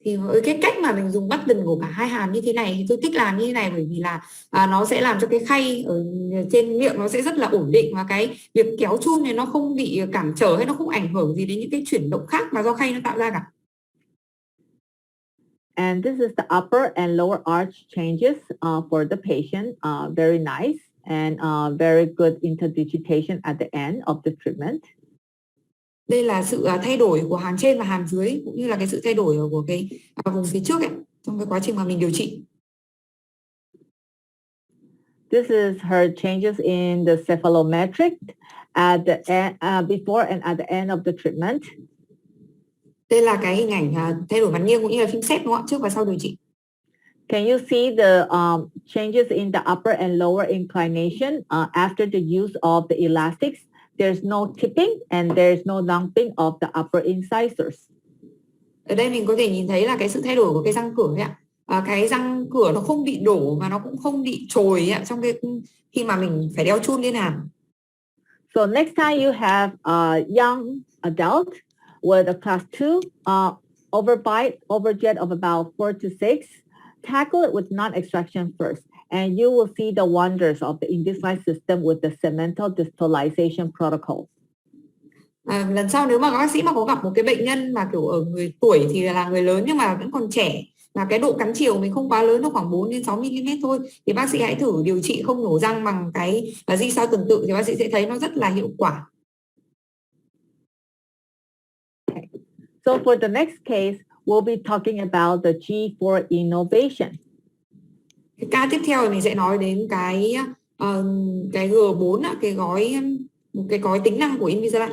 Thì với cái cách mà mình dùng button của cả hai hàm như thế này thì tôi thích làm như thế này, bởi vì là nó sẽ làm cho cái khay ở trên miệng nó sẽ rất là ổn định, và cái việc kéo chun này nó không bị cản trở hay nó không ảnh hưởng gì đến những cái chuyển động khác mà do khay nó tạo ra cả. And this is the upper and lower arch changes for the patient. Very nice and very good interdigitation at the end of the treatment. Đây là sự thay đổi của hàm trên và hàm dưới, cũng như là cái sự thay đổi của cái vùng phía trước ấy, trong cái quá trình mà mình điều trị. This is her changes in the cephalometric at the end, before and at the end of the treatment. Đây là cái hình ảnh thay đổi mặt nghiêng cũng như là phim xét đúng không ạ, trước và sau điều trị. Can you see the changes in the upper and lower inclination after the use of the elastics? There's no tipping and there's no lumping of the upper incisors. Ở đây mình có thể nhìn thấy là cái sự thay đổi của cái răng cửa ấy ạ. Cái răng cửa nó không bị đổ và nó cũng không bị trồi ạ, trong cái khi mà mình phải đeo chun lên hàm. So next time you have a young adult with a class 2 overbite, overjet of about 4 to 6, tackle it with non-extraction first, and you will see the wonders of the Invisalign system with the segmental distalization protocol. Lần sau nếu mà các bác sĩ mà có gặp một cái bệnh nhân mà kiểu ở người tuổi thì là người lớn nhưng mà vẫn còn trẻ, và cái độ cắn chiều mình không quá lớn, nó khoảng 4 đến 6 mm thôi, thì bác sĩ hãy thử điều trị không nhổ răng bằng cái di sao tuần tự, thì bác sĩ sẽ thấy nó rất là hiệu quả. Okay. So for the next case, we'll be talking about the G4 innovation. Cái ca tiếp theo thì mình sẽ nói đến cái G4, một cái gói tính năng của Invisalign.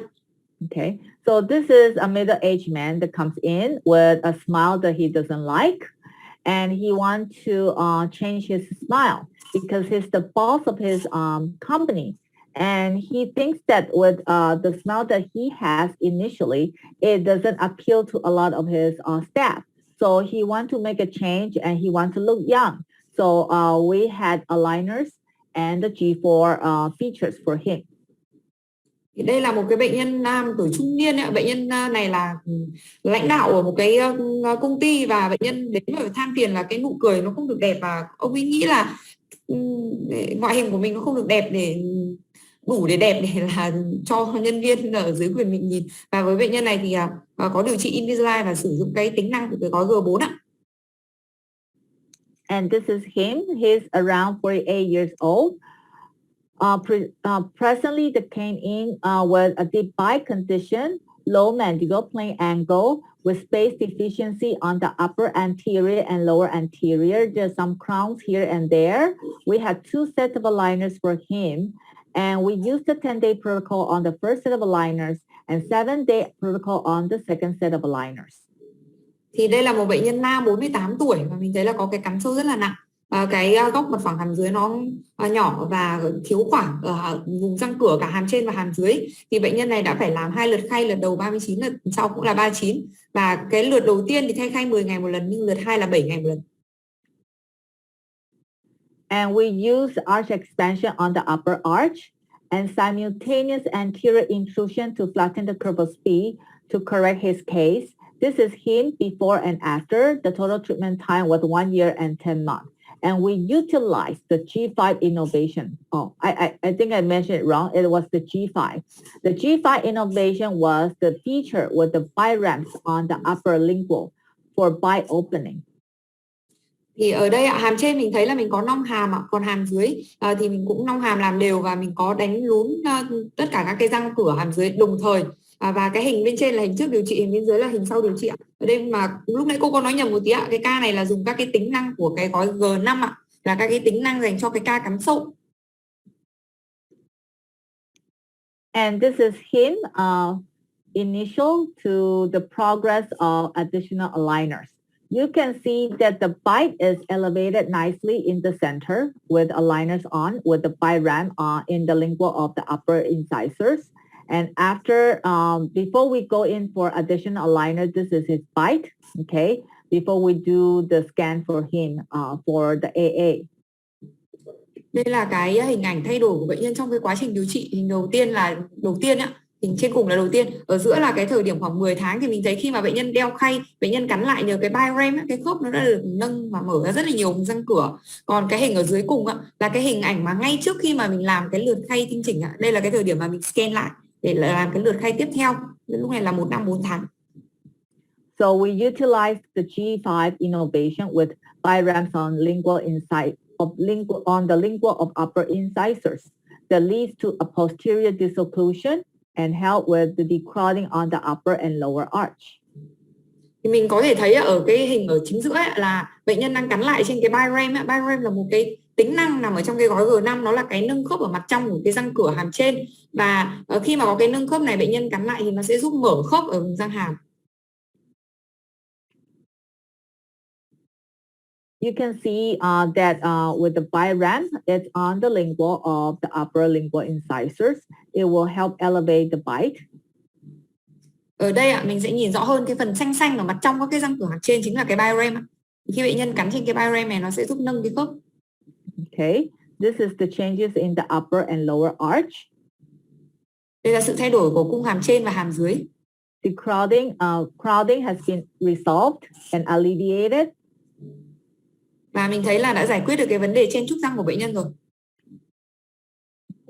Okay, so this is a middle-aged man that comes in with a smile that he doesn't like, and he wants to change his smile because he's the boss of his company, and he thinks that with the smile that he has initially, it doesn't appeal to a lot of his staff. So he wants to make a change, and he wants to look young. So we had aligners and the G4 features for him. Thì đây là một cái bệnh nhân nam tuổi trung niên ấy. Bệnh nhân này là lãnh đạo ở một cái công ty, và bệnh nhân đến và than phiền là cái nụ cười nó không được đẹp, và ông ấy nghĩ là ngoại hình của mình nó không được đẹp để đủ để đẹp để là cho nhân viên ở dưới quyền mình nhìn. Và với bệnh nhân này thì có điều trị Invisalign và sử dụng cái tính năng của cái gói G4 ạ. And this is him. He's around 48 years old. Presently, they came in with a deep bite condition, low mandible plane angle, with space deficiency on the upper anterior and lower anterior. There's some crowns here and there. We had 2 sets of aligners for him, and we used the 10-day protocol on the first set of aligners and 7-day protocol on the second set of aligners. Thì đây là một bệnh nhân nam 48 tuổi và mình thấy là có cái cắn sâu rất là nặng. Cái góc mặt phẳng hàm dưới nó nhỏ và thiếu khoảng ở vùng răng cửa cả hàm trên và hàm dưới. Thì bệnh nhân này đã phải làm 2 lượt khay, lượt đầu 39, lượt sau cũng là 39. Và cái lượt đầu tiên thì thay khay 10 ngày một lần, nhưng lượt 2 là 7 ngày một lần. And we use arch expansion on the upper arch and simultaneous anterior intrusion to flatten the curval speed to correct his case. This is him before and after. The total treatment time was 1 year and 10 months. And we utilized the G5 innovation. Oh, I think I mentioned it wrong. It was the G5. The G5 innovation was the feature with the bite ramps on the upper lingual for bite opening. Thì ở đây hàm trên mình thấy là mình có nong hàm, còn hàm dưới thì mình cũng nong hàm làm đều, và mình có đánh lún tất cả các cái răng cửa hàm dưới đồng thời. Và cái hình bên trên là hình trước điều trị, hình bên dưới là hình sau điều trị ạ. Ở đây mà lúc nãy cô có nói nhầm một tí ạ, cái ca này là dùng các cái tính năng của cái gói G5 ạ, là các cái tính năng dành cho cái ca cắn sâu. And this is him initial to the progress of additional aligners. You can see that the bite is elevated nicely in the center with aligners on, with the bite ramp in the lingual of the upper incisors. And after, before we go in for additional aligner, this is his bite, okay? Before we do the scan for him for the AA. Đây là cái hình ảnh thay đổi của bệnh nhân trong cái quá trình điều trị. Hình đầu tiên ạ, Hình trên cùng là đầu tiên, ở giữa là cái thời điểm khoảng 10 tháng thì mình thấy khi mà bệnh nhân đeo khay, bệnh nhân cắn lại nhờ cái biorem, cái khớp nó đã được nâng và mở ra rất là nhiều vùng răng cửa. Còn cái hình ở dưới cùng là cái hình ảnh mà ngay trước khi mà mình làm cái lượt khay tinh chỉnh. Đây là cái thời điểm mà mình scan lại để làm cái lượt khay tiếp theo. Lúc này là 1 năm 4 tháng. So we utilize the G5 innovation with biorams on lingual inside on the lingual of upper incisors that leads to a posterior disocclusion and help with the decrowding on the upper and lower arch. Thì mình có thể thấy ở cái hình ở chính giữa là bệnh nhân đang cắn lại trên cái biorem. Biorem là một cái tính năng nằm ở trong cái gói G5, nó là cái nâng khớp ở mặt trong của cái răng cửa hàm trên, và khi mà có cái nâng khớp này, bệnh nhân cắn lại thì nó sẽ giúp mở khớp ở vùng răng hàm. You can see that with the biram, it's on the lingual of the upper lingual incisors. It will help elevate the bite. Ở đây mình sẽ nhìn rõ hơn cái phần xanh xanh ở mặt trong các cái răng cửa hàm trên chính là cái biorem. Khi bệnh nhân cắn trên cái biorem này, nó sẽ giúp nâng cái khớp. Okay, this is the changes in the upper and lower arch. Đây là sự thay đổi của cung hàm trên và hàm dưới. The crowding has been resolved and alleviated. Và mình thấy là đã giải quyết được cái vấn đề chen chúc răng của bệnh nhân rồi.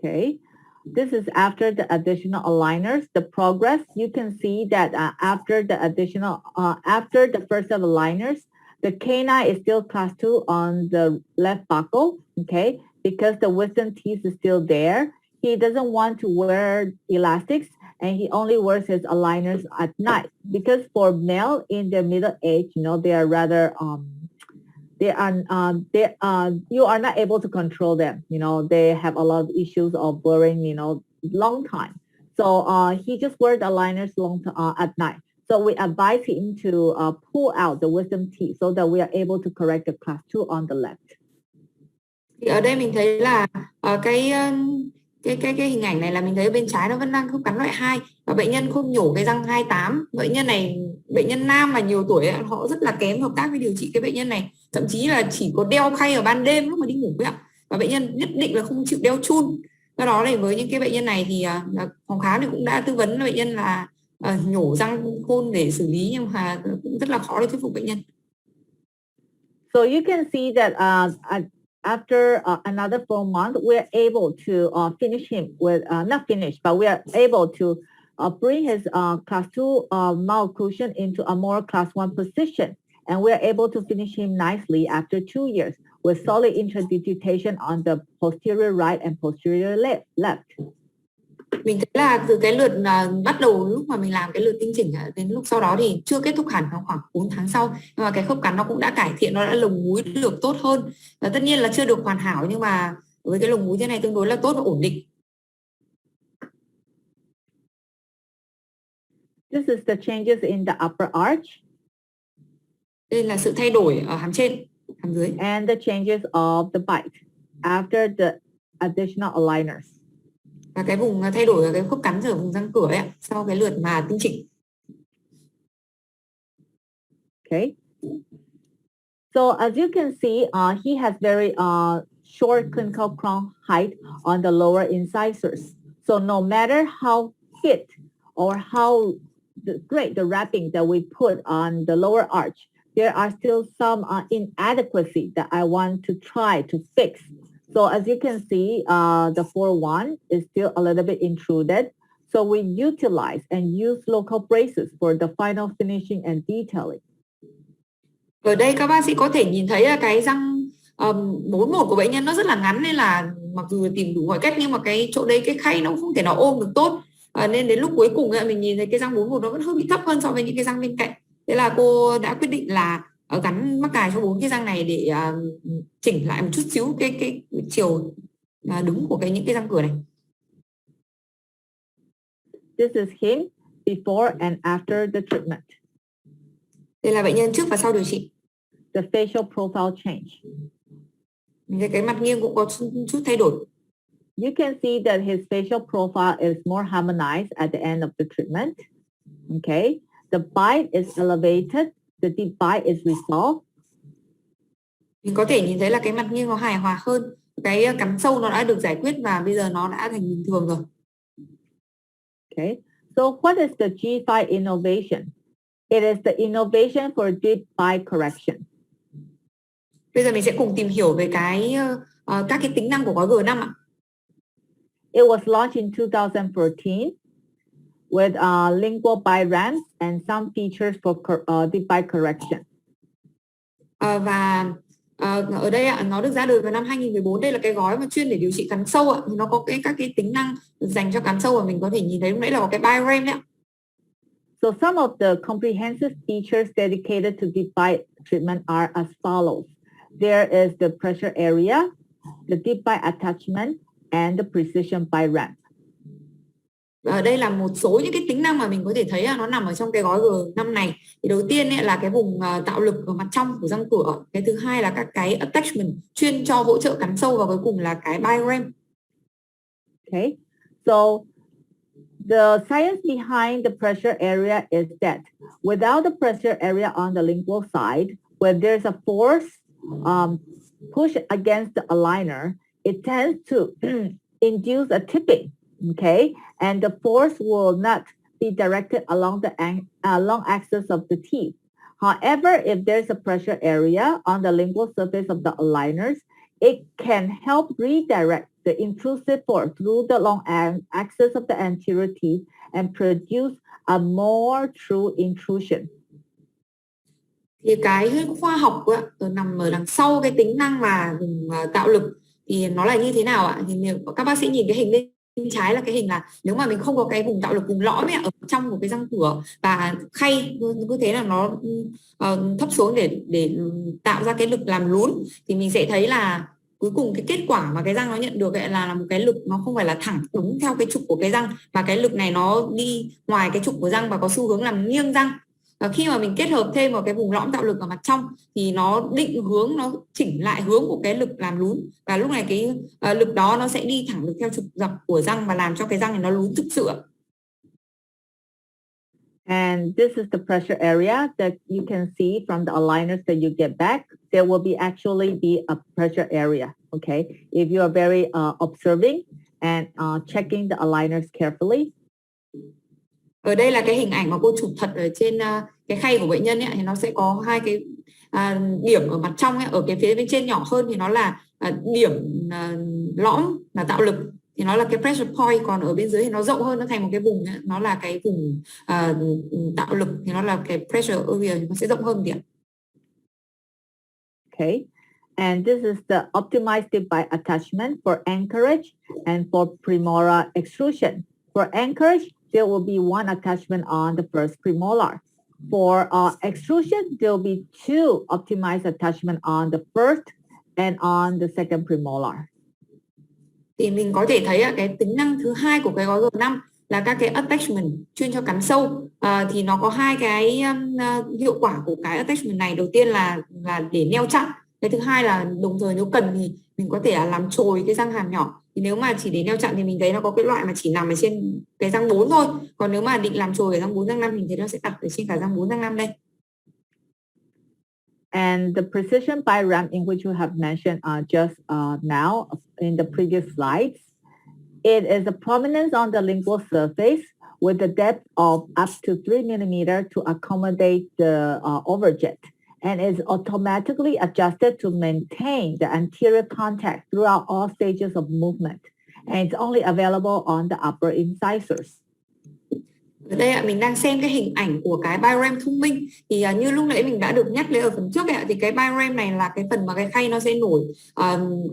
Okay, this is after the additional aligners. The progress, you can see that after the first set of aligners, the canine is still class 2 on the left buccal, okay, because the wisdom teeth is still there. He doesn't want to wear elastics, and he only wears his aligners at night, because for male in their middle age, they are rather you are not able to control them. They have a lot of issues of wearing, long time. So he just wears the aligners at night. So we advise him to pull out the wisdom teeth so that we are able to correct the class 2 on the left. Thì ở đây mình thấy là cái hình ảnh này là mình thấy bên trái nó vẫn đang khớp cắn loại 2 và bệnh nhân không nhổ cái răng 28. Bệnh nhân này, bệnh nhân nam và nhiều tuổi họ rất là kém hợp tác với điều trị cái bệnh nhân này, thậm chí là chỉ có đeo khay ở ban đêm lúc mà đi ngủ ấy ạ. Và bệnh nhân nhất định là không chịu đeo chun. Do đó này, với những cái bệnh nhân này thì phòng khám thì cũng đã tư vấn bệnh nhân là nhổ răng khôn để xử lý, nhưng mà cũng rất là khó để thuyết phục bệnh nhân. So you can see that after another 4 months, we are able to finish him with, not finish, but we are able to bring his class 2 malocclusion into a more class 1 position. And we are able to finish him nicely after 2 years with solid intradigitation on the posterior right and posterior left. Mình thấy là từ cái lượt bắt đầu lúc mà mình làm cái lượt tinh chỉnh đến lúc sau đó thì chưa kết thúc hẳn, nó khoảng 4 tháng sau, nhưng mà cái khớp cắn nó cũng đã cải thiện, nó đã lồng múi được tốt hơn. Và tất nhiên là chưa được hoàn hảo, nhưng mà với cái lồng múi thế này tương đối là tốt và ổn định. This is the changes in the upper arch. Đây là sự thay đổi ở hàm trên, hàm dưới. And the changes of the bite after the additional aligners. Và cái vùng thay đổi ở cái khớp cắn ở vùng răng cửa ấy, sau cái lượt mà tinh chỉnh. Okay. So as you can see, he has very short clinical crown height on the lower incisors. So no matter how fit or how great the wrapping that we put on the lower arch, there are still some inadequacy that I want to try to fix. So as you can see, the 4-1 is still a little bit intruded. So we utilize and use local braces for the final finishing and detailing. Ở đây các bác sĩ có thể nhìn thấy là cái răng 41 của bệnh nhân nó rất là ngắn, nên là mặc dù tìm đủ mọi cách nhưng mà cái chỗ đấy cái khay nó cũng không thể nào ôm được tốt. Nên đến lúc cuối cùng mình nhìn thấy cái răng 41 nó vẫn hơi bị thấp hơn so với những cái răng bên cạnh. Thế là cô đã quyết định là gắn mắc cài cho 4 cái răng này để chỉnh lại một chút xíu cái chiều đứng của những cái răng cửa này. This is him before and after the treatment. Đây là bệnh nhân trước và sau điều trị. The facial profile change. Cái mặt nghiêng cũng có chút thay đổi. You can see that his facial profile is more harmonized at the end of the treatment. Okay, the bite is elevated, the deep bite is resolved. Mình có thể nhìn thấy là cái mặt nghiêng nó hài hòa hơn, cái cắn sâu nó đã được giải quyết và bây giờ nó đã thành bình thường rồi. Okay, so what is the G5 innovation? It is the innovation for deep bite correction. Bây giờ mình sẽ cùng tìm hiểu về các cái tính năng của gói G5 ạ. It was launched in 2014 with lingual bite ramps and some features for deep bite correction. Ở đây ạ, nó được ra đời vào năm 2014. Đây là cái gói mà chuyên để điều trị cắn sâu ạ. Thì nó có các cái tính năng dành cho cắn sâu và mình có thể nhìn thấy lúc nãy là có cái bite ramp đấy ạ. So some of the comprehensive features dedicated to deep bite treatment are as follows. There is the pressure area, the deep bite attachment, and the precision bite ramp. Ở đây là một số những cái tính năng mà mình có thể thấy là nó nằm ở trong cái gói G5 này. Thì đầu tiên ấy là cái vùng tạo lực ở mặt trong của răng cửa. Cái thứ hai là các cái attachment chuyên cho hỗ trợ cắn sâu, và cuối cùng là cái bite ramp. Okay, so the science behind the pressure area is that without the pressure area on the lingual side, when there's a force push against the aligner, it tends to induce a tipping, okay? And the force will not be directed along the long axis of the teeth. However, if there's a pressure area on the lingual surface of the aligners, it can help redirect the intrusive force through the long axis of the anterior teeth and produce a more true intrusion. Thì cái khoa học nằm ở đằng sau cái tính năng mà vùng tạo lực thì nó là như thế nào ạ? Thì nếu các bác sĩ nhìn cái hình bên trái là cái hình là nếu mà mình không có cái vùng tạo lực, vùng lõm ở trong của cái răng cửa và khay cứ thế là nó thấp xuống để tạo ra cái lực làm lún, thì mình sẽ thấy là cuối cùng cái kết quả mà cái răng nó nhận được là một cái lực nó không phải là thẳng đúng theo cái trục của cái răng, mà cái lực này nó đi ngoài cái trục của răng và có xu hướng làm nghiêng răng. Và khi mà mình kết hợp thêm vào cái vùng lõm tạo lực ở mặt trong thì nó định hướng, nó chỉnh lại hướng của cái lực làm lún, và lúc này cái lực đó nó sẽ đi thẳng được theo trục dọc của răng và làm cho cái răng này nó lún thực sự. And this is the pressure area that you can see from the aligners that you get back. There will be actually be a pressure area, okay? If you are very observing and checking the aligners carefully. Ở đây là cái hình ảnh mà cô chụp thật ở trên cái khay của bệnh nhân ấy, thì nó sẽ có hai cái điểm ở mặt trong ấy, ở cái phía bên trên nhỏ hơn thì nó là điểm lõm là tạo lực, thì nó là cái pressure point, còn ở bên dưới thì nó rộng hơn, nó thành một cái vùng ấy, nó là cái vùng tạo lực, thì nó là cái pressure area, nó sẽ rộng hơn điểm. Okay, and this is the optimized deep bite attachment for anchorage and for premolar extrusion. For anchorage, there will be one attachment on the first premolar. For extrusion, there will be two optimized attachments on the first and on the second premolar. Thì mình có thể thấy cái tính năng thứ hai của cái gói G5 là các cái attachment chuyên cho cắn sâu. Thì nó có hai cái hiệu quả của cái attachment này. Đầu tiên là để neo chặn. Cái thứ hai là đồng thời nếu cần thì mình có thể làm trồi cái răng hàm nhỏ. Thì nếu mà chỉ để neo chặn thì mình thấy nó có cái loại mà chỉ nằm ở trên cái răng 4 thôi. Còn nếu mà định làm trồi ở răng 4, răng 5 thì thấy nó sẽ đặt ở trên cả răng 4, răng 5 đây. And the precision bite ramp in which you have mentioned just now in the previous slides, it is a prominence on the lingual surface with the depth of up to 3 millimeters to accommodate the overjet, and is automatically adjusted to maintain the anterior contact throughout all stages of movement. And it's only available on the upper incisors. Ở đây mình đang xem cái hình ảnh của cái bite ramp thông minh. Thì như lúc nãy mình đã được nhắc đến ở phần trước thì cái bite ramp này là cái phần mà cái khay nó sẽ nổi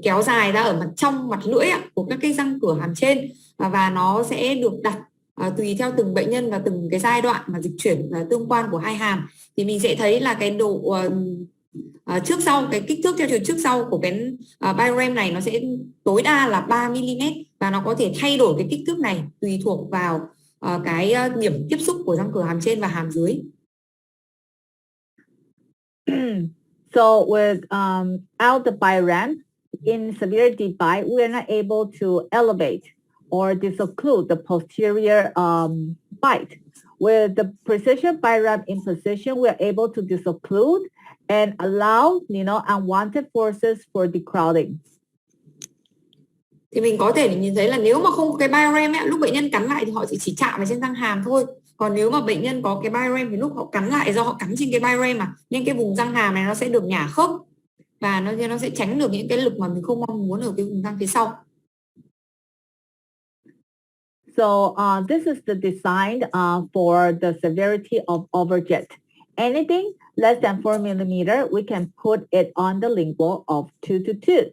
kéo dài ra ở mặt trong, mặt lưỡi của các cái răng cửa hàm trên, và nó sẽ được đặt tùy theo từng bệnh nhân và từng cái giai đoạn mà dịch chuyển tương quan của hai hàm. Thì mình sẽ thấy là cái độ trước sau, cái kích thước theo chiều trước sau của cái bite ramp này nó sẽ tối đa là 3 mm, và nó có thể thay đổi cái kích thước này tùy thuộc vào cái điểm tiếp xúc của răng cửa hàm trên và hàm dưới. So without the bite ramp, in severe deep bite, we are not able to elevate or disocclude the posterior bite. With the precision bite ramp in position, we are able to disocclude and allow, unwanted forces for decrowding. Thì mình có thể nhìn thấy là nếu mà không có cái biorem ấy, lúc bệnh nhân cắn lại thì họ chỉ chạm vào trên răng hàm thôi. Còn nếu mà bệnh nhân có cái biorem thì lúc họ cắn lại, do họ cắn trên cái biorem mà, nên cái vùng răng hàm này nó sẽ được nhả khớp và nó sẽ tránh được những cái lực mà mình không mong muốn ở cái vùng răng phía sau. So this is the design for the severity of overjet. Anything less than 4 millimeter, we can put it on the lingual of 2 to 2.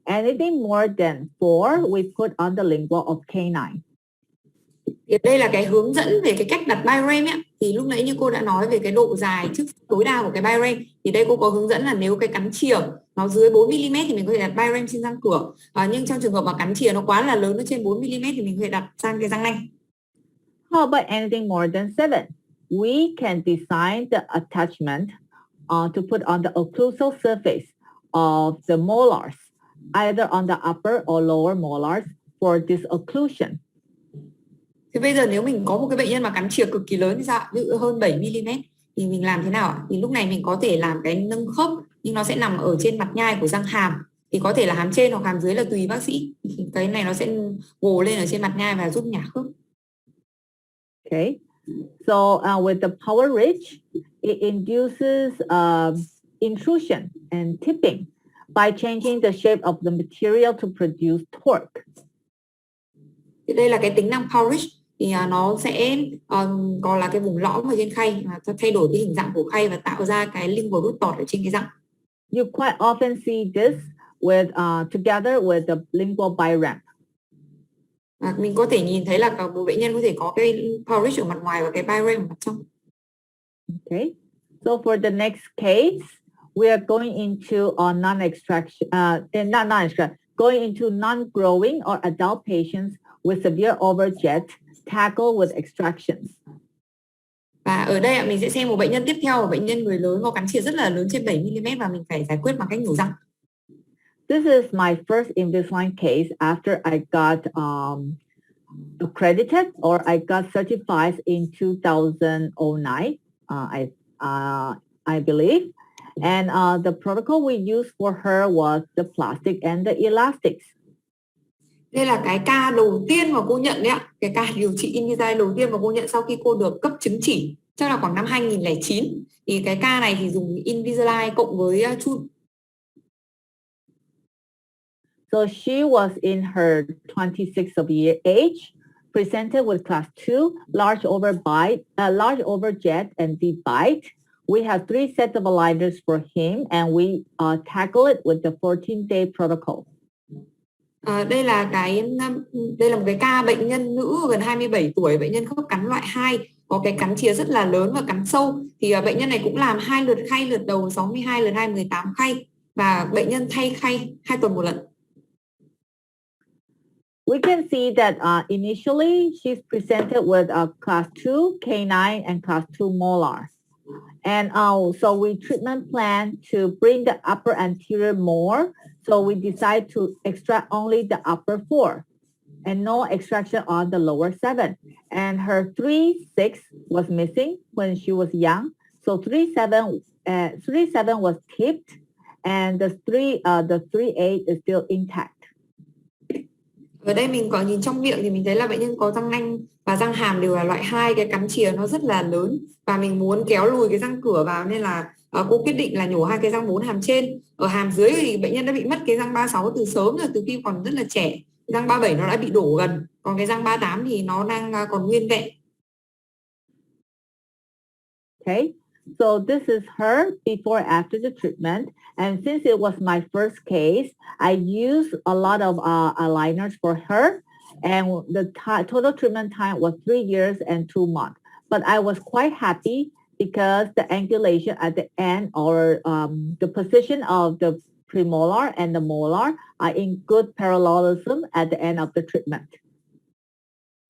Anything more than 4, we put on the lingual of K9. Thì đây là cái hướng dẫn về cái cách đặt biorem ấy. Thì lúc nãy như cô đã nói về cái độ dài trước tối đa của cái biorem, thì đây cô có hướng dẫn là nếu cái cắn chìa nó dưới 4 mm thì mình có thể đặt biorem trên răng cửa. Nhưng trong trường hợp mà cắn chìa nó quá là lớn, nó trên 4 mm thì mình có thể đặt sang cái răng nanh. How about anything more than 7? We can design the attachment to put on the occlusal surface of the molars, either on the upper or lower molars for this occlusion. Thì bây giờ nếu mình có một cái bệnh nhân mà cắn chìa cực kỳ lớn thì sao? Ví dụ hơn 7 mm thì mình làm thế nào ạ? Thì lúc này mình có thể làm cái nâng khớp, nhưng nó sẽ nằm ở trên mặt nhai của răng hàm. Thì có thể là hàm trên hoặc hàm dưới là tùy bác sĩ. Cái này nó sẽ gồ lên ở trên mặt nhai và giúp nhả khớp. Okay, so with the power ridge, it induces intrusion and tipping by changing the shape of the material to produce torque. Thì đây là cái tính năng power ridge, thì nó sẽ còn là cái vùng lõm ở trên khay, thay đổi cái hình dạng của khay và tạo ra cái lingual root tọt ở trên cái răng. You quite often see this with together with the lingual biramp. Mình có thể nhìn thấy là một bệnh nhân có thể có cái power ridge ở mặt ngoài và cái biramp ở mặt trong. Okay, so for the next case, we are going into going into non-growing or adult patients with severe overjet tackled with extractions. Và ở đây mình sẽ xem một bệnh nhân tiếp theo, là bệnh nhân người lớn có cắn chìa rất là lớn trên 7 mm và mình phải giải quyết bằng cách nhổ răng. This is my first Invisalign case after I got accredited or I got certified in 2009, I believe. And the protocol we used for her was the plastic and the elastics. Đây là cái ca đầu tiên mà cô nhận đấy ạ. Cái ca điều trị Invisalign đầu tiên mà cô nhận sau khi cô được cấp chứng chỉ, chắc là khoảng năm 2009. Thì cái ca này thì dùng Invisalign cộng với chun. So she was in her 26 of year age, presented with class 2, large overjet and deep bite. We have 3 sets of aligners for him and we tackle it with the 14-day protocol. Đây là một cái ca bệnh nhân nữ gần 27 tuổi, bệnh nhân khớp cắn loại 2, có cái cắn chìa rất là lớn và cắn sâu. Thì bệnh nhân này cũng làm 2 lượt khay, lượt đầu 62, lượt 2 18 khay, và bệnh nhân thay khay 2 tuần một lần. We can see that initially she's presented with a class 2 canine and class 2 molar. And so we treatment plan to bring the upper anterior more. So we decide to extract only the upper 4 and no extraction on the lower 7. And her 3-6 was missing when she was young. So 3-7 was tipped and the 3-8 is still intact. Ở đây mình có nhìn trong miệng thì mình thấy là bệnh nhân có răng nanh và răng hàm đều là loại 2, cái cắn chìa nó rất là lớn và mình muốn kéo lùi cái răng cửa vào, nên là cô quyết định là nhổ 2 cái răng 4 hàm trên. Ở hàm dưới thì bệnh nhân đã bị mất cái răng 36 từ sớm rồi, từ khi còn rất là trẻ. Răng 37 nó đã bị đổ gần, còn cái răng 38 thì nó đang còn nguyên vẹn. Okay, so this is her before after the treatment. And since it was my first case, I used a lot of aligners for her. And the total treatment time was 3 years and 2 months. But I was quite happy because the angulation at the end or the position of the premolar and the molar are in good parallelism at the end of the treatment.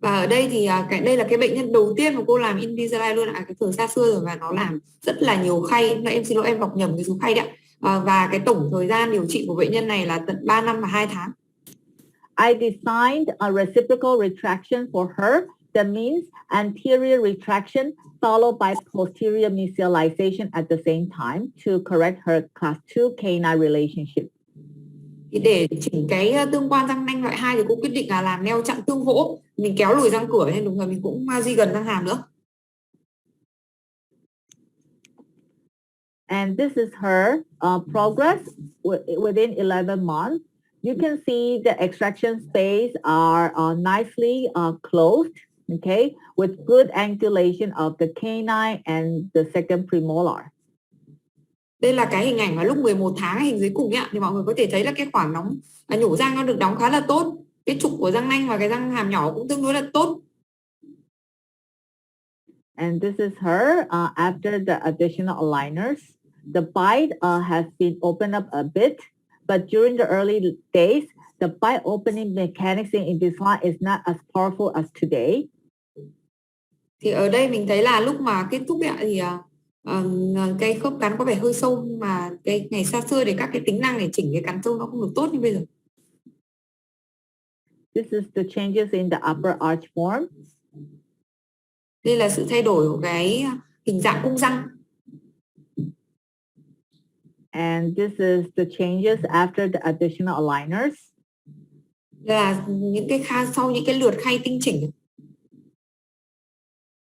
Và ở đây thì đây là cái bệnh nhân đầu tiên mà cô làm Invisalign luôn ạ, cái thời xa xưa rồi, và nó làm rất là nhiều khay. Em xin lỗi, em đọc nhầm cái số khay đấy ạ. Và cái tổng thời gian điều trị của bệnh nhân này là tận 3 năm và 2 tháng. I designed a reciprocal retraction for her. That means anterior retraction followed by posterior mesialization at the same time to correct her class 2 canine relationship. Thì để chỉnh cái tương quan răng nanh loại 2 thì cô quyết định là làm neo chặn tương hỗ. Mình kéo lùi răng cửa nên đồng thời mình cũng di gần răng hàm nữa. And this is her progress within 11 months. You can see the extraction space are nicely closed, okay, with good angulation of the canine and the second premolar. Đây là cái hình ảnh mà lúc 11 tháng hình dưới cùng ạ, thì mọi người có thể thấy là cái khoảng đóng nhổ răng nó được đóng khá là tốt. Cái trục của răng nanh và cái răng hàm nhỏ cũng tương đối là tốt. And this is her after the additional aligners. The bite has been opened up a bit, but during the early days, the bite opening mechanics in Invisalign is not as powerful as today. Thì ở đây mình thấy là lúc mà kết thúc thì cái khớp cắn có vẻ hơi sâu, nhưng mà cái ngày xa xưa thì các cái tính năng để chỉnh cái cắn sâu nó không được tốt như bây giờ. This is the changes in the upper arch form. Đây là sự thay đổi của cái hình dạng cung răng. And this is the changes after the additional aligners. Đây là những cái sau những cái lượt khay tinh chỉnh.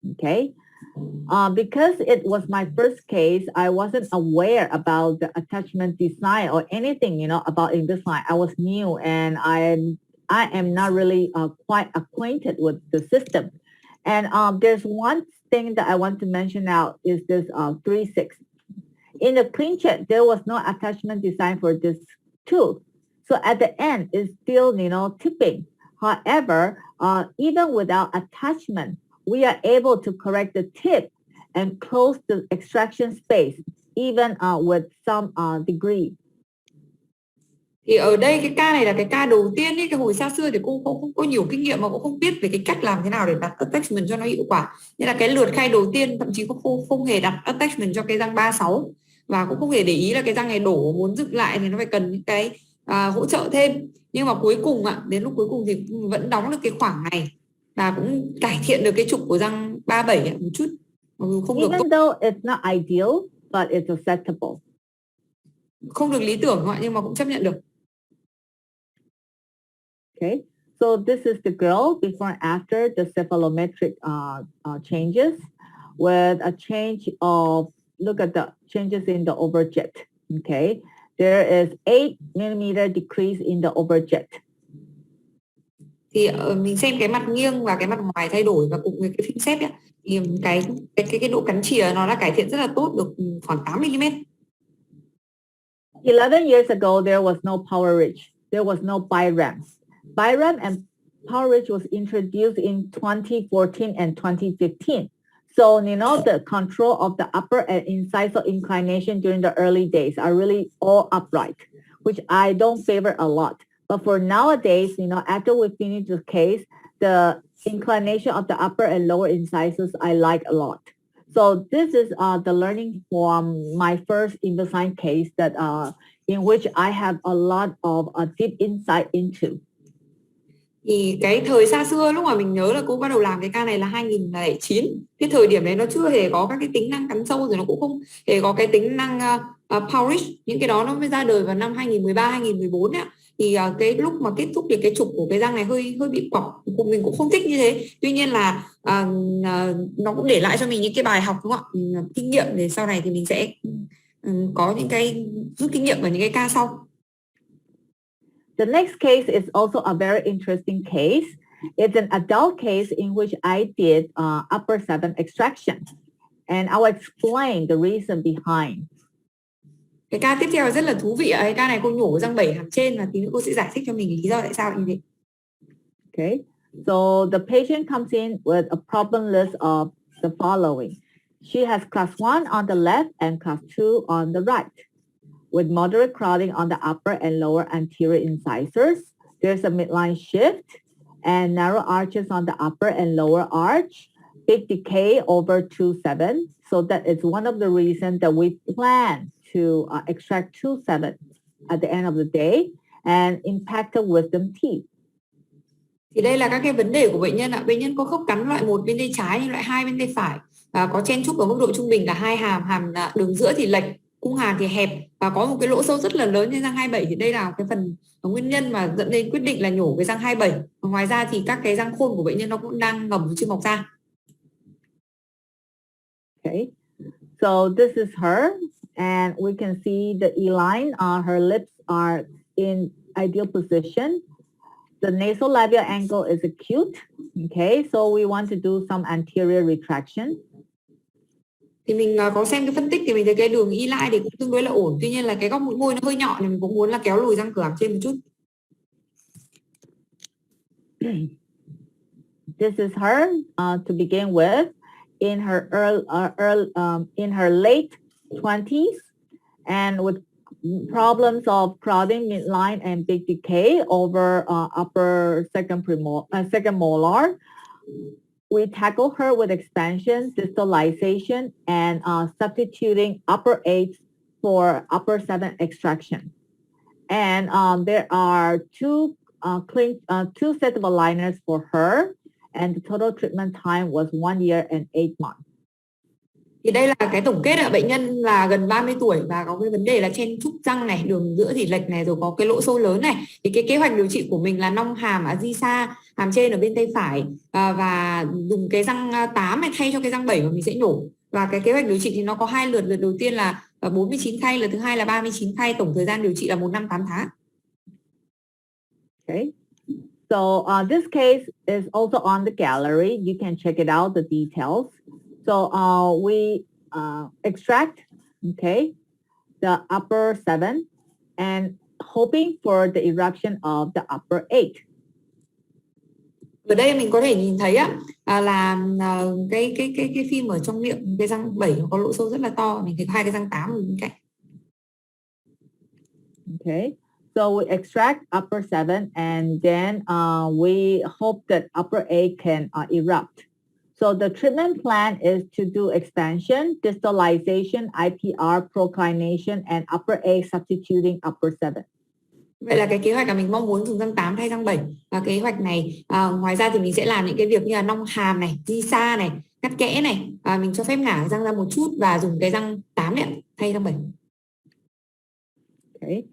Okay. Because it was my first case, I wasn't aware about the attachment design or anything, about Invisalign. I was new and I am not really quite acquainted with the system. And there's one thing that I want to mention now is this 3-6. In the clean check, there was no attachment design for this tooth. So at the end, it's still, tipping. However, even without attachment, we are able to correct the tip and close the extraction space, even with some degree. Thì ở đây cái ca này là cái ca đầu tiên ấy, cái hồi xa xưa thì cô không có nhiều kinh nghiệm mà cũng không biết về cái cách làm thế nào để đặt attachment cho nó hiệu quả. Nên là cái lượt khay đầu tiên thậm chí cô không hề đặt attachment cho cái răng 36 và cũng không hề để ý là cái răng này đổ, muốn dựng lại thì nó phải cần những cái hỗ trợ thêm. Nhưng mà cuối cùng đến lúc cuối cùng thì vẫn đóng được cái khoảng này và cũng cải thiện được cái trục của răng 37 một chút. Không được Even though it's not ideal, but it's acceptable. Không được lý tưởng nhưng mà cũng chấp nhận được. Okay, so this is the girl before and after the cephalometric changes with a change of, look at the changes in the overjet. Okay, there is 8mm decrease in the overjet. Thì mình xem cái mặt nghiêng và cái mặt ngoài thay đổi và cùng với cái phim xếp thì cái độ cắn chìa nó đã cải thiện rất là tốt, được khoảng 8mm. 11 years ago, there was no power ridge. There was no biram. Biram and power ridge was introduced in 2014 and 2015. So, the control of the upper and incisor inclination during the early days are really all upright, which I don't favor a lot. But for nowadays, after we finish the case, the inclination of the upper and lower incisors, I like a lot. So this is the learning from my first Invisalign case that in which I have a lot of deep insight into. Thì cái thời xa xưa lúc mà mình nhớ là cô bắt đầu làm cái ca này là 2009. Cái thời điểm đấy nó chưa hề có các cái tính năng cắn sâu, rồi nó cũng không hề có cái tính năng power ridge. Những cái đó nó mới ra đời vào năm 2013, 2014 ấy. Thì cái lúc mà kết thúc thì cái trục của cái răng này hơi bị cọc, mình cũng không thích như thế. Tuy nhiên là nó cũng để lại cho mình những cái bài học, đúng không ạ? Kinh nghiệm để sau này thì mình sẽ có những cái rút kinh nghiệm ở những cái ca sau. The next case is also a very interesting case. It's an adult case in which I did upper 7 extraction. And I'll explain the reason behind. Cái ca tiếp theo rất là thú vị. Cái ca này cô nhổ răng 7 hàm trên và tí nữa cô sẽ giải thích cho mình lý do tại sao như thế. Okay, so the patient comes in with a problem list of the following. She has class 1 on the left and class 2 on the right, with moderate crowding on the upper and lower anterior incisors. There's a midline shift and narrow arches on the upper and lower arch, big decay over 2-7. So that is one of the reasons that we plan to extract 2-7 at the end of the day and impacted wisdom teeth. Thì đây là các cái vấn đề của bệnh nhân ạ. Bệnh nhân có khớp cắn loại 1 bên tay trái, nhưng loại 2 bên tay phải, có chen chúc ở mức độ trung bình là 2 hàm, đường giữa thì lệch, cung hàm thì hẹp và có một cái lỗ sâu rất là lớn trên răng 27, thì đây là cái phần nguyên nhân mà dẫn đến quyết định là nhổ cái răng 27. Và ngoài ra thì các cái răng khôn của bệnh nhân nó cũng đang ngầm chưa mọc ra. Okay, so this is her, and we can see the E-line. Her lips are in ideal position. The nasolabial angle is acute. Okay, so we want to do some anterior retraction. Thì mình có xem cái phân tích thì mình thấy cái đường E-line thì cũng tương đối là ổn. Tuy nhiên là cái góc mũi môi nó hơi nhọn thì mình cũng muốn là kéo lùi răng cửa hàm trên một chút. This is her to begin with. In her late 20s, and with problems of crowding midline and big decay over upper second molar. We tackle her with expansion, distalization, and substituting upper 8 for upper 7 extraction. And there are two sets of aligners for her, and the total treatment time was 1 year and 8 months. Thì đây là cái tổng kết ạ. Bệnh nhân là gần 30 tuổi và có cái vấn đề là chen trúc răng này, đường giữa thì lệch này, rồi có cái lỗ sâu lớn này. Thì cái kế hoạch điều trị của mình là nong hàm ở di xa, hàm trên ở bên tay phải, và dùng cái răng 8 này thay cho cái răng 7 mà mình sẽ nhổ. Và cái kế hoạch điều trị thì nó có 2 lượt. Lượt đầu tiên là 49 khay, lượt thứ hai là 39 khay. Tổng thời gian điều trị là 1 năm 8 tháng. Okay. So this case is also on the gallery. You can check it out, the details. So we extract, okay, the upper 7 and hoping for the eruption of the upper 8. Ở đây mình có thể nhìn thấy là cái phim ở trong miệng cái răng 7 nó có lỗ sâu rất là to. Mình thấy hai cái răng 8 ở bên cạnh. Okay. So we extract upper 7 and then we hope that upper 8 can erupt. So the treatment plan is to do expansion, distalization, IPR, proclination, and upper 8 substituting upper 7. Vậy là cái kế hoạch là mình mong muốn dùng răng 8 thay răng 7. Và kế hoạch này ngoài ra thì mình sẽ làm những cái việc như là nong hàm này, di xa này, cắt kẽ này. Mình cho phép ngả răng ra một chút và dùng cái răng 8 này thay răng 7. Okay.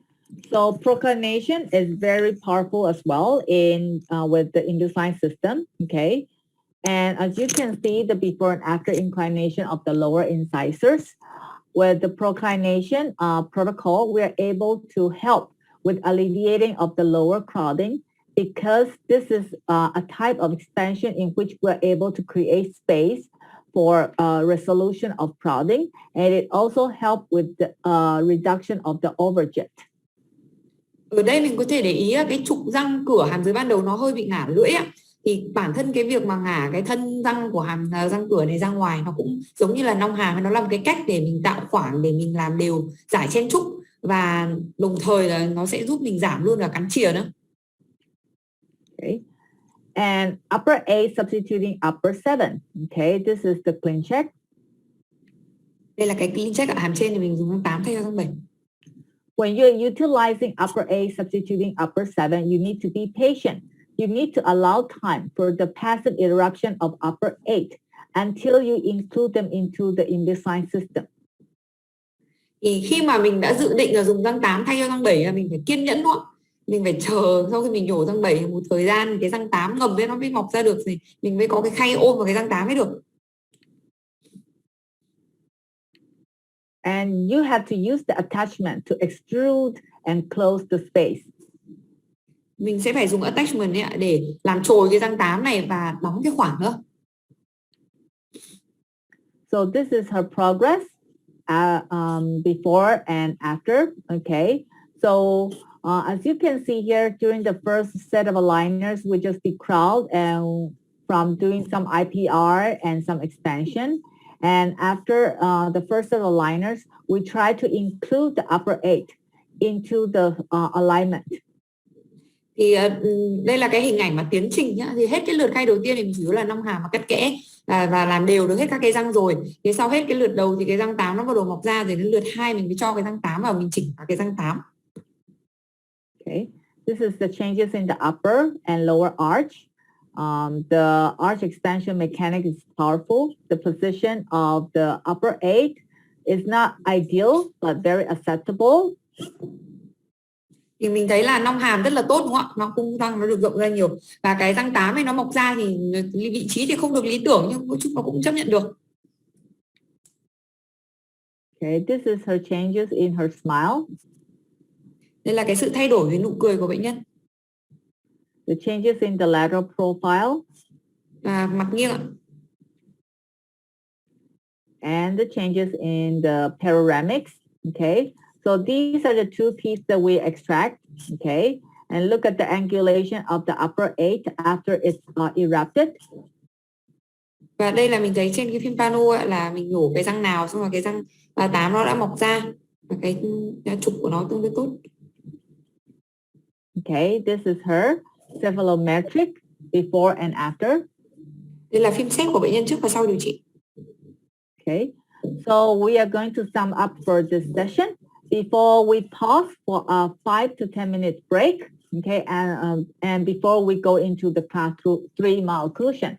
So proclination is very powerful as well in with the Invisalign system. Okay. And as you can see, the before and after inclination of the lower incisors. With the proclination protocol, we are able to help with alleviating of the lower crowding because this is a type of expansion in which we're able to create space for resolution of crowding, and it also helps with the reduction of the overjet. Ở đây mình có thể để ý cái trục răng cửa hàm dưới ban đầu nó hơi bị ngả lưỡi thì bản thân cái việc mà ngả cái thân răng của hàm răng cửa này ra ngoài nó cũng giống như là nong hàm, nó là một cái cách để mình tạo khoảng để mình làm đều giải chen trúc và đồng thời là nó sẽ giúp mình giảm luôn cả cắn chìa nữa. Okay. And upper 8 substituting upper 7. Okay, this is the clean check. Đây là cái clean check ở hàm trên thì mình dùng răng 8 thay cho răng 7. When you're utilizing upper 8 substituting upper 7, you need to be patient. You need to allow time for the passive eruption of upper 8 until you include them into the Invisalign system. Thì khi mà mình đã dự định là dùng răng 8 thay cho răng 7 là mình phải kiên nhẫn nữa. Mình phải chờ sau khi mình nhổ răng 7 một thời gian cái răng 8 ngầm lên nó mới mọc ra được thì mình mới có cái khay ôm vào cái răng 8 mới được. And you have to use the attachment to extrude and close the space. Mình sẽ phải dùng attachment để làm trồi cái răng 8 này và đóng cái khoảng nữa. So this is her progress before and after. Okay. So as you can see here, during the first set of aligners, we just decrowd and from doing some IPR and some expansion. And after the first set of aligners, we try to include the upper 8 into the alignment. Thì đây là cái hình ảnh mà tiến trình nhá. Thì hết cái lượt khay đầu tiên thì mình chủ yếu là nong hàm và cắt kẽ và làm đều được hết các cái răng rồi. Thế sau hết cái lượt đầu thì cái răng 8 nó bắt đầu mọc ra, rồi đến lượt 2 mình mới cho cái răng 8 vào, mình chỉnh vào cái răng 8. Okay, this is the changes in the upper and lower arch. The arch expansion mechanic is powerful. The position of the upper 8 It's not ideal but very acceptable. Thì mình thấy là nong hàm rất là tốt đúng không ạ? Nó cung răng nó được rộng ra nhiều. Và cái răng 8 ấy nó mọc ra thì vị trí thì không được lý tưởng nhưng một chút nó cũng chấp nhận được. Okay, this is her changes in her smile. Đây là cái sự thay đổi về nụ cười của bệnh nhân. The changes in the lateral profile. Và mặt nghiêng ạ. And the changes in the panoramics. Okay, so these are the two pieces that we extract. Okay, and look at the angulation of the upper 8 after it's erupted. Và đây là mình thấy trên cái phim pano là mình nhổ cái răng nào xong rồi cái răng 8 nó đã mọc ra. Và cái trục của nó tương đối tốt. Okay, this is her cephalometric before and after. Đây là phim xét của bệnh nhân trước và sau điều trị. Okay, so we are going to sum up for this session. Before we pause for a 5 to 10 minute break, okay, and before we go into the class 3 occlusion.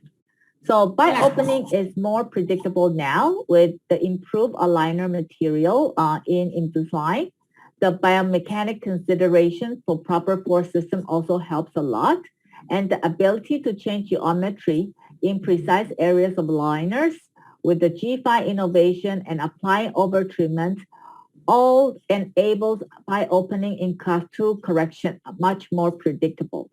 So bite opening is more predictable now with the improved aligner material in Invisalign. The biomechanic consideration for proper force system also helps a lot. And the ability to change geometry in precise areas of aligners with the G5 innovation and applying over treatment all enables bite opening in class 2 correction much more predictable.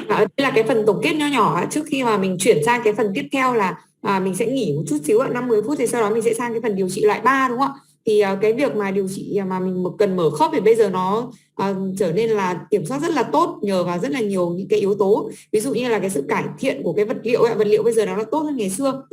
Đây là cái phần tổng kết nho nhỏ trước khi mà mình chuyển sang cái phần tiếp theo là mình sẽ nghỉ một chút xíu 5-10 phút thì sau đó mình sẽ sang cái phần điều trị loại 3 đúng không ạ? Thì cái việc mà điều trị mà mình cần mở khớp thì bây giờ nó trở nên là kiểm soát rất là tốt nhờ vào rất là nhiều những cái yếu tố. Ví dụ như là cái sự cải thiện của cái vật liệu bây giờ nó tốt hơn ngày xưa.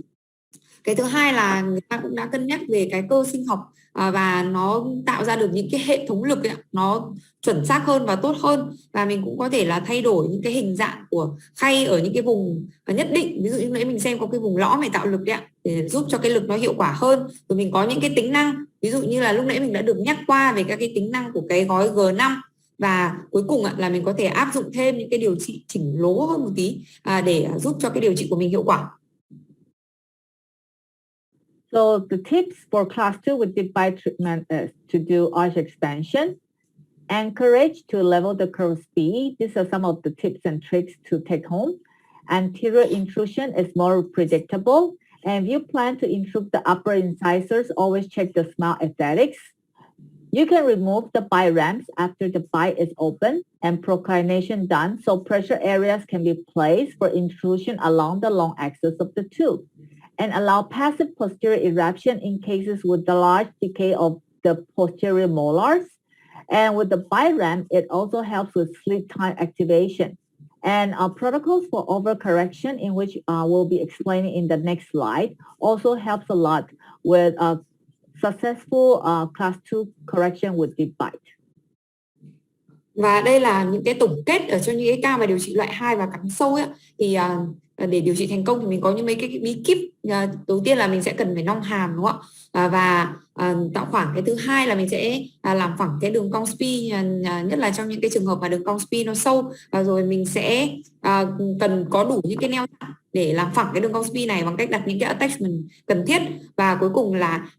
Cái thứ hai là người ta cũng đã cân nhắc về cái cơ sinh học và nó tạo ra được những cái hệ thống lực nó chuẩn xác hơn và tốt hơn, và mình cũng có thể là thay đổi những cái hình dạng của khay ở những cái vùng nhất định. Ví dụ như nãy mình xem có cái vùng lõm để tạo lực đấy ạ, để giúp cho cái lực nó hiệu quả hơn. Rồi mình có những cái tính năng, ví dụ như là lúc nãy mình đã được nhắc qua về các cái tính năng của cái gói G5. Và cuối cùng là mình có thể áp dụng thêm những cái điều trị chỉnh lố hơn một tí để giúp cho cái điều trị của mình hiệu quả. So the tips for class 2 with deep bite treatment is to do arch expansion, encourage to level the curve speed. These are some of the tips and tricks to take home. Anterior intrusion is more predictable. And if you plan to intrude the upper incisors, always check the smile aesthetics. You can remove the bite ramps after the bite is open and proclination done, so pressure areas can be placed for intrusion along the long axis of the tooth, and allow passive posterior eruption in cases with the large decay of the posterior molars. And with the bite ramp, it also helps with sleep time activation. And protocols for overcorrection, in which we'll be explaining in the next slide, also helps a lot with successful class 2 correction with deep bite. Và đây là những cái tổng kết ở cho những cái ca mà điều trị loại 2 và cắn sâu ấy, thì để điều trị thành công thì mình có những mấy cái bí kíp. Đầu tiên là mình sẽ cần phải nong hàm đúng không ạ, và tạo khoảng. Cái thứ hai là mình sẽ làm phẳng cái đường cong spi, nhất là trong những cái trường hợp mà đường cong spi nó sâu, và rồi mình sẽ cần có đủ những cái neo để làm phẳng cái đường cong spi này bằng cách đặt những cái attachment cần thiết. Và cuối cùng là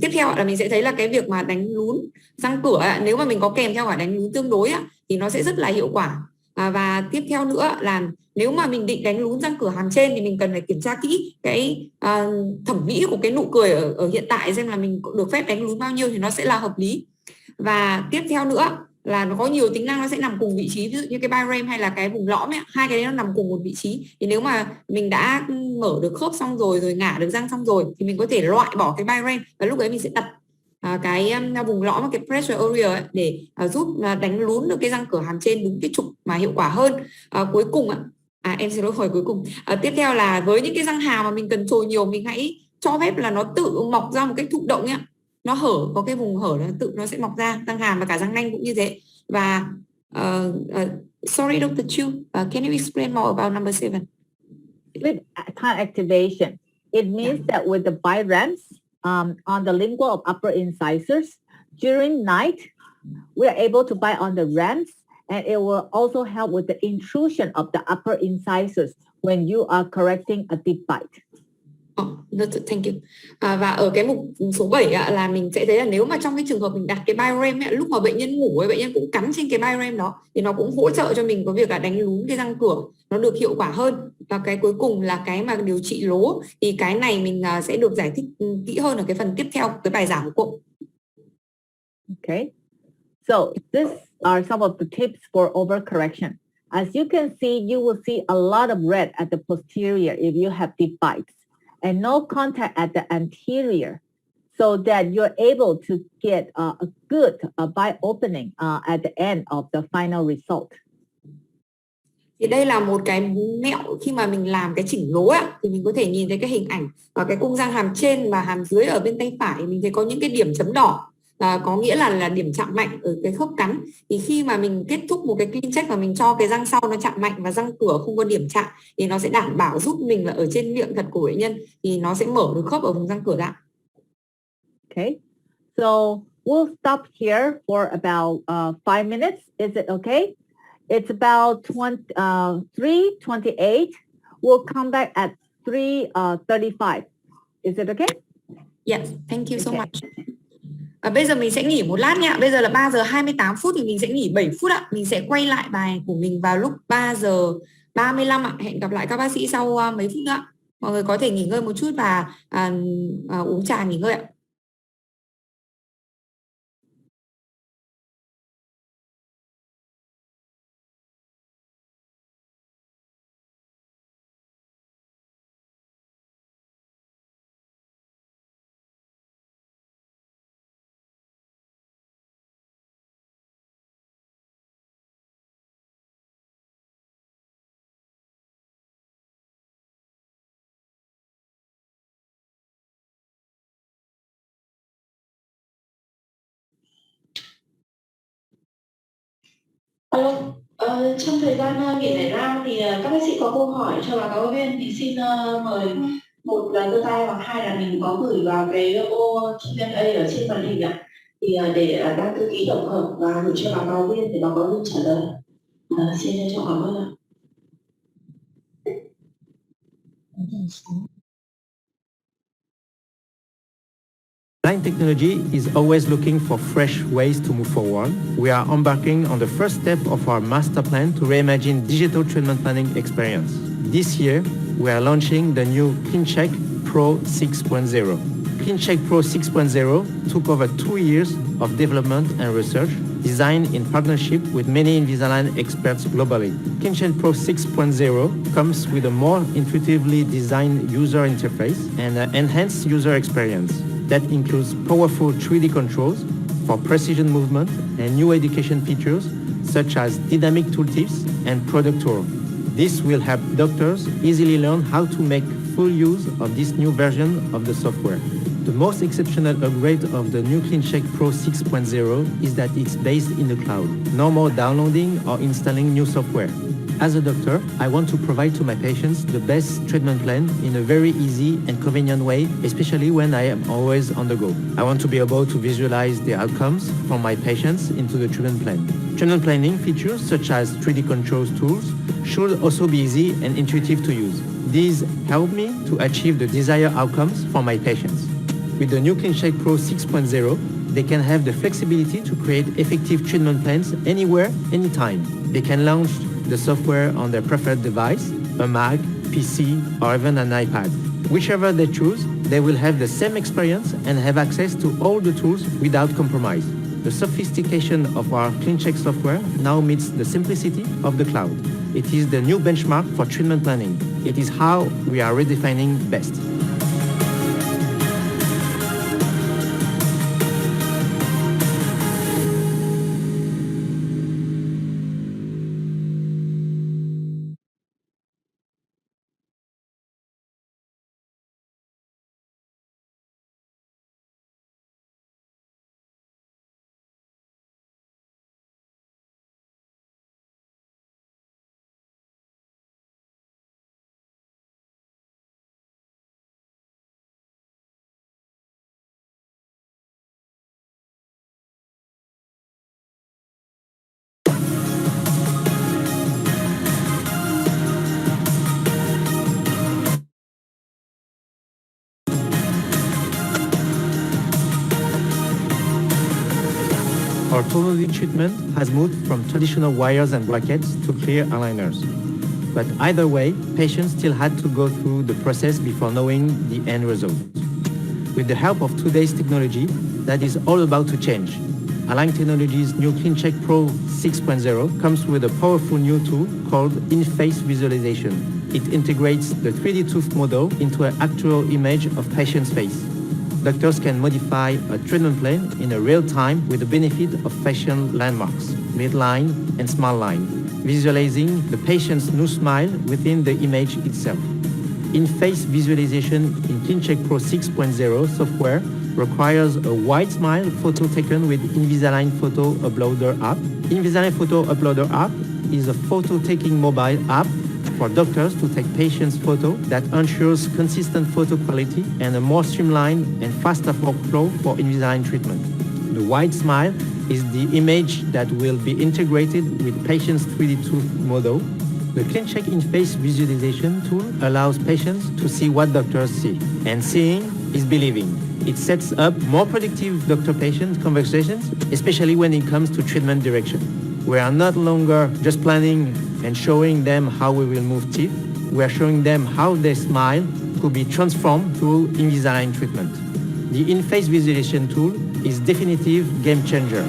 tiếp theo là mình sẽ thấy là cái việc mà đánh lún răng cửa nếu mà mình có kèm theo cả đánh lún tương đối thì nó sẽ rất là hiệu quả. Và tiếp theo nữa là nếu mà mình định đánh lún răng cửa hàm trên thì mình cần phải kiểm tra kỹ cái thẩm mỹ của cái nụ cười ở hiện tại, xem là mình được phép đánh lún bao nhiêu thì nó sẽ là hợp lý. Và tiếp theo nữa là nó có nhiều tính năng nó sẽ nằm cùng vị trí, ví dụ như cái biram hay là cái vùng lõm ấy, hai cái đấy nó nằm cùng một vị trí. Thì nếu mà mình đã mở được khớp xong rồi ngả được răng xong rồi thì mình có thể loại bỏ cái biram, và lúc đấy mình sẽ đặt cái vùng lõm, cái pressure area để giúp đánh lún được cái răng cửa hàm trên đúng cái trục mà hiệu quả hơn. Cuối cùng em xin lỗi hỏi cuối cùng, tiếp theo là với những cái răng hàm mà mình cần chồi nhiều, mình hãy cho phép là nó tự mọc ra một cách thụ động nhé. Nó hở, có cái vùng hở nó sẽ mọc ra, răng hàm và cả răng nanh cũng như thế. Và sorry Dr. Chu, can you explain more about number 7? With time activation, it means that with the bite ramps on the lingual of upper incisors, during night, we are able to bite on the ramps, and it will also help with the intrusion of the upper incisors when you are correcting a deep bite. Thank you. Và ở cái mục số 7 là mình sẽ thấy là nếu mà trong cái trường hợp mình đặt cái biorem ấy, lúc mà bệnh nhân ngủ ấy, bệnh nhân cũng cắn trên cái biorem đó thì nó cũng hỗ trợ cho mình có việc là đánh lún cái răng cửa nó được hiệu quả hơn. Và cái cuối cùng là cái mà điều trị lố, thì cái này mình sẽ được giải thích kỹ hơn ở cái phần tiếp theo cái bài giảng của cô. Okay, so these are some of the tips for overcorrection. As you can see, you will see a lot of red at the posterior if you have deep bites, and no contact at the anterior, so that you're able to get a good bite opening at the end of the final result. Thì đây là một cái mẹo khi mà mình làm cái chỉnh lố ấy, thì mình có thể nhìn thấy cái hình ảnh ở cái cung răng hàm trên và hàm dưới ở bên tay phải mình thấy có những cái điểm chấm đỏ, có nghĩa là điểm chạm mạnh ở cái khớp cắn. Thì khi mà mình kết thúc một cái clean check và mình cho cái răng sau nó chạm mạnh và răng cửa không có điểm chạm thì nó sẽ đảm bảo giúp mình là ở trên miệng thật của bệnh nhân thì nó sẽ mở được khớp ở vùng răng cửa ra. Okay, so we'll stop here for about 5 minutes. Is it okay? It's about 3:28. We'll come back at 3:35. Is it okay? Yes, thank you so much. Và bây giờ mình sẽ nghỉ một lát nha. Bây giờ là 3 giờ 28 phút thì mình sẽ nghỉ 7 phút ạ. Mình sẽ quay lại bài của mình vào lúc 3 giờ 35 ạ. Hẹn gặp lại các bác sĩ sau mấy phút nữa. Mọi người có thể nghỉ ngơi một chút và uống trà nghỉ ngơi ạ. Alo, trong thời gian nghỉ giải lao thì các bác sĩ có câu hỏi cho báo cáo viên thì xin mời một là giơ tay hoặc hai là mình có gửi vào cái ô Q&A ở trên màn hình ạ. Thì để ban thư ký tổng hợp và gửi cho báo cáo viên để báo cáo viên trả lời. Xin trân trọng cảm ơn ạ. Line technology is always looking for fresh ways to move forward. We are embarking on the first step of our master plan to reimagine digital treatment planning experience. This year, we are launching the new CleanCheck Pro 6.0. CleanCheck Pro 6.0 took over 2 years of development and research, designed in partnership with many Invisalign experts globally. CleanCheck Pro 6.0 comes with a more intuitively designed user interface and an enhanced user experience that includes powerful 3D controls for precision movement and new education features such as dynamic tooltips and product tour. This will help doctors easily learn how to make full use of this new version of the software. The most exceptional upgrade of the new CleanCheck Pro 6.0 is that it's based in the cloud. No more downloading or installing new software. As a doctor, I want to provide to my patients the best treatment plan in a very easy and convenient way, especially when I am always on the go. I want to be able to visualize the outcomes from my patients into the treatment plan. Treatment planning features such as 3D controls tools should also be easy and intuitive to use. These help me to achieve the desired outcomes for my patients. With the new CleanCheck Pro 6.0, they can have the flexibility to create effective treatment plans anywhere, anytime. They can launch the software on their preferred device, a Mac, PC, or even an iPad. Whichever they choose, they will have the same experience and have access to all the tools without compromise. The sophistication of our CleanCheck software now meets the simplicity of the cloud. It is the new benchmark for treatment planning. It is how we are redefining best. Orthodontic treatment has moved from traditional wires and brackets to clear aligners. But either way, patients still had to go through the process before knowing the end result. With the help of today's technology, that is all about to change. Align Technology's new CleanCheck Pro 6.0 comes with a powerful new tool called in-face visualization. It integrates the 3D tooth model into an actual image of patient's face. Doctors can modify a treatment plan in a real time with the benefit of facial landmarks, midline and smile line, visualizing the patient's new smile within the image itself. In-face visualization in CleanCheck Pro 6.0 software requires a wide smile photo taken with Invisalign Photo Uploader app. Invisalign Photo Uploader app is a photo-taking mobile app for doctors to take patients' photo that ensures consistent photo quality and a more streamlined and faster workflow for Invisalign treatment. The wide smile is the image that will be integrated with patient's 3D tooth model. The CleanCheck in-face visualization tool allows patients to see what doctors see, and seeing is believing. It sets up more productive doctor-patient conversations, especially when it comes to treatment direction. We are not longer just planning and showing them how we will move teeth. We are showing them how their smile could be transformed through Invisalign treatment. The in-face visualization tool is definitive game changer.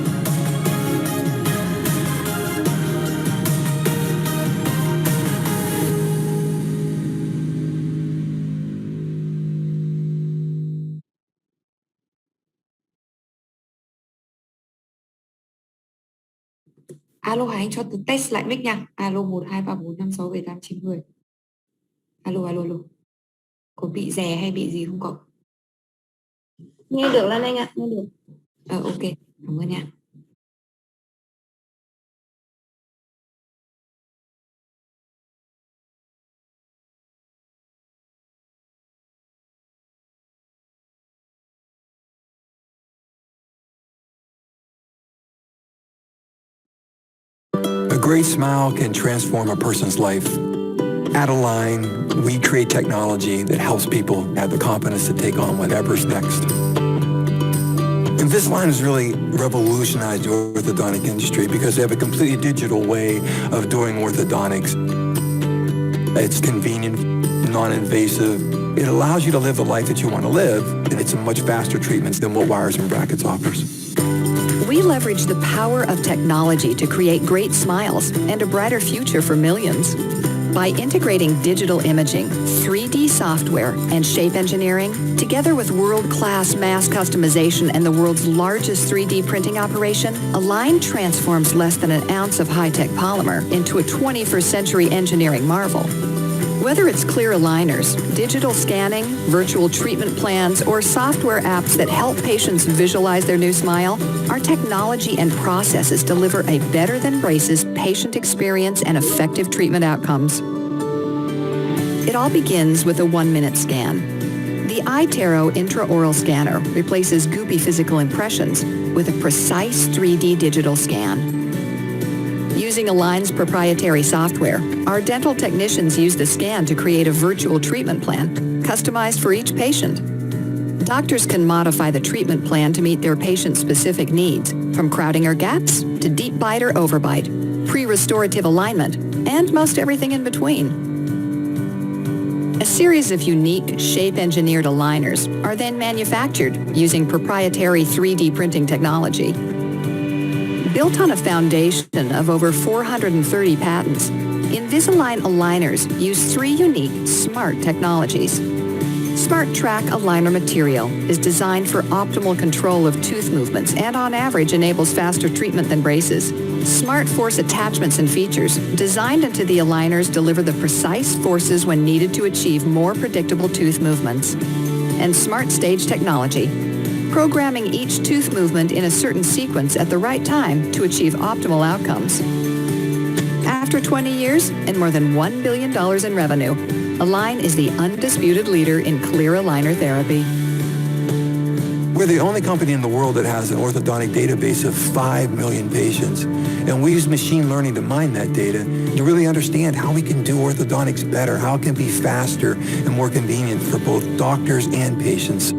Alo Hải Anh cho từ test lại mic nha. Alo 1 2 3 4 5 6 7 8 9 10. Alo alo alo. Có bị rè hay bị gì không cậu? Nghe được Lan Anh ạ, nghe được. Ok, cảm ơn nha. A great smile can transform a person's life. At Align, we create technology that helps people have the confidence to take on whatever's next. Invisalign has really revolutionized the orthodontic industry because they have a completely digital way of doing orthodontics. It's convenient, non-invasive. It allows you to live the life that you want to live, and it's a much faster treatment than what wires and brackets offers. We leverage the power of technology to create great smiles and a brighter future for millions. By integrating digital imaging, 3D software, and shape engineering, together with world-class mass customization and the world's largest 3D printing operation, Align transforms less than an ounce of high-tech polymer into a 21st century engineering marvel. Whether it's clear aligners, digital scanning, virtual treatment plans, or software apps that help patients visualize their new smile, our technology and processes deliver a better-than-braces patient experience and effective treatment outcomes. It all begins with a 1-minute scan. The iTero intraoral scanner replaces goopy physical impressions with a precise 3D digital scan. Using Align's proprietary software, our dental technicians use the scan to create a virtual treatment plan, customized for each patient. Doctors can modify the treatment plan to meet their patient-specific needs, from crowding or gaps to deep bite or overbite, pre-restorative alignment, and most everything in between. A series of unique shape-engineered aligners are then manufactured using proprietary 3D printing technology. Built on a foundation of over 430 patents, Invisalign aligners use 3 unique smart technologies. Smart Track aligner material is designed for optimal control of tooth movements and on average enables faster treatment than braces. Smart Force attachments and features designed into the aligners deliver the precise forces when needed to achieve more predictable tooth movements. And Smart Stage technology, programming each tooth movement in a certain sequence at the right time to achieve optimal outcomes. After 20 years and more than $1 billion in revenue, Align is the undisputed leader in clear aligner therapy. We're the only company in the world that has an orthodontic database of 5 million patients. And we use machine learning to mine that data to really understand how we can do orthodontics better, how it can be faster and more convenient for both doctors and patients.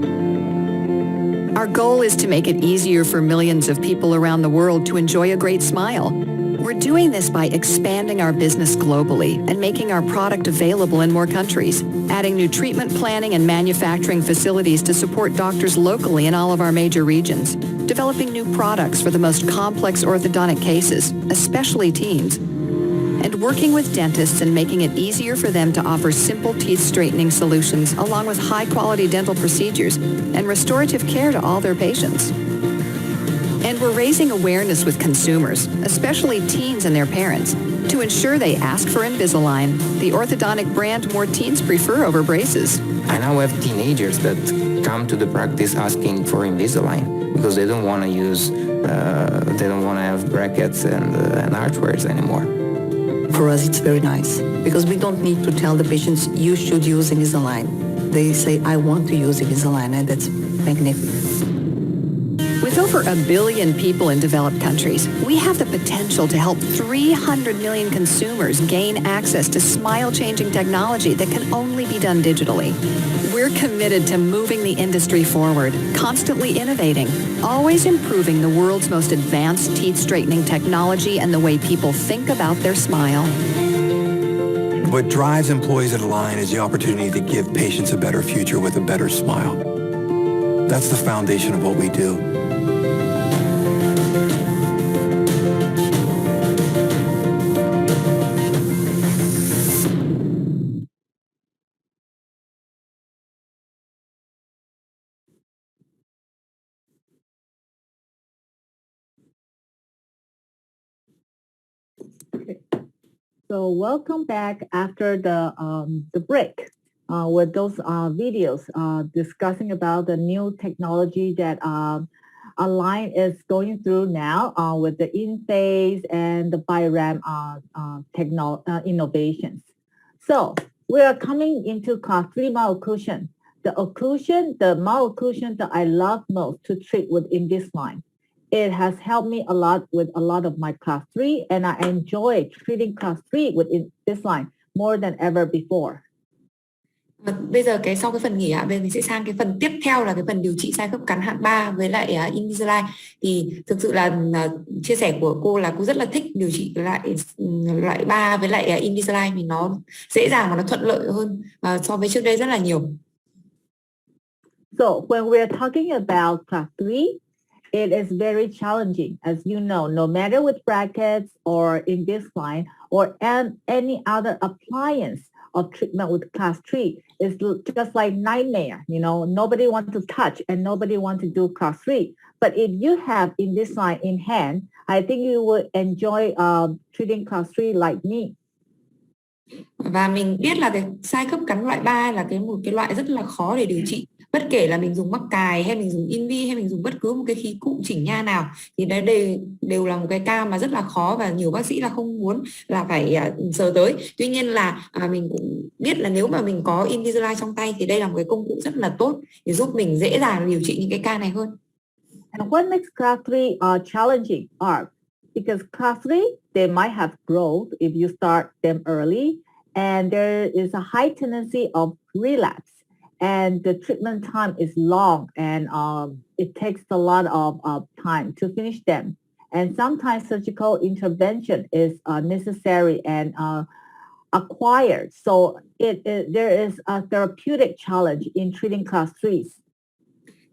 Our goal is to make it easier for millions of people around the world to enjoy a great smile. We're doing this by expanding our business globally and making our product available in more countries, adding new treatment planning and manufacturing facilities to support doctors locally in all of our major regions, developing new products for the most complex orthodontic cases, especially teens, and working with dentists and making it easier for them to offer simple teeth straightening solutions along with high-quality dental procedures and restorative care to all their patients. And we're raising awareness with consumers, especially teens and their parents, to ensure they ask for Invisalign, the orthodontic brand more teens prefer over braces. I now have teenagers that come to the practice asking for Invisalign because they don't want to have brackets and archwares anymore. For us, it's very nice because we don't need to tell the patients you should use Invisalign. They say, I want to use Invisalign, and that's magnificent. With over 1 billion people in developed countries, we have the potential to help 300 million consumers gain access to smile-changing technology that can only be done digitally. We're committed to moving the industry forward, constantly innovating, always improving the world's most advanced teeth-straightening technology and the way people think about their smile. What drives employees at Align is the opportunity to give patients a better future with a better smile. That's the foundation of what we do. So welcome back after the break with those videos discussing about the new technology that Align is going through now with the in-phase and the BIRAM innovations. So we are coming into class 3 malocclusion. The malocclusion that I love most to treat with Invisalign. It has helped me a lot with a lot of my class 3, and I enjoy treating class 3 with Invisalign more than ever before. Bây giờ sau cái phần nghỉ bây giờ mình sẽ sang cái phần tiếp theo là cái phần điều trị sai khớp cắn hạng 3 với lại Invisalign. Thì thực sự là chia sẻ của cô là cô rất là thích điều trị lại loại 3 với lại Invisalign vì nó dễ dàng và nó thuận lợi hơn so với trước đây rất là nhiều. So when we're talking about class 3, it is very challenging, as you know, no matter with brackets or Invisalign or any other appliance of treatment with class 3 is just like nightmare. You know, nobody wants to touch and nobody wants to do class 3. But if you have Invisalign in hand, I think you will enjoy treating class 3 like me. Và mình biết là cái sai khớp cắn loại 3 là một cái loại rất là khó để điều trị. Bất kể là mình dùng mắc cài hay mình dùng Invi hay mình dùng bất cứ một cái khí cụ chỉnh nha nào thì đây đều là một cái ca mà rất là khó và nhiều bác sĩ là không muốn là phải sờ tới. Tuy nhiên là mình cũng biết là nếu mà mình có Invisalign trong tay thì đây là một cái công cụ rất là tốt để giúp mình dễ dàng điều trị những cái ca này hơn. And what makes class 3 challenging are because class 3 they might have growth if you start them early, and there is a high tendency of relapse. And the treatment time is long, and it takes a lot of time to finish them. And sometimes surgical intervention is necessary and acquired. So there is a therapeutic challenge in treating class 3s.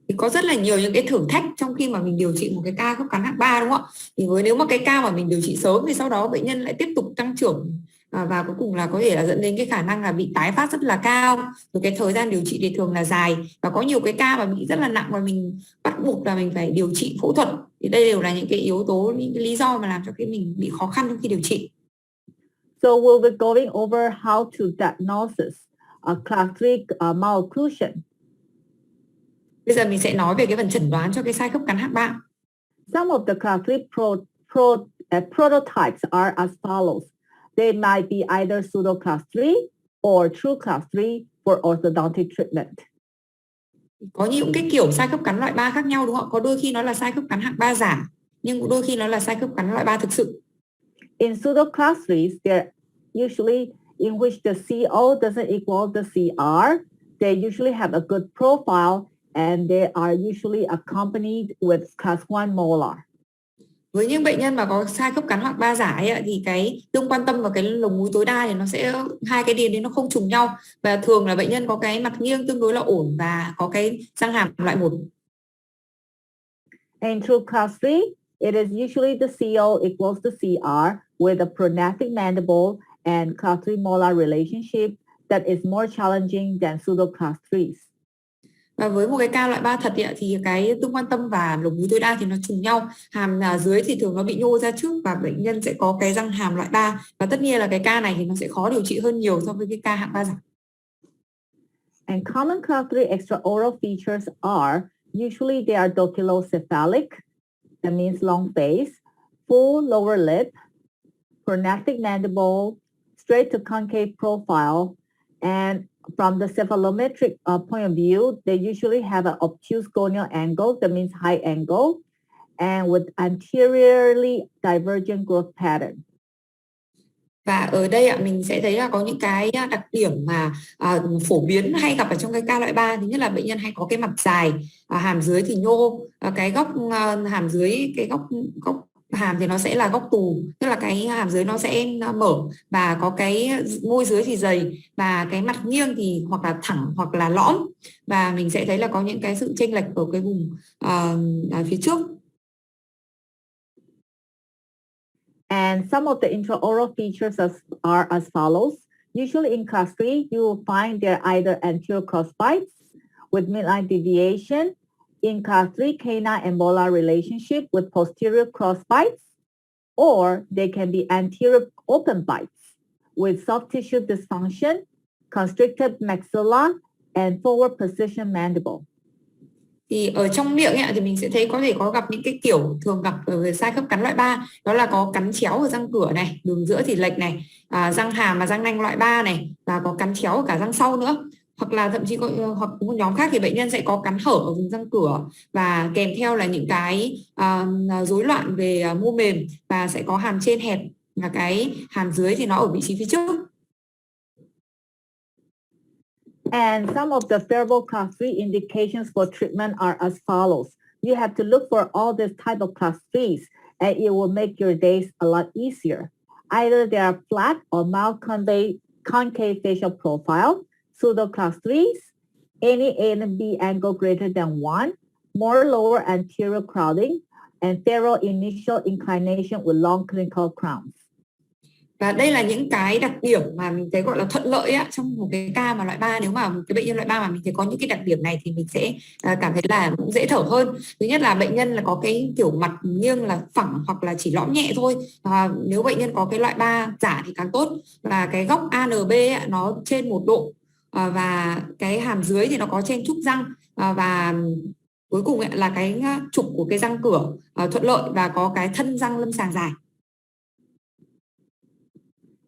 Thì có rất là nhiều những cái thử thách trong khi mà mình điều trị một cái ca khớp cắn hạng 3 đúng không ạ? Thì nếu mà cái ca mà mình điều trị sớm thì sau đó bệnh nhân lại tiếp tục tăng trưởng và cuối cùng là có thể là dẫn đến cái khả năng là bị tái phát rất là cao, rồi cái thời gian điều trị thì thường là dài và có nhiều cái ca mà bị rất là nặng và mình bắt buộc là mình phải điều trị phẫu thuật. Thì đây đều là những cái yếu tố, những cái lý do mà làm cho cái mình bị khó khăn trong khi điều trị. So we'll be going over how to diagnose a class 3 malocclusion. Bây giờ mình sẽ nói về cái phần chẩn đoán cho cái sai khớp cắn hạng 3. Some of the class 3 prototypes are as follows. They might be either pseudo class 3 or true class 3 for orthodontic treatment. Có những cái kiểu sai khớp cắn loại 3 khác nhau đúng không ạ? Có đôi khi nó là sai khớp cắn hạng 3 giả, nhưng đôi khi nó là sai khớp cắn loại 3 thực sự. In pseudo class 3s, they're usually in which the CO doesn't equal the CR. They usually have a good profile and they are usually accompanied with class 1 molar. Với những bệnh nhân mà có sai khớp cắn hoặc ba giải ấy, thì cái tương quan tâm và cái lồng mũi tối đa thì nó sẽ hai cái điểm đấy nó không trùng nhau, và thường là bệnh nhân có cái mặt nghiêng tương đối là ổn và có cái răng hàm loại 1. And through class 3, it is usually the CO equals to CR with a prognathic mandible and class 3 molar relationship that is more challenging than pseudo class 3s. Và với một cái ca loại 3 thật thì cái tương quan tâm và lồng mũi tối đa thì nó trùng nhau, hàm dưới thì thường nó bị nhô ra trước và bệnh nhân sẽ có cái răng hàm loại 3, và tất nhiên là cái ca này thì nó sẽ khó điều trị hơn nhiều so với cái ca hạng 3 giải. And common class 3 extraoral features are usually they are dorsalocephalic, that means long face, full lower lip, prognathic mandible, straight to concave profile, and from the cephalometric point of view, they usually have an obtuse gonial angle, that means high angle, and with anteriorly divergent growth pattern. Và ở đây mình sẽ thấy là có những cái đặc điểm mà phổ biến hay gặp ở trong cái ca loại 3. Thứ nhất là bệnh nhân hay có cái mặt dài, hàm dưới thì nhô, cái góc hàm dưới, cái góc hàm thì nó sẽ là góc tù, tức là cái hàm dưới nó sẽ mở và có cái môi dưới thì dày, và cái mặt nghiêng thì hoặc là thẳng hoặc là lõm, và mình sẽ thấy là có những cái sự chênh lệch ở cái vùng phía trước. And some of the intraoral features are as follows. Usually in class 3, you will find they're either anterior crossbites with midline deviation. In class 3, canine and molar relationship with posterior crossbites, or they can be anterior open bites with soft tissue dysfunction, constricted maxilla, and forward position mandible. Thì ở trong miệng thì mình sẽ thấy có thể có gặp những cái kiểu thường gặp ở sai khớp cắn loại 3, đó là có cắn chéo ở răng cửa này, đường giữa thì lệch này, răng hàm và răng nanh loại 3 này, và có cắn chéo ở cả răng sau nữa. Hoặc là thậm chí hoặc một nhóm khác thì bệnh nhân sẽ có cắn hở ở vùng răng cửa, và kèm theo là những cái rối loạn về mô mềm, và sẽ có hàm trên hẹp và cái hàm dưới thì nó ở vị trí phía trước. And some of the favorable class 3 indications for treatment are as follows. You have to look for all this type of class 3s, and it will make your days a lot easier. Either they are flat or mild concave facial profile, pseudo class 3s, any A and B angle greater than 1, more lower anterior crowding, and feral initial inclination with long clinical crowns. Và đây là những cái đặc điểm mà mình thấy gọi là thuận lợi trong một cái ca mà loại 3. Nếu mà cái bệnh nhân loại 3 mà mình thấy có những cái đặc điểm này thì mình sẽ cảm thấy là cũng dễ thở hơn. Thứ nhất là bệnh nhân là có cái kiểu mặt nghiêng là phẳng hoặc là chỉ lõm nhẹ thôi. Nếu bệnh nhân có cái loại 3 giả thì càng tốt. Và cái góc ANB nó trên 1 độ, và cái hàm dưới thì nó có chen trúc răng, và cuối cùng là cái trục của cái răng cửa thuận lợi và có cái thân răng lâm sàng dài.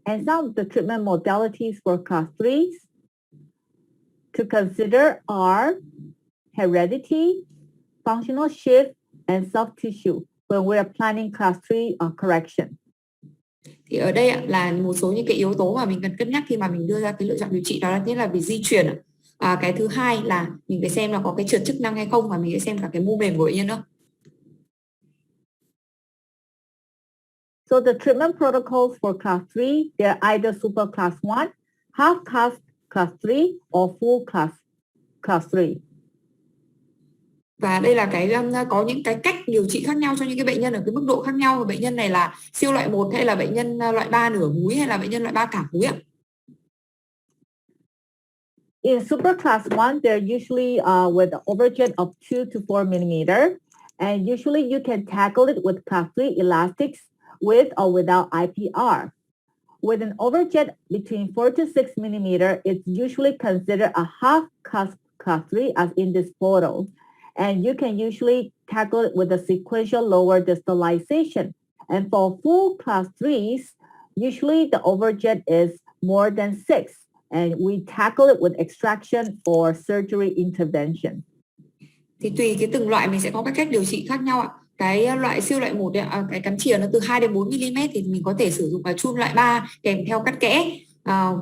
And some of the treatment modalities for class 3s to consider are heredity, functional shift, and soft tissue when we are planning class 3 correction. Thì ở đây là một số những cái yếu tố mà mình cần cân nhắc khi mà mình đưa ra cái lựa chọn điều trị, đó là nhất là về di truyền. Cái thứ hai là mình phải xem là có cái trượt chức năng hay không, và mình sẽ xem cả cái mô mềm của bệnh nhân nữa. So the treatment protocols for class 3, they're either super class 1, half class 3, or full class 3. Và đây là cái có những cái cách điều trị khác nhau cho những cái bệnh nhân ở cái mức độ khác nhau. Bệnh nhân này là siêu loại 1 hay là bệnh nhân loại 3 nửa múi hay là bệnh nhân loại 3 cả múi ạ? In super class 1, they're usually with an overjet of 2 to 4 millimeter, and usually you can tackle it with class 3 elastics with or without IPR. With an overjet between 4 to 6 millimeter, it's usually considered a half class 3 as in this photo. And you can usually tackle it with a sequential lower distalization. And for full class 3s, usually the overjet is more than 6. And we tackle it with extraction or surgery intervention. Thì tùy cái từng loại mình sẽ có các cách điều trị khác nhau ạ. Cái loại siêu loại 1 cái cắn chìa nó từ 2 đến 4 mm thì mình có thể sử dụng chun loại 3 kèm theo cắt kẽ.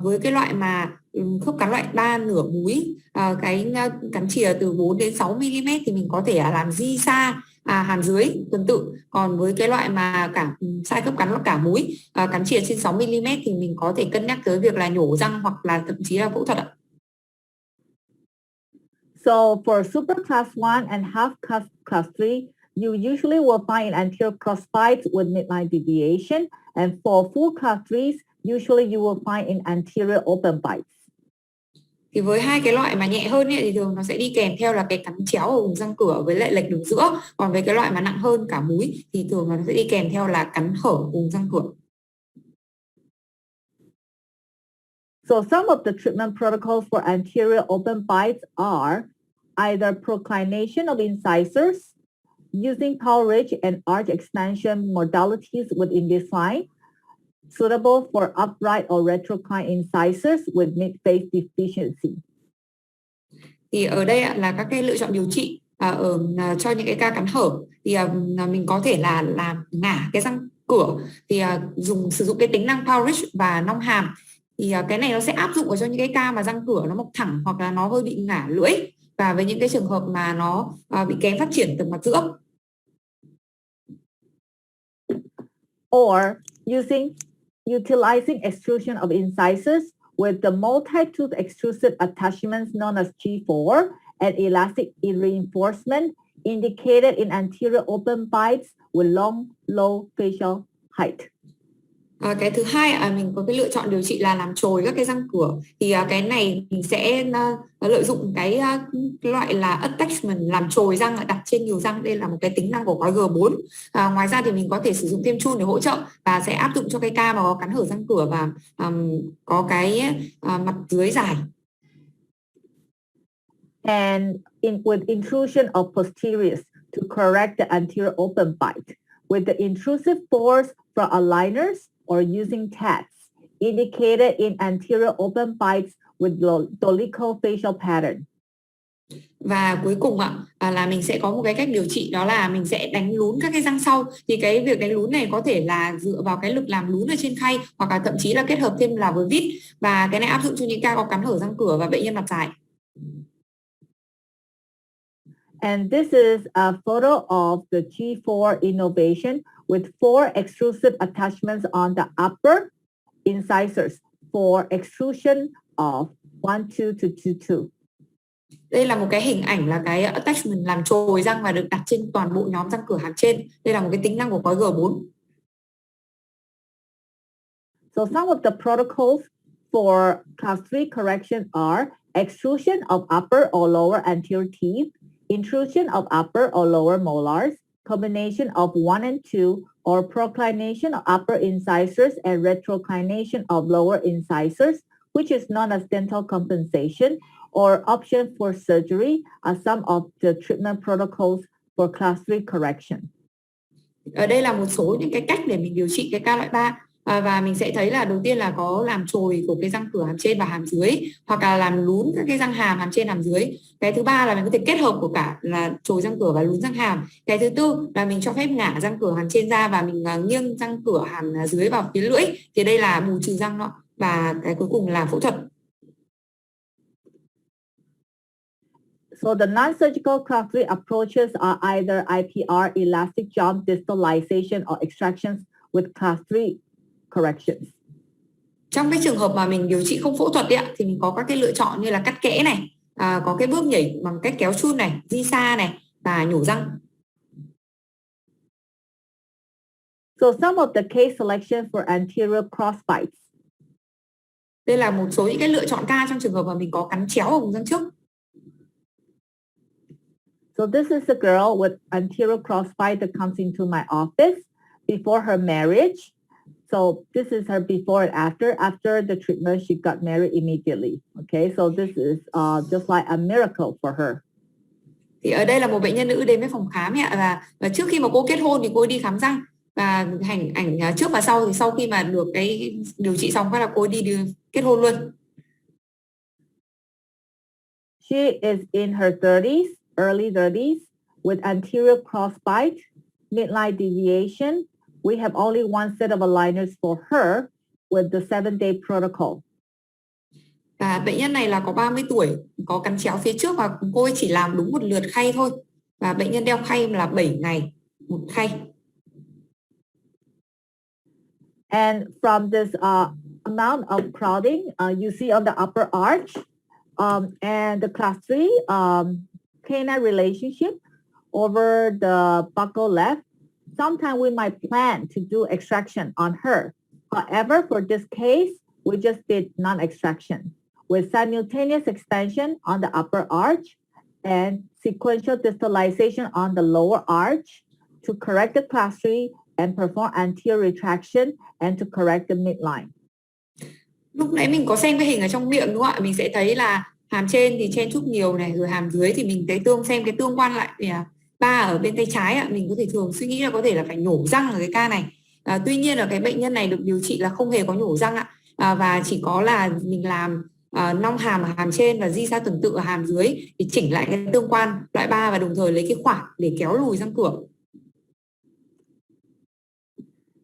Với cái loại mà khớp cắn loại 3 nửa múi, cái cắn chìa từ 4 đến 6 mm thì mình có thể làm di xa hàm dưới tuần tự. Còn với cái loại mà sai khớp cắn cả múi, cắn chìa trên 6 mm thì mình có thể cân nhắc tới việc là nhổ răng hoặc là thậm chí là phẫu thuật ạ. So for super class 1 and half class 3, you usually will find an anterior crossbite with midline deviation, and for full class 3s, usually you will find in anterior open bites. Thì với hai cái loại mà nhẹ hơn thì thường nó sẽ đi kèm theo là cái cắn chéo ở vùng răng cửa với lại lệch đường giữa. Còn với cái loại mà nặng hơn cả múi thì thường nó sẽ đi kèm theo là cắn hở vùng răng cửa. So some of the treatment protocols for anterior open bites are either proclination of incisors, using power ridge and arch expansion modalities with Invisalign, suitable for upright or retrocline incisors with mid-face deficiency. Thì ở đây là các cái lựa chọn điều trị cho những cái ca cắn hở thì mình có thể là làm ngả cái răng cửa thì sử dụng cái tính năng power ridge và nong hàm. Thì cái này nó sẽ áp dụng ở cho những cái ca mà răng cửa nó mọc thẳng hoặc là nó hơi bị ngả lưỡi, và với những cái trường hợp mà nó bị kém phát triển tầng mặt giữa. Or utilizing extrusion of incisors with the multi-tooth extrusive attachments known as G4 and elastic reinforcement indicated in anterior open bites with long, low facial height. Cái thứ hai mình có cái lựa chọn điều trị là làm chồi các cái răng cửa. Thì cái này mình sẽ lợi dụng cái loại là attachment làm chồi răng đặt trên nhiều răng. Đây là một cái tính năng của gói G4. Ngoài ra thì mình có thể sử dụng thêm chun để hỗ trợ và sẽ áp dụng cho cái ca mà có cắn hở răng cửa và có cái mặt dưới dài. And with intrusion of posteriors to correct the anterior open bite, with the intrusive force from aligners or using tats indicated in anterior open bites with dolicho facial pattern. Và cuối cùng là mình sẽ có một cái cách điều trị, đó là mình sẽ đánh lún các cái răng sau. Thì cái việc đánh lún này có thể là dựa vào cái lực làm lún ở trên khay hoặc là thậm chí là kết hợp thêm là với vít, và cái này áp dụng cho những ca có cắn hở răng cửa và bệnh nhân mặt dài. And this is a photo of the G4 innovation with 4 extrusive attachments on the upper incisors for extrusion of 1, 2 to 2, 2. Đây là một cái hình ảnh là cái attachment làm chồi răng và được đặt trên toàn bộ nhóm răng cửa hàm trên. Đây là một cái tính năng của gói G4. So some of the protocols for class 3 correction are extrusion of upper or lower anterior teeth, intrusion of upper or lower molars, combination of 1 and 2, or proclination of upper incisors and retroclination of lower incisors, which is known as dental compensation, or option for surgery are some of the treatment protocols for class 3 correction. Ở đây là một số những cái cách để mình điều trị cái ca loại 3. Và mình sẽ thấy là đầu tiên là có làm chồi của cái răng cửa hàm trên và hàm dưới, hoặc là làm lún các cái răng hàm trên hàm dưới. Cái thứ ba là mình có thể kết hợp của cả là chồi răng cửa và lún răng hàm. Cái thứ tư là mình cho phép ngả răng cửa hàm trên ra và mình nghiêng răng cửa hàm dưới vào phía lưỡi. Thì đây là bù trừ răng đó. Và cái cuối cùng là phẫu thuật. So the non-surgical class 3 approaches are either IPR, elastic jump, digitalization, or extractions with class 3 corrections. Trong cái trường hợp mà mình điều trị không phẫu thuật thì mình có các cái lựa chọn như là cắt kẽ này, có cái bước nhảy bằng cách kéo chun này, di xa này và nhổ răng. So some of the case selection for anterior crossbites. Đây là một số những cái lựa chọn ca trong trường hợp mà mình có cắn chéo ở vùng răng trước. So this is a girl with anterior crossbite that comes into my office before her marriage. So this is her before and after. After the treatment, she got married immediately. Okay, so this is just like a miracle for her. Thì ở đây là một bệnh nhân nữ đến với phòng khám và trước khi mà cô kết hôn thì cô đi khám răng, và ảnh trước và sau thì sau khi mà được cái điều trị xong là cô đi kết hôn luôn. She is in her 30s, early 30s, with anterior crossbite, midline deviation. We have only one set of aligners for her with the 7-day protocol. Và bệnh nhân này là có 30 tuổi, có cắn chéo phía trước và cô ấy chỉ làm đúng một lượt khay thôi. Và bệnh nhân đeo khay là 7 ngày một khay. And from this amount of crowding, you see on the upper arch and the class 3 canine relationship over the buccal left. Sometimes we might plan to do extraction on her. However, for this case, we just did non-extraction with simultaneous expansion on the upper arch and sequential distalization on the lower arch to correct the class 3 and perform anterior retraction and to correct the midline. Lúc nãy mình có xem cái hình ở trong miệng đúng không ạ? Mình sẽ thấy là hàm trên thì chen chúc nhiều này, rồi hàm dưới thì mình thấy xem cái tương quan lại vì ba ở bên tay trái ạ, mình có thể thường suy nghĩ là có thể là phải nhổ răng ở cái ca này. Tuy nhiên là cái bệnh nhân này được điều trị là không hề có nhổ răng ạ, và chỉ có là mình làm nong hàm ở hàm trên và di sa tuần tự ở hàm dưới thì chỉnh lại cái tương quan loại 3 và đồng thời lấy cái khoảng để kéo lùi răng cửa.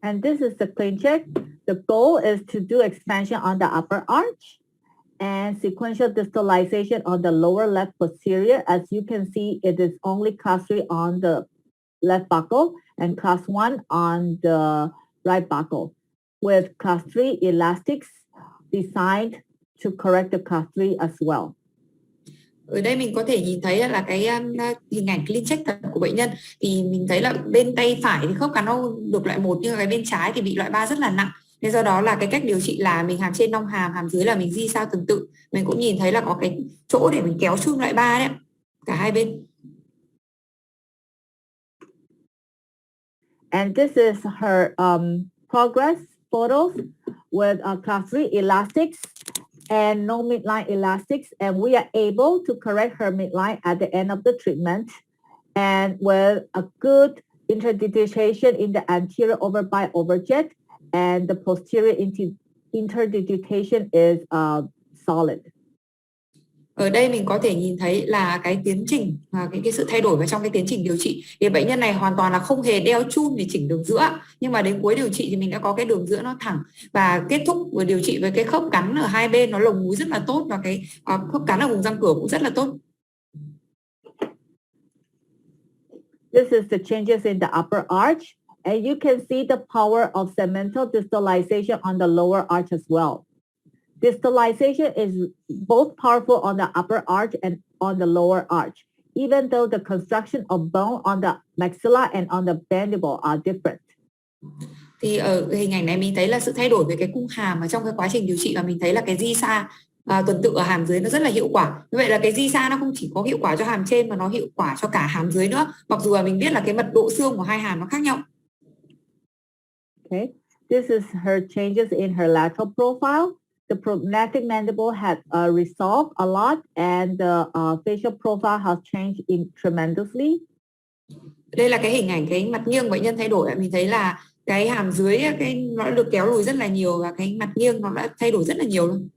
And this is the clean check. The goal is to do expansion on the upper arch and sequential distalization on the lower left posterior. As you can see, it is only class 3 on the left buccal and class 1 on the right buccal, with class 3 elastics designed to correct the class 3 as well. Ở đây mình có thể nhìn thấy là cái hình ảnh clean check thật của bệnh nhân, thì mình thấy là bên tay phải thì khớp cắn nó được loại 1 nhưng cái bên trái thì bị loại 3 rất là nặng. Nên do đó là cái cách điều trị là mình hàm trên nong hàm, hàm dưới là mình di sao tuần tự. Mình cũng nhìn thấy là có cái chỗ để mình kéo chum loại 3 đấy, cả hai bên. And this is her progress photos with class 3 elastics and no midline elastics, and we are able to correct her midline at the end of the treatment, and with a good interdigitation in the anterior overbite overjet, and the posterior interdigitation is solid. Ở đây mình có thể nhìn thấy là cái tiến trình và cái sự thay đổi vào trong cái tiến trình điều trị. Thì bệnh nhân này hoàn toàn là không hề đeo chun để chỉnh đường giữa, nhưng mà đến cuối điều trị thì mình đã có cái đường giữa nó thẳng và kết thúc với điều trị với cái khớp cắn ở hai bên nó lồng múi rất là tốt và cái khớp cắn ở vùng răng cửa cũng rất là tốt. This is the changes in the upper arch, and you can see the power of segmental distalization on the lower arch as well. Distalization is both powerful on the upper arch and on the lower arch, even though the construction of bone on the maxilla and on the mandible are different. Thì ở hình ảnh này mình thấy là sự thay đổi về cái cung hàm ở trong cái quá trình điều trị, và mình thấy là cái di sa tuần tự ở hàm dưới nó rất là hiệu quả. Như vậy là cái di sa nó không chỉ có hiệu quả cho hàm trên mà nó hiệu quả cho cả hàm dưới nữa, mặc dù là mình biết là cái mật độ xương của hai hàm nó khác nhau. Okay, this is her changes in her lateral profile. The prognathic mandible had resolved a lot, and the facial profile has changed tremendously. Đây là cái hình ảnh cái mặt nghiêng bệnh nhân thay đổi. Mình thấy là cái hàm dưới nó được kéo lùi rất là nhiều và cái mặt nghiêng nó đã thay đổi rất là nhiều luôn.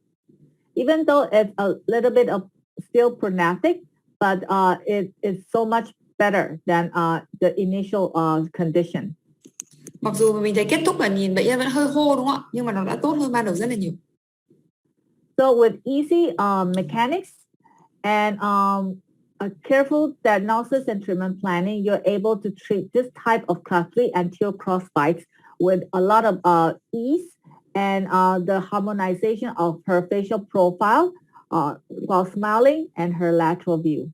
Even though it's a little bit of still prognathic, but it is so much better than the initial condition. Mặc dù mình thấy kết thúc là nhìn bệnh nhân vẫn hơi khô đúng không ạ? Nhưng mà nó đã tốt hơn ban đầu rất là nhiều. So with easy mechanics and a careful diagnosis and treatment planning, you're able to treat this type of class 3 anterior cross bites with a lot of ease and the harmonization of her facial profile while smiling and her lateral view.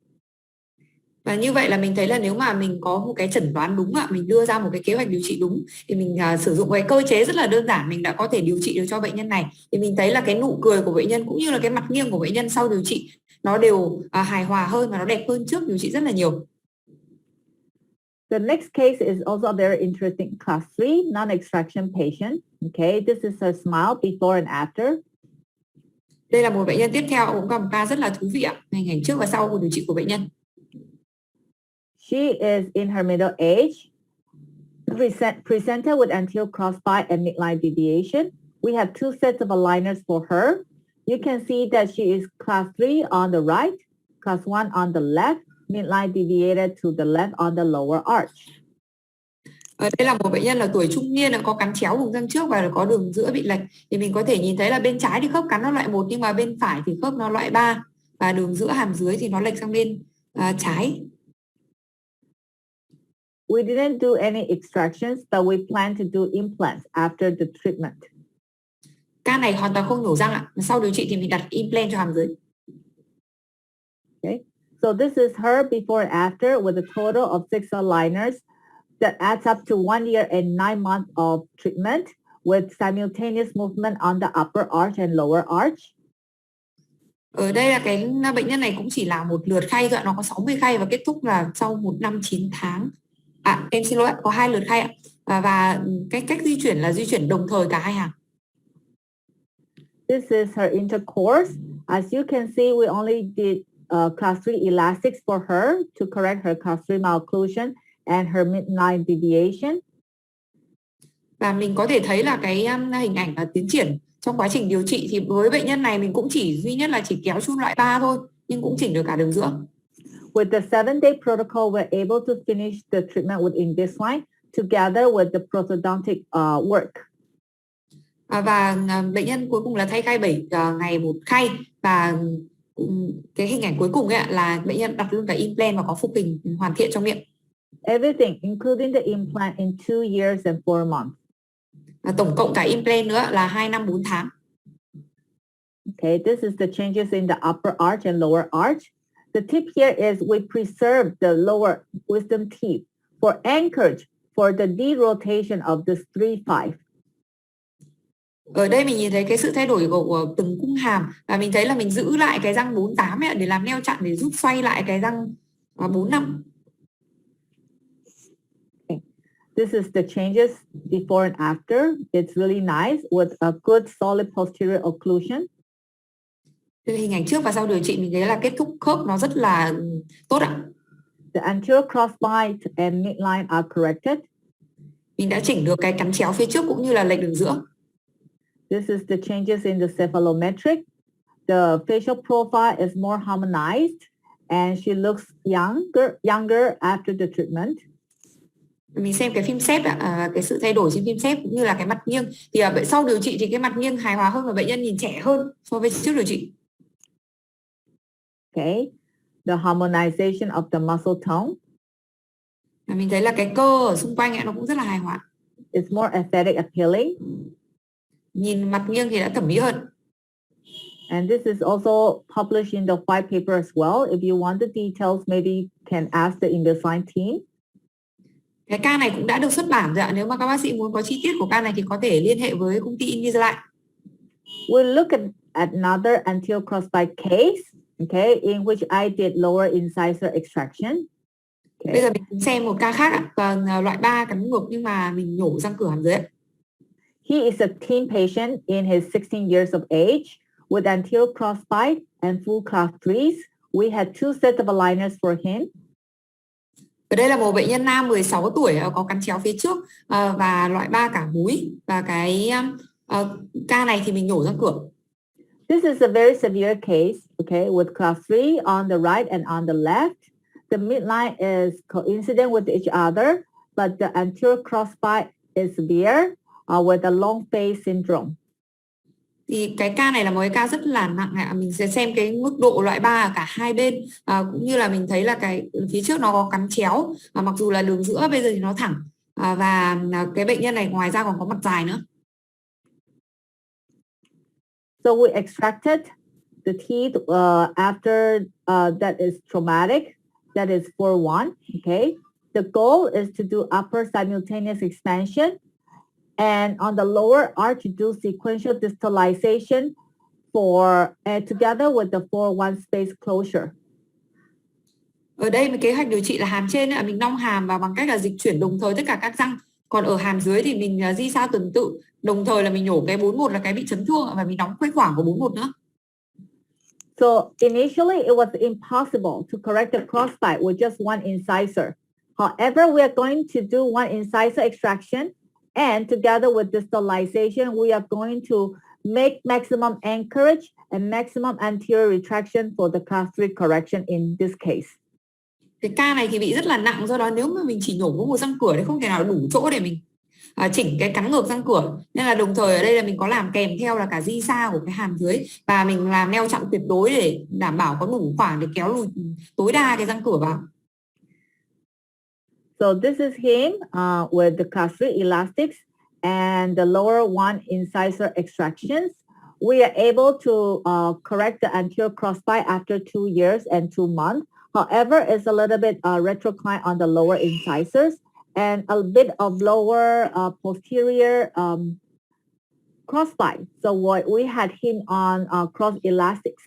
Và như vậy là mình thấy là nếu mà mình có một cái chẩn đoán đúng ạ, mình đưa ra một cái kế hoạch điều trị đúng thì mình sử dụng cái cơ chế rất là đơn giản, mình đã có thể điều trị được cho bệnh nhân này. Thì mình thấy là cái nụ cười của bệnh nhân cũng như là cái mặt nghiêng của bệnh nhân sau điều trị nó đều hài hòa hơn và nó đẹp hơn trước điều trị rất là nhiều. The next case is also a very interesting class 3 non-extraction patient. Okay, this is her smile before and after. Đây là một bệnh nhân tiếp theo cũng có một ca rất là thú vị ạ, hình ảnh trước và sau của điều trị của bệnh nhân. She is in her middle age, presented with anterior crossbite and midline deviation. We have two sets of aligners for her. You can see that she is class 3 on the right, class 1 on the left, midline deviated to the left on the lower arch. Đây là một bệnh nhân là tuổi trung niên, có cắn chéo vùng răng trước và có đường giữa bị lệch. Thì mình có thể nhìn thấy là bên trái thì khớp cắn nó loại 1 nhưng mà bên phải thì khớp nó loại 3 và đường giữa hàm dưới thì nó lệch sang bên trái. We didn't do any extractions, but we plan to do implants after the treatment. Ca này hoàn toàn không nhổ răng ạ. Sau điều trị thì mình đặt implant cho hàm dưới. Okay, so this is her before and after with a total of 6 aligners that adds up to 1 year and 9 months of treatment with simultaneous movement on the upper arch and lower arch. Ở đây là cái bệnh nhân này cũng chỉ là một lượt khay thôi ạ. Nó có 60 khay và kết thúc là sau 1 năm 9 tháng. Em xin lỗi ạ, có 2 lượt khay ạ. Và cái cách di chuyển là di chuyển đồng thời cả hai hàng. This is her intercourse. As you can see, we only did class 3 elastics for her to correct her class 3 malocclusion and her midline deviation. Và mình có thể thấy là cái hình ảnh tiến triển trong quá trình điều trị thì với bệnh nhân này mình cũng chỉ duy nhất là chỉ kéo chun loại 3 thôi, nhưng cũng chỉnh được cả đường giữa. With the 7-day protocol, we're able to finish the treatment with Invisalign together with the prosthodontic work. Và bệnh nhân cuối cùng là thay khay 7 ngày một khay và cái hình ảnh cuối cùng ấy là bệnh nhân đặt luôn cả implant và có phục hình hoàn thiện trong miệng. Everything, including the implant, in 2 years and 4 months. Tổng cộng cả implant nữa là 2 năm 4 tháng. Okay, this is the changes in the upper arch and lower arch. The tip here is we preserve the lower wisdom teeth for anchorage for the derotation of the 3-5. Ở đây mình nhìn thấy cái sự thay đổi của từng cung hàm và mình thấy là mình giữ lại cái răng 48 ấy để làm neo chặn để giúp xoay lại cái răng 45. Okay. This is the changes before and after. It's really nice with a good solid posterior occlusion. Hình ảnh trước và sau điều trị mình thấy là kết thúc khớp nó rất là tốt ạ. The anterior crossbite and midline are corrected. Mình đã chỉnh được cái cắn chéo phía trước cũng như là lệch đường giữa. This is the changes in the cephalometric. The facial profile is more harmonized and she looks younger after the treatment. Mình xem cái phim xếp cái sự thay đổi trên phim xếp cũng như là cái mặt nghiêng thì sau điều trị thì cái mặt nghiêng hài hòa hơn và bệnh nhân nhìn trẻ hơn so với trước điều trị. Okay, the harmonization of the muscle tone. Mình thấy là cái cơ ở xung quanh nó cũng rất là hài hòa. It's more aesthetic appealing. Nhìn mặt nghiêng thì đã thẩm mỹ hơn. And this is also published in the white paper as well. If you want the details, maybe you can ask the Invisalign team. Cái ca này cũng đã được xuất bản rồi ạ. Nếu mà các bác sĩ muốn có chi tiết của ca này thì có thể liên hệ với công ty Invisalign. We'll look at another anterior crossbite case, okay, in which I did lower incisor extraction. Okay. Bây giờ mình xem một ca khác ạ. Còn loại 3 cắn ngược nhưng mà mình nhổ răng cửa hàm dưới. He is a teen patient in his 16 years of age with anterior crossbite and full class 3s. We had 2 sets of aligners for him. Ở đây là một bệnh nhân nam 16 tuổi có cắn chéo phía trước và loại 3 cả múi và cái ca này thì mình nhổ răng cửa. This is a very severe case, okay, with class 3 on the right and on the left. The midline is coincident with each other, but the anterior crossbite is severe with a long face syndrome. Thì cái ca này là một cái ca rất là nặng ạ. Mình sẽ xem cái mức độ loại 3 ở cả hai bên cũng như là mình thấy là cái phía trước nó có cắn chéo mặc dù là đường giữa bây giờ thì nó thẳng và cái bệnh nhân này ngoài ra còn có mặt dài nữa. So we extracted the teeth after that is traumatic, that is 4-1, okay? The goal is to do upper simultaneous expansion. And on the lower arch, you do sequential distalization for together with the 4-1 space closure. Ở đây kế hoạch điều trị là hàm trên mình nong hàm và bằng cách là dịch chuyển đồng thời tất cả các răng. Còn ở hàm dưới thì mình di sao tuần tự, đồng thời là mình nhổ cái 41 là cái bị chấn thương và mình đóng khuếch khoảng của 41 nữa. So initially it was impossible to correct the crossbite with just one incisor. However, we are going to do one incisor extraction. And together with distalization, we are going to make maximum anchorage and maximum anterior retraction for the class 3 correction in this case. Cái ca này thì bị rất là nặng, do đó nếu mà mình chỉ nhổ có một răng cửa thì không thể nào đủ chỗ để mình chỉnh cái cắn ngược răng cửa. Nên là đồng thời ở đây là mình có làm kèm theo là cả di xa của cái hàm dưới, và mình làm neo chặn tuyệt đối để đảm bảo có đủ khoảng để kéo lùi tối đa cái răng cửa vào. So this is him with the class 3 elastics and the lower one incisor extractions. We are able to correct the anterior crossbite after 2 years and 2 months. However, it's a little bit retrocline on the lower incisors and a bit of lower posterior crossbite. So what we had him on cross elastics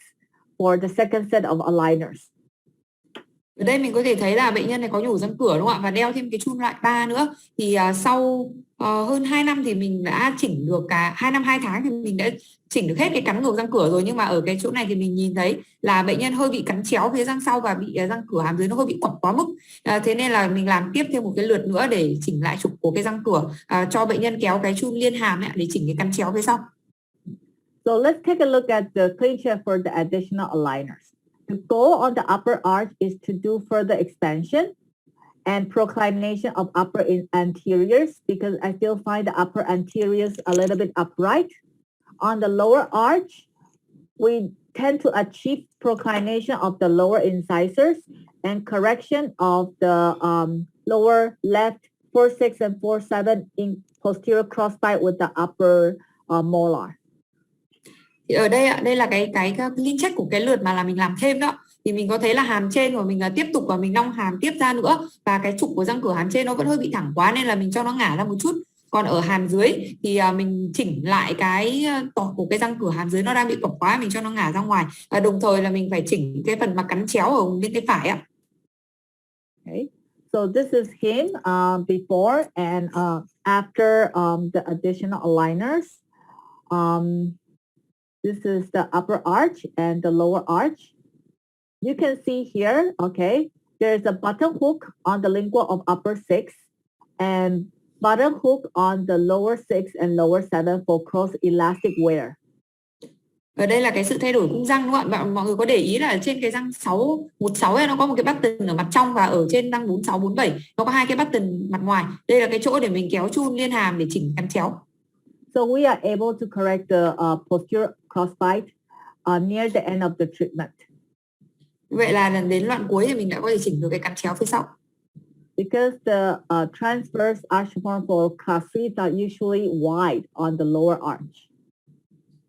for the second set of aligners. Ở đây mình có thể thấy là bệnh nhân này có nhổ răng cửa đúng không ạ, và đeo thêm cái chun loại 3 nữa. Thì sau hơn 2 năm thì mình đã chỉnh được cả 2 năm 2 tháng thì mình đã chỉnh được hết cái cắn ngược răng cửa rồi. Nhưng mà ở cái chỗ này thì mình nhìn thấy là bệnh nhân hơi bị cắn chéo phía răng sau và bị răng cửa hàm dưới nó hơi bị quặp quá mức. Thế nên là mình làm tiếp thêm một cái lượt nữa để chỉnh lại trục của cái răng cửa, cho bệnh nhân kéo cái chun liên hàm ấy, để chỉnh cái cắn chéo phía sau. So let's take a look at the clincher for the additional aligners. The goal on the upper arch is to do further expansion and proclination of upper anteriors, because I still find the upper anteriors a little bit upright. On the lower arch, we tend to achieve proclination of the lower incisors and correction of the lower left 4-6 and 4-7 in posterior crossbite with the upper molar. Thì ở đây là cái liên check của cái lượt mà là mình làm thêm đó. Thì mình có thấy là hàm trên của mình là tiếp tục và mình nong hàm tiếp ra nữa, và cái trục của răng cửa hàm trên nó vẫn hơi bị thẳng quá nên là mình cho nó ngả ra một chút. Còn ở hàm dưới thì mình chỉnh lại cái tọt của cái răng cửa hàm dưới, nó đang bị quặp quá, mình cho nó ngả ra ngoài. Và đồng thời là mình phải chỉnh cái phần mà cắn chéo ở bên tay phải ạ. Okay. So this is him before and after the additional aligners. This is the upper arch and the lower arch. You can see here, okay, there's a button hook on the lingual of upper 6 and button hook on the lower 6 and lower 7 for cross elastic wear. Ở đây là cái sự thay đổi cung răng đúng không ạ? Mọi người có để ý là trên cái răng 16 này nó có một cái button ở mặt trong, và ở trên răng 46, 47 nó có 2 cái button mặt ngoài. Đây là cái chỗ để mình kéo chun liên hàm để chỉnh cắn chéo. So we are able to correct the posterior crossbite near the end of the treatment. Vậy là đến đoạn cuối thì mình đã có thể chỉnh được cái cắn chéo phía sau. Because the transverse arch form for class 3 are usually wide on the lower arch.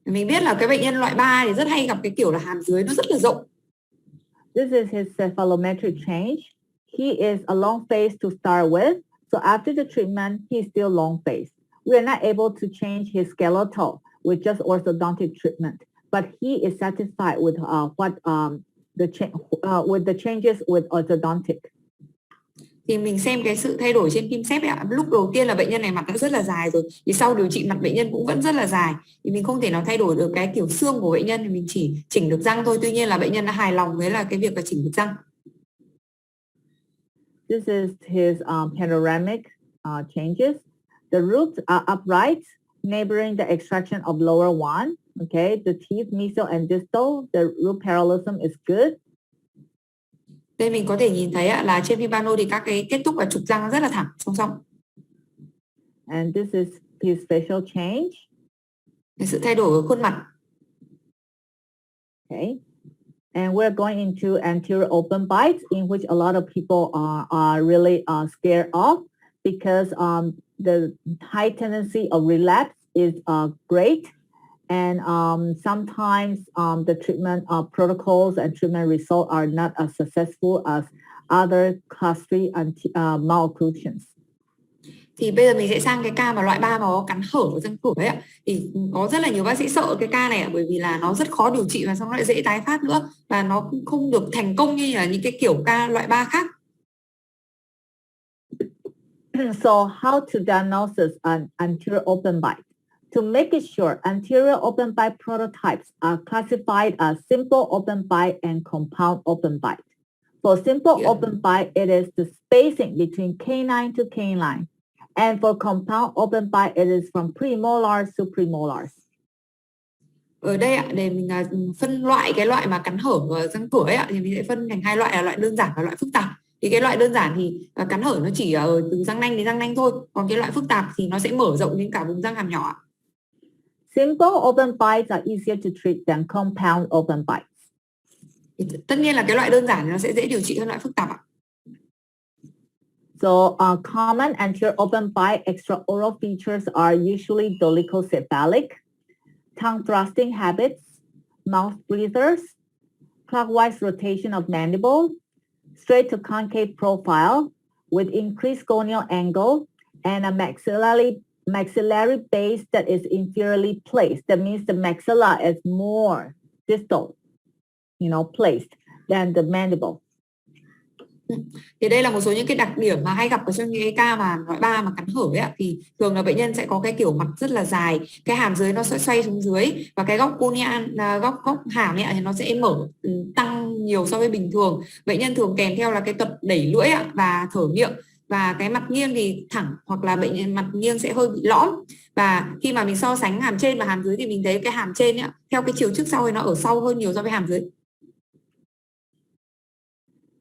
Mình biết là cái bệnh nhân loại 3 thì rất hay gặp cái kiểu là hàm dưới nó rất là rộng. This is his cephalometric change. He is a long face to start with. So after the treatment, he's still long face. We are not able to change his skeletal with just orthodontic treatment, but he is satisfied with with the changes with orthodontic. Thì mình xem cái sự thay đổi trên kim xếp ấy ạ. Lúc đầu tiên là bệnh nhân này mặt đã rất là dài rồi, thì sau điều trị mặt bệnh nhân cũng vẫn rất là dài, thì mình không thể nào thay đổi được cái kiểu xương của bệnh nhân, thì mình chỉ chỉnh được răng thôi. Tuy nhiên là bệnh nhân đã hài lòng với là cái việc là chỉnh được răng. This is his panoramic changes. The roots are upright, neighboring the extraction of lower one. Okay, the teeth, mesial and distal, the root parallelism is good. Đây mình có thể nhìn thấy là trên phim pano thì các cái kết thúc và trục răng rất là thẳng song song. And this is his facial change. Cái sự thay đổi của khuôn mặt. Okay. And we're going into anterior open bites, in which a lot of people are really scared of, because the high tendency of relapse is great. And sometimes the treatment protocols and treatment results are not as successful as other class 3 malocclusions. Thì bây giờ mình sẽ sang cái ca mà loại 3 mà có cắn hở ở răng cửa ấy ạ. Thì có rất là nhiều bác sĩ sợ cái ca này ạ, bởi vì là nó rất khó điều trị và xong nó lại dễ tái phát nữa, và nó cũng không được thành công như là những cái kiểu ca loại 3 khác. So how to diagnose an anterior open bite? To make it short, anterior open bite prototypes are classified as simple open bite and compound open bite. For simple open bite, it is the spacing between canine to canine. And for compound open bite, it is from premolars to premolars. Ở đây ạ, để mình phân loại cái loại mà cắn hở ở răng cửa ấy ạ, thì mình sẽ phân thành 2 loại là loại đơn giản và loại phức tạp. Thì cái loại đơn giản thì cắn hở nó chỉ ở từ răng nanh đến răng nanh thôi, còn cái loại phức tạp thì nó sẽ mở rộng đến cả vùng răng hàm nhỏ. Simple open bites are easier to treat than compound open bites. Thì tất nhiên là cái loại đơn giản thì nó sẽ dễ điều trị hơn loại phức tạp ạ. So common anterior open bite extraoral features are usually dolichocephalic, tongue thrusting habits, mouth breathers, clockwise rotation of mandible, straight to concave profile with increased gonial angle, and a maxillary base that is inferiorly placed. That means the maxilla is more distal, placed than the mandible. Thì đây là một số những cái đặc điểm mà hay gặp ở trong những cái ca mà loại 3 mà cắn hở ấy ạ. Thì thường là bệnh nhân sẽ có cái kiểu mặt rất là dài, cái hàm dưới nó sẽ xoay xuống dưới và cái góc conian, góc hàm ấy ạ, thì nó sẽ mở tăng nhiều so với bình thường. Bệnh nhân thường kèm theo là cái tật đẩy lưỡi ạ, và thở miệng, và cái mặt nghiêng thì thẳng hoặc là bệnh nhân mặt nghiêng sẽ hơi bị lõm. Và khi mà mình so sánh hàm trên và hàm dưới thì mình thấy cái hàm trên ấy, theo cái chiều trước sau thì nó ở sau hơn nhiều so với hàm dưới.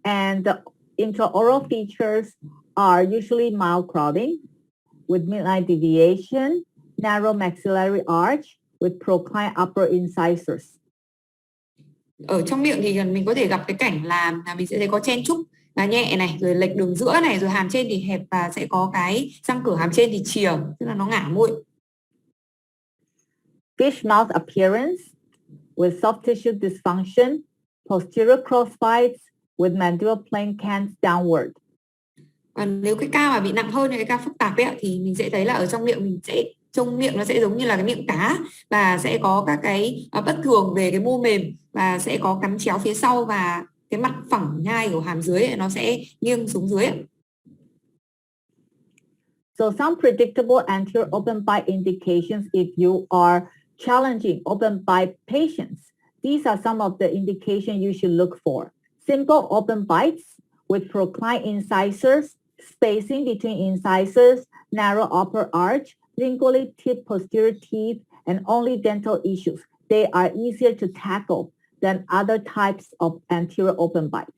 And the intraoral features are usually mild crowding with midline deviation, narrow maxillary arch with procline upper incisors. Ở trong miệng thì mình có thể gặp cái cảnh là mình sẽ thấy có chen trúc là nhẹ này, rồi lệch đường giữa này, rồi hàm trên thì hẹp và sẽ có cái răng cửa hàm trên thì chìa, tức là nó ngả môi. Fish mouth appearance with soft tissue dysfunction, posterior crossbites with mandible plane cants downward. Và nếu cái ca mà bị nặng hơn, cái ca phức tạp ấy, thì mình sẽ thấy là ở trong miệng mình sẽ trông miệng nó sẽ giống như là cái miệng cá, và sẽ có các cái bất thường về cái mô mềm, và sẽ có cắn chéo phía sau, và cái mặt phẳng nhai của hàm dưới ấy, nó sẽ nghiêng xuống dưới ấy. So some predictable anterior open bite indications if you are challenging open bite patients. These are some of the indications you should look for. Simple open bites with procline incisors, spacing between incisors, narrow upper arch, lingually tipped posterior teeth, and only dental issues. They are easier to tackle than other types of anterior open bites.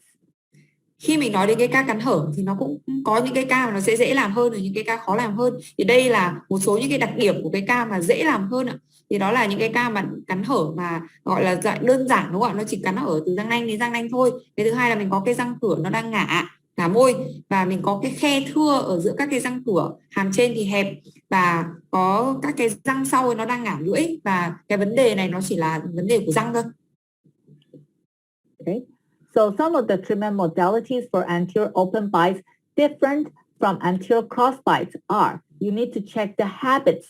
Khi mình nói đến cái ca cắn hở thì nó cũng có những cái ca mà nó sẽ dễ làm hơn, và những cái ca khó làm hơn. Thì đây là một số những cái đặc điểm của cái ca mà dễ làm hơn ạ. Thì đó là những cái ca mà cắn hở mà gọi là dạng đơn giản, đúng không ạ? Nó chỉ cắn ở từ răng nanh đến răng nanh thôi. Cái thứ hai là mình có cái răng cửa nó đang ngả môi, và mình có cái khe thưa ở giữa các cái răng cửa, hàm trên thì hẹp, và có các cái răng sau nó đang ngả lưỡi, và cái vấn đề này nó chỉ là vấn đề của răng thôi. Okay. So some of the treatment modalities for anterior open bites different from anterior cross bites are, you need to check the habits,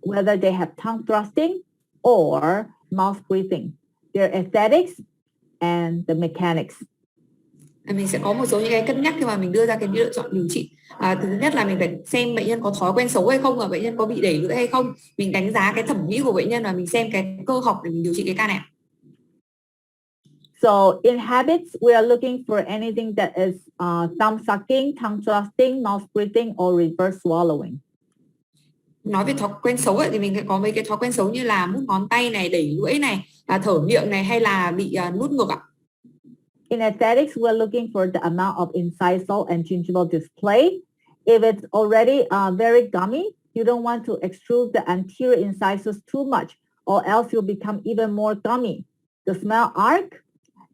whether they have tongue thrusting or mouth breathing, their aesthetics and the mechanics. Mình sẽ có một số những cái cân nhắc khi mà mình đưa ra cái lựa chọn điều trị. Thứ nhất là mình phải xem bệnh nhân có thói quen xấu hay không, và bệnh nhân có bị đẩy lưỡi hay không. Mình đánh giá cái thẩm mỹ của bệnh nhân và mình xem cái cơ học để mình điều trị cái ca này. So in habits, we are looking for anything that is thumb sucking, tongue thrusting, mouth breathing, or reverse swallowing. Nói về thói quen xấu ấy, thì mình sẽ có mấy cái thói quen xấu như là mút ngón tay này, đẩy lưỡi này, thở miệng này, hay là bị nuốt ngược ạ. In aesthetics, we're looking for the amount of incisal and gingival display. If it's already very gummy, you don't want to extrude the anterior incisors too much, or else you'll become even more gummy. The smell arc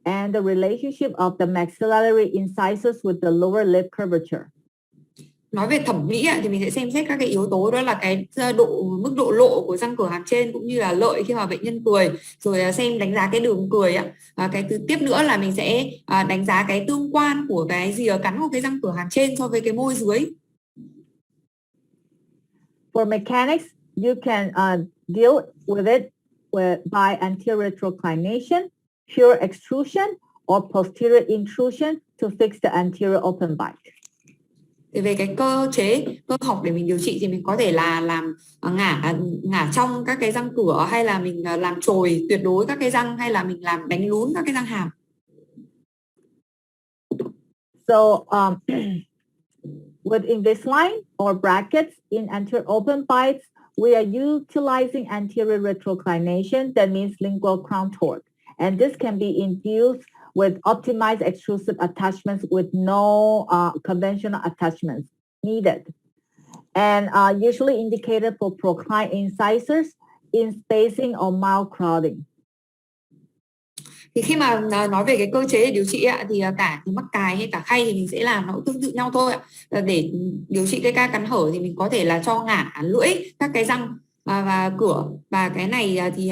and the relationship of the maxillary incisors with the lower lip curvature. Nói về thẩm mỹ thì mình sẽ xem xét các cái yếu tố, đó là cái mức độ lộ của răng cửa hàm trên, cũng như là lợi khi mà bệnh nhân cười, rồi xem đánh giá cái đường cười ạ. Cái thứ tiếp nữa là mình sẽ đánh giá cái tương quan của cái rìa cắn của cái răng cửa hàm trên so với cái môi dưới. For mechanics, you can deal with it by anterior retroclination, pure extrusion, or posterior intrusion to fix the anterior open bite. Thì về cái cơ học để mình điều trị thì mình có thể là làm ngả trong các cái răng cửa, hay là mình làm chồi tuyệt đối các cái răng, hay là mình làm đánh lún các cái răng hàm. So with Invisalign or brackets in anterior open bites, we are utilizing anterior retroclination. That means lingual crown torque, and this can be induced with optimized extrusive attachments with no conventional attachments needed, and usually indicated for procline incisors in spacing or mild crowding. Thì khi mà nói về cái cơ chế để điều trị ạ, thì cả thì mắc cài hay cả khay thì mình sẽ làm nó tương tự nhau thôi ạ. Để điều trị cái ca cắn hở thì mình có thể là cho ngả lưỡi các cái răng và cửa, và cái này thì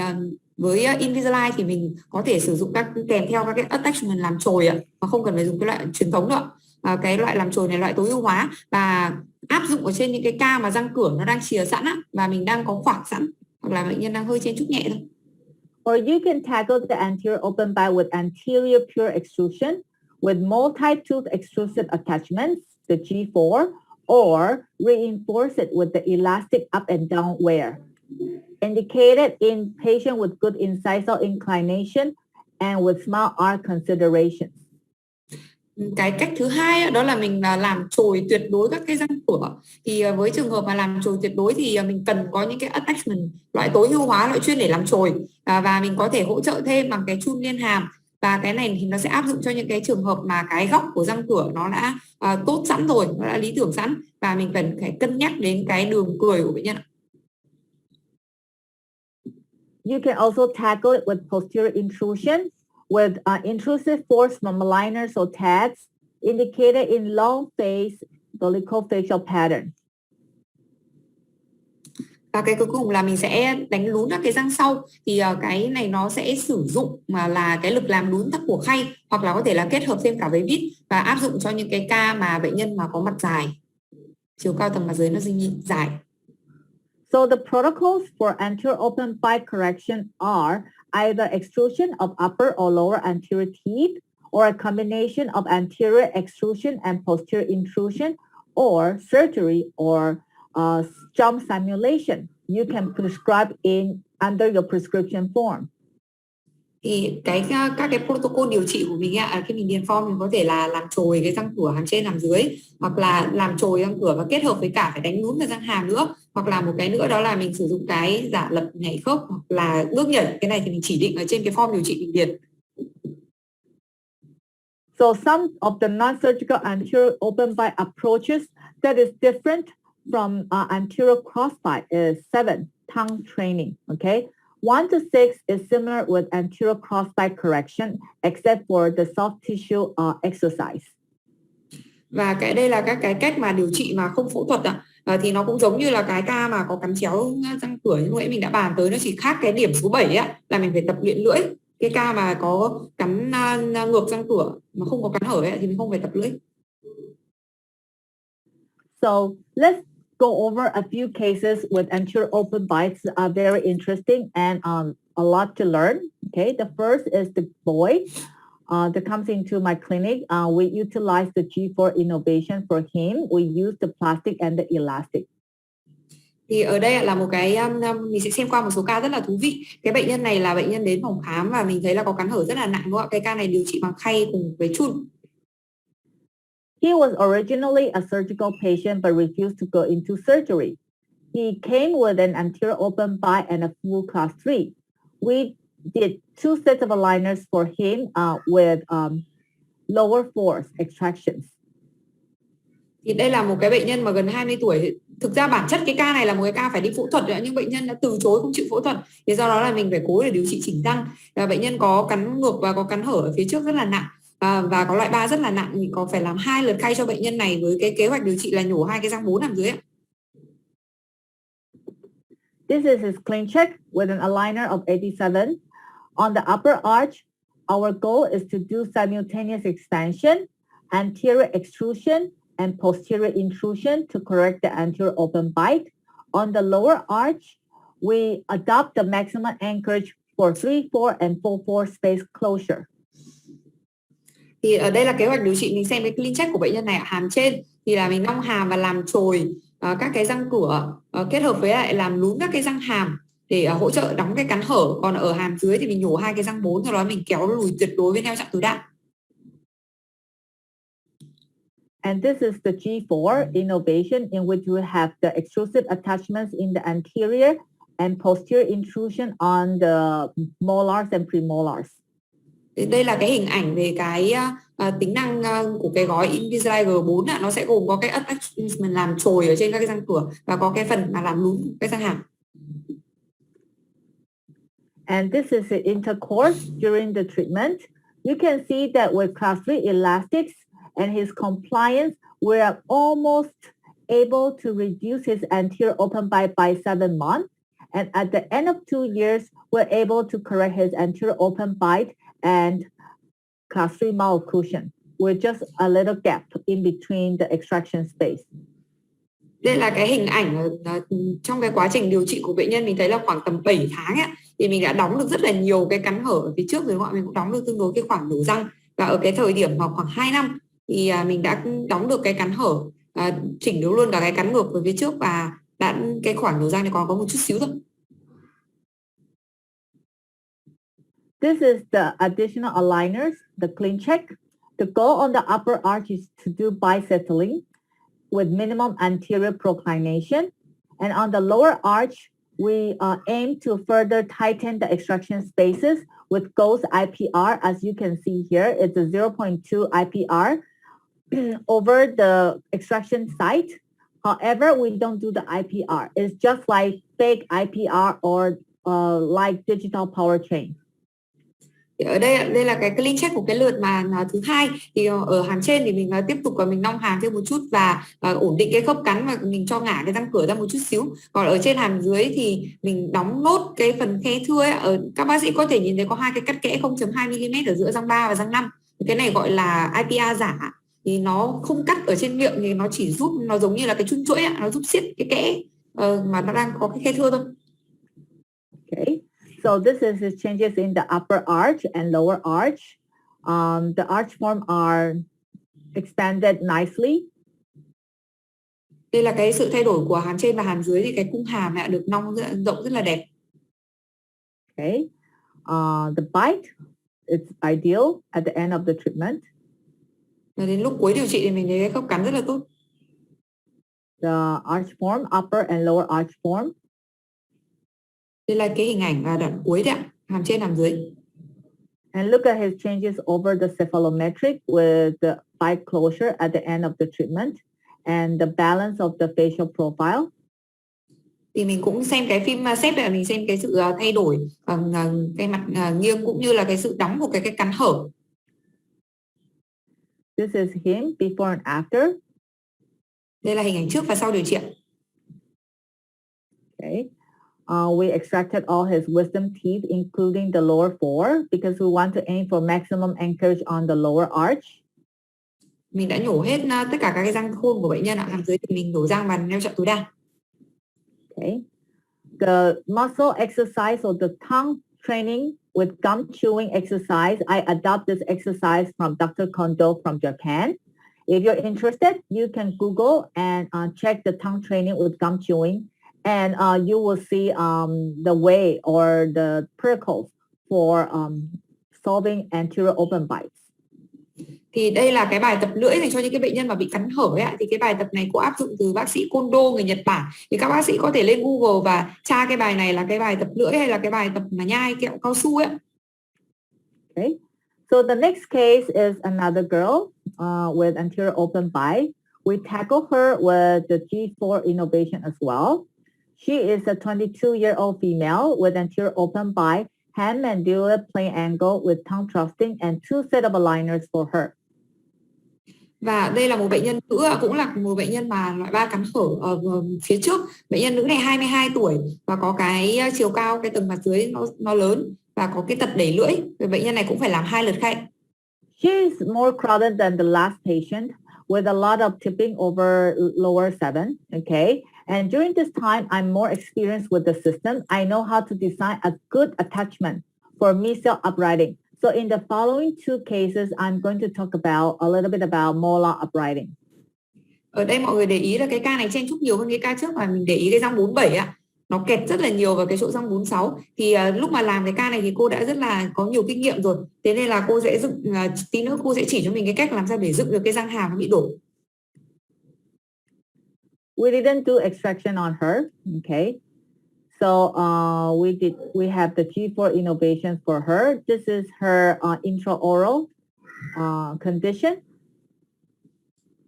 với Invisalign thì mình có thể sử dụng các kèm theo các cái attachment làm chồi ạ, mà không cần phải dùng cái loại truyền thống nữa. Cái loại làm chồi này loại tối ưu hóa và áp dụng ở trên những cái ca mà răng cửa nó đang chìa sẵn á, và mình đang có khoảng sẵn, hoặc là bệnh nhân đang hơi chen chúc nhẹ thôi. Or you can tackle the anterior open bite with anterior pure extrusion with multi-tooth extrusive attachments, the G4, or reinforce it with the elastic up and down wear. Indicated in patients with good incisal inclination and with small arc considerations. Cái cách thứ hai đó là mình làm chồi tuyệt đối các cái răng cửa. Thì với trường hợp mà làm chồi tuyệt đối thì mình cần có những cái attachment loại tối ưu hóa, loại chuyên để làm chồi, và mình có thể hỗ trợ thêm bằng cái chun liên hàm, và cái này thì nó sẽ áp dụng cho những cái trường hợp mà cái góc của răng cửa nó đã tốt sẵn rồi, nó đã lý tưởng sẵn, và mình cần phải cân nhắc đến cái đường cười của bệnh nhân. You can also tackle it with posterior intrusion with intrusive forced aligners or tags indicated in long face vertical facial pattern. Và cái cuối cùng là mình sẽ đánh lún các cái răng sau, thì cái này nó sẽ sử dụng mà là cái lực làm lún tắc của khay, hoặc là có thể là kết hợp thêm cả với vít, và áp dụng cho những cái ca mà bệnh nhân mà có mặt dài, chiều cao tầng mặt dưới nó dài. So the protocols for anterior open bite correction are either extrusion of upper or lower anterior teeth, or a combination of anterior extrusion and posterior intrusion, or surgery, or jump simulation. You can prescribe under your prescription form. Thì các cái protocol điều trị của mình khi mình điền form mình có thể là làm chồi cái răng cửa hàm trên hàm dưới, hoặc là làm chồi răng cửa và kết hợp với cả phải đánh lún cái răng hàm nữa, hoặc là một cái nữa đó là mình sử dụng cái giả lập nhảy khớp hoặc là bước nhảy. Cái này thì mình chỉ định ở trên cái form điều trị mình điền. So some of the non-surgical anterior open bite approaches that is different from anterior crossbite is 7, tongue training, okay? 1 to 6 is similar with anterior crossbite correction, except for the soft tissue exercise. Và đây là các cái cách mà điều trị mà không phẫu thuật thì nó cũng giống như là cái ca mà có cắn chéo răng cửa như vậy mình đã bàn tới, nó chỉ khác cái điểm số 7 là mình phải tập luyện lưỡi. Cái ca mà có cắn ngược răng cửa mà không có cắn hở thì mình không phải tập lưỡi. So let's go over a few cases with anterior open bites are very interesting and a lot to learn. Okay, the first is the boy that comes into my clinic. We utilize the G4 innovation for him. We use the plastic and the elastic. Thì ở đây là một cái mình sẽ xem qua một số ca rất là thú vị. Cái bệnh nhân này là bệnh nhân đến phòng khám và mình thấy là có cắn hở rất là nặng, đúng không ạ? Cái ca này điều trị bằng khay cùng với chun. He was originally a surgical patient but refused to go into surgery. He came with an anterior open bite and a full class 3. We did 2 sets of aligners for him with lower force extractions. Thì đây là một cái bệnh nhân mà gần 20 tuổi. Thực ra bản chất cái ca này là một cái ca phải đi phẫu thuật rồi, nhưng bệnh nhân đã từ chối không chịu phẫu thuật. Thì do đó là mình phải cố để điều trị chỉnh răng. Bệnh nhân có cắn ngược và có cắn hở ở phía trước rất là nặng. Và có loại 3 rất là nặng, thì có phải làm 2 lượt khay cho bệnh nhân này với cái kế hoạch điều trị là nhổ 2 cái răng 4 hàm dưới. This is his clean check with an aligner of 87. On the upper arch, our goal is to do simultaneous expansion, anterior extrusion, and posterior intrusion to correct the anterior open bite. On the lower arch, we adopt the maximum anchorage for 3-4 and 4-4 space closure. Thì ở đây là kế hoạch điều trị, mình xem cái clean check của bệnh nhân này. Hàm trên thì là mình nong hàm và làm chồi các cái răng cửa, kết hợp với lại làm lún các cái răng hàm để hỗ trợ đóng cái cắn hở. Còn ở hàm dưới thì mình nhổ 2 cái răng 4, sau đó mình kéo lùi tuyệt đối với neo chặn tối đa. And this is the G4 innovation in which we have the extrusive attachments in the anterior and posterior intrusion on the molars and premolars. Đây là cái hình ảnh về cái tính năng của cái gói Invisalign G4 ạ. Nó sẽ gồm có cái attachment làm chồi ở trên các cái răng cửa và có cái phần mà làm lún cái răng hàm. And this is the intercourse during the treatment. You can see that with class 3 elastics and his compliance, we are almost able to reduce his anterior open bite by 7 months. And at the end of 2 years, we're able to correct his anterior open bite and class 3 malocclusion with just a little gap in between the extraction space. Đây là cái hình ảnh trong cái quá trình điều trị của bệnh nhân, mình thấy là khoảng tầm 7 tháng ấy, thì mình đã đóng được rất là nhiều cái cắn hở ở phía trước rồi, mình cũng đóng được tương đối cái khoảng nổ răng, và ở cái thời điểm mà khoảng 2 năm thì mình đã đóng được cái cắn hở, chỉnh được luôn cả cái cắn ngược ở phía trước, và đã cái khoảng nổ răng này còn có một chút xíu thôi. This is the additional aligners, the clean check. The goal on the upper arch is to do bisettling with minimum anterior proclination. And on the lower arch, we aim to further tighten the extraction spaces with Ghost IPR. As you can see here, it's a 0.2 IPR over the extraction site. However, we don't do the IPR. It's just like fake IPR or like digital power chain. Ở đây là cái clean check của cái lượt mà thứ hai, thì ở hàm trên thì mình tiếp tục mình nong hàm thêm một chút và ổn định cái khớp cắn, và mình cho ngả cái răng cửa ra một chút xíu. Còn ở trên hàm dưới thì mình đóng nốt cái phần khe thưa ấy. Các bác sĩ có thể nhìn thấy có hai cái cắt kẽ 0.2 mm ở giữa răng 3 và răng 5. Cái này gọi là IPR giả, thì nó không cắt ở trên miệng, thì nó chỉ giúp, nó giống như là cái chun chuỗi ấy, nó giúp siết cái kẽ mà nó đang có cái khe thưa thôi. Okay. So this is the changes in the upper arch and lower arch. The arch form are expanded nicely. Đây là cái sự thay đổi của hàm trên và hàm dưới, thì cái cung hàm lại được nong rộng rất là đẹp. Okay. The bite is ideal at the end of the treatment. Và đến lúc cuối điều trị thì mình thấy cái khớp cắn rất là tốt. The arch form, upper and lower arch form. Đây là cái hình ảnh đoạn cuối đấy ạ, hàm trên hàm dưới. And look at his changes over the cephalometric with the bite closure at the end of the treatment and the balance of the facial profile. Thì mình cũng xem cái phim xếp để mình xem cái sự thay đổi cái mặt nghiêng cũng như là cái sự đóng của cái cắn hở. This is him before and after. Đây là hình ảnh trước và sau điều trị. Okay. We extracted all his wisdom teeth, including the lower four, because we want to aim for maximum anchorage on the lower arch. Mình đã nhổ hết tất cả các cái răng khôn của bệnh nhân ạ. Hàm dưới thì mình nhổ răng và neo chọn tối đa. Okay. The muscle exercise or the tongue training with gum chewing exercise, I adopt this exercise from Dr. Kondo from Japan. If you're interested, you can Google and check the tongue training with gum chewing. And you will see the way or the protocols for solving anterior open bites. Thì đây là cái bài tập lưỡi dành cho những cái bệnh nhân mà bị cắn hở ấy ạ. Thì cái bài tập này có áp dụng từ bác sĩ Kondo người Nhật Bản. Thì các bác sĩ có thể lên Google và tra cái bài này là cái bài tập lưỡi hay là cái bài tập mà nhai kẹo cao su ấy. Okay. So the next case is another girl with anterior open bite. We tackle her with the G4 innovation as well. She is a 22-year-old female with anterior open bite, hand mandibular plane angle with tongue thrusting and 2 set of aligners for her. Và đây là một bệnh nhân nữ, cũng là một bệnh nhân mà loại 3 cắn hở ở phía trước. Bệnh nhân nữ này 22 tuổi và có cái chiều cao, cái tầng mặt dưới nó lớn và có cái tật đẩy lưỡi. Bệnh nhân này cũng phải làm 2 lượt khay. She is more crowded than the last patient with a lot of tipping over lower 7, okay? And during this time, I'm more experienced with the system. I know how to design a good attachment for mesial uprighting. So in the following 2 cases, I'm going to talk about a little bit about molar uprighting. Ở đây mọi người để ý là cái ca này chen chúc nhiều hơn cái ca trước, mà mình để ý cái răng 47 ạ. Nó kẹt rất là nhiều vào cái chỗ răng 46. Thì lúc mà làm cái ca này thì cô đã rất là có nhiều kinh nghiệm rồi. Thế nên là cô sẽ dựng, tí nữa cô sẽ chỉ cho mình cái cách làm sao để dựng được cái răng hàm nó bị đổ. We didn't do extraction on her, okay? So we have the G4 innovations for her. This is her intraoral condition.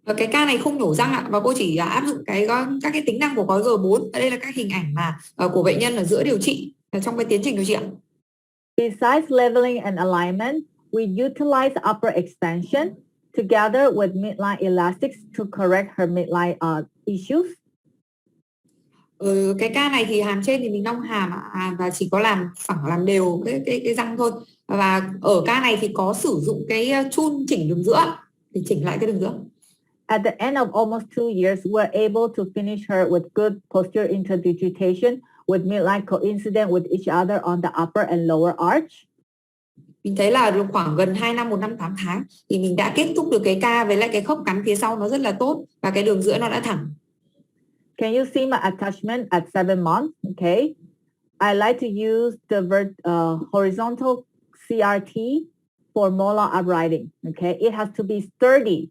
Và cái ca này không nhổ răng ạ, và cô chỉ áp dụng các cái tính năng của gói G4. Đây là các hình ảnh mà của bệnh nhân ở giữa điều trị, trong cái tiến trình điều trị ạ. Besides leveling and alignment, we utilize upper extension together with midline elastics to correct her midline issues. Cái ca này thì hàm trên thì mình nong hàm và chỉ có làm phẳng làm đều cái răng thôi. Và ở ca này thì có sử dụng cái chun chỉnh đường giữa để chỉnh lại cái đường giữa. At the end of almost 2 years, we're able to finish her with good posterior interdigitation with midline coincident with each other on the upper and lower arch. Mình thấy là khoảng gần 2 năm, 1 năm 8 tháng thì mình đã kết thúc được cái ca với lại cái khớp cắn phía sau nó rất là tốt và cái đường giữa nó đã thẳng. Can you see my attachment at 7 months? Okay. I like to use the horizontal CRT for molar uprighting. Okay. It has to be sturdy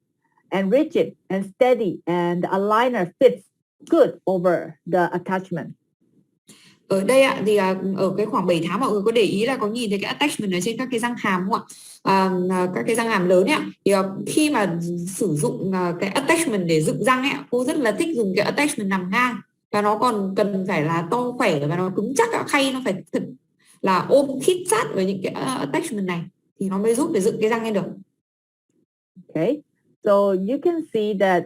and rigid and steady, and the aligner fits good over the attachment. Ở đây ạ, thì ở cái khoảng 7 tháng mọi người có để ý là có nhìn thấy cái attachment ở trên các cái răng hàm không ạ? Các cái răng hàm lớn ấy, thì khi mà sử dụng cái attachment để dựng răng ấy, cô rất là thích dùng cái attachment nằm ngang, và nó còn cần phải là to khỏe và nó cứng chắc, khay nó phải thật là ôm khít sát với những cái attachment này thì nó mới giúp để dựng cái răng lên được. Okay, so you can see that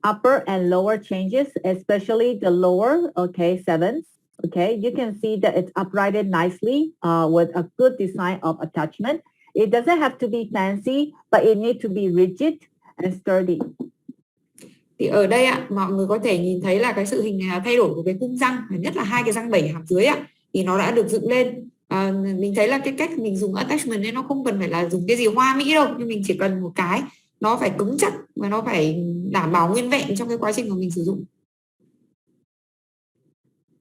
upper and lower changes, especially the lower, okay, 7s, okay, you can see that it's uprighted nicely with a good design of attachment. It doesn't have to be fancy, but it needs to be rigid and sturdy. Thì ở đây ạ, mọi người có thể nhìn thấy là cái sự thay đổi của cái cung răng, nhất là hai cái răng 7 hàm dưới ạ, thì nó đã được dựng lên. Mình thấy là cái cách mình dùng attachment ấy nó không cần phải là dùng cái gì hoa mỹ đâu, nhưng mình chỉ cần một cái nó phải cứng chắc và nó phải đảm bảo nguyên vẹn trong cái quá trình mà mình sử dụng.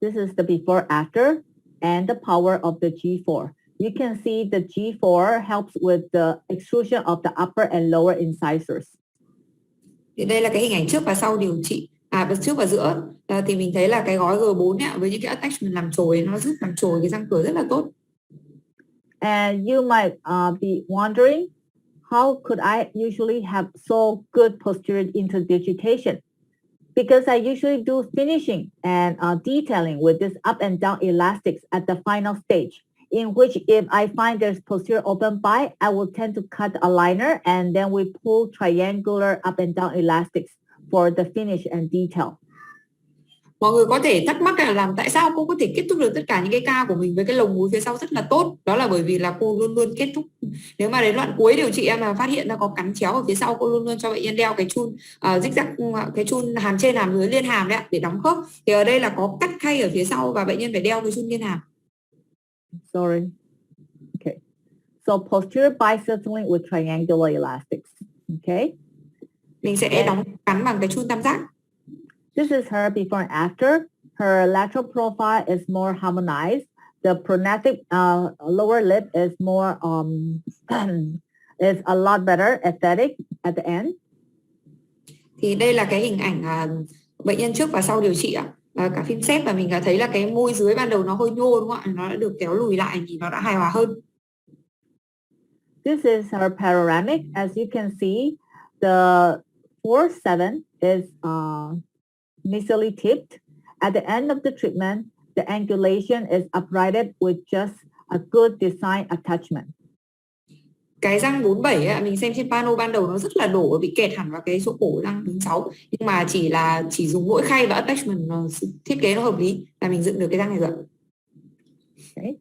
This is the before after and the power of the G4. You can see the G4 helps with the extrusion of the upper and lower incisors. Thì đây là cái hình ảnh trước và sau điều trị, trước và giữa, thì mình thấy là cái gói G4 ấy, với những cái attachment làm chồi nó giúp làm chồi cái răng cửa rất là tốt. And you might be wondering, how could I usually have so good posterior interdigitation? Because I usually do finishing and detailing with this up and down elastics at the final stage, in which if I find there's posterior open bite, I will tend to cut the aligner and then we pull triangular up and down elastics for the finish and detail. Mọi người có thể thắc mắc là làm tại sao cô có thể kết thúc được tất cả những cái ca của mình với cái lồng múi phía sau rất là tốt. Đó là bởi vì là cô luôn luôn kết thúc. Nếu mà đến đoạn cuối điều trị em mà phát hiện ra có cắn chéo ở phía sau, cô luôn luôn cho bệnh nhân đeo cái chun zigzag, cái chun hàm trên hàm dưới liên hàm đấy để đóng khớp. Thì ở đây là có cắt khay ở phía sau và bệnh nhân phải đeo cái chun liên hàm. Sorry. Okay. So posterior bisettling with triangular elastics. Okay. Mình sẽ đóng cắn bằng cái chun tam giác. This is her before and after. Her lateral profile is more harmonized. The prognathic lower lip is more is a lot better aesthetic at the end. Thì đây là cái hình ảnh bệnh nhân trước và sau điều trị ạ. Cả phim xếp và mình thấy là cái môi dưới ban đầu nó hơi nhô đúng không ạ? Nó đã được kéo lùi lại thì nó đã hài hòa hơn. This is her panoramic. As you can see, the 4-7 is mesially tipped. At the end of the treatment, the angulation is uprighted with just a good design attachment. Cái răng 47 ấy, mình xem trên pano ban đầu nó rất là đổ, bị kẹt hẳn vào cái chỗ cổ răng 46, nhưng mà chỉ dùng mỗi khay và attachment thiết kế nó hợp lý là mình dựng được cái răng này rồi. Okay.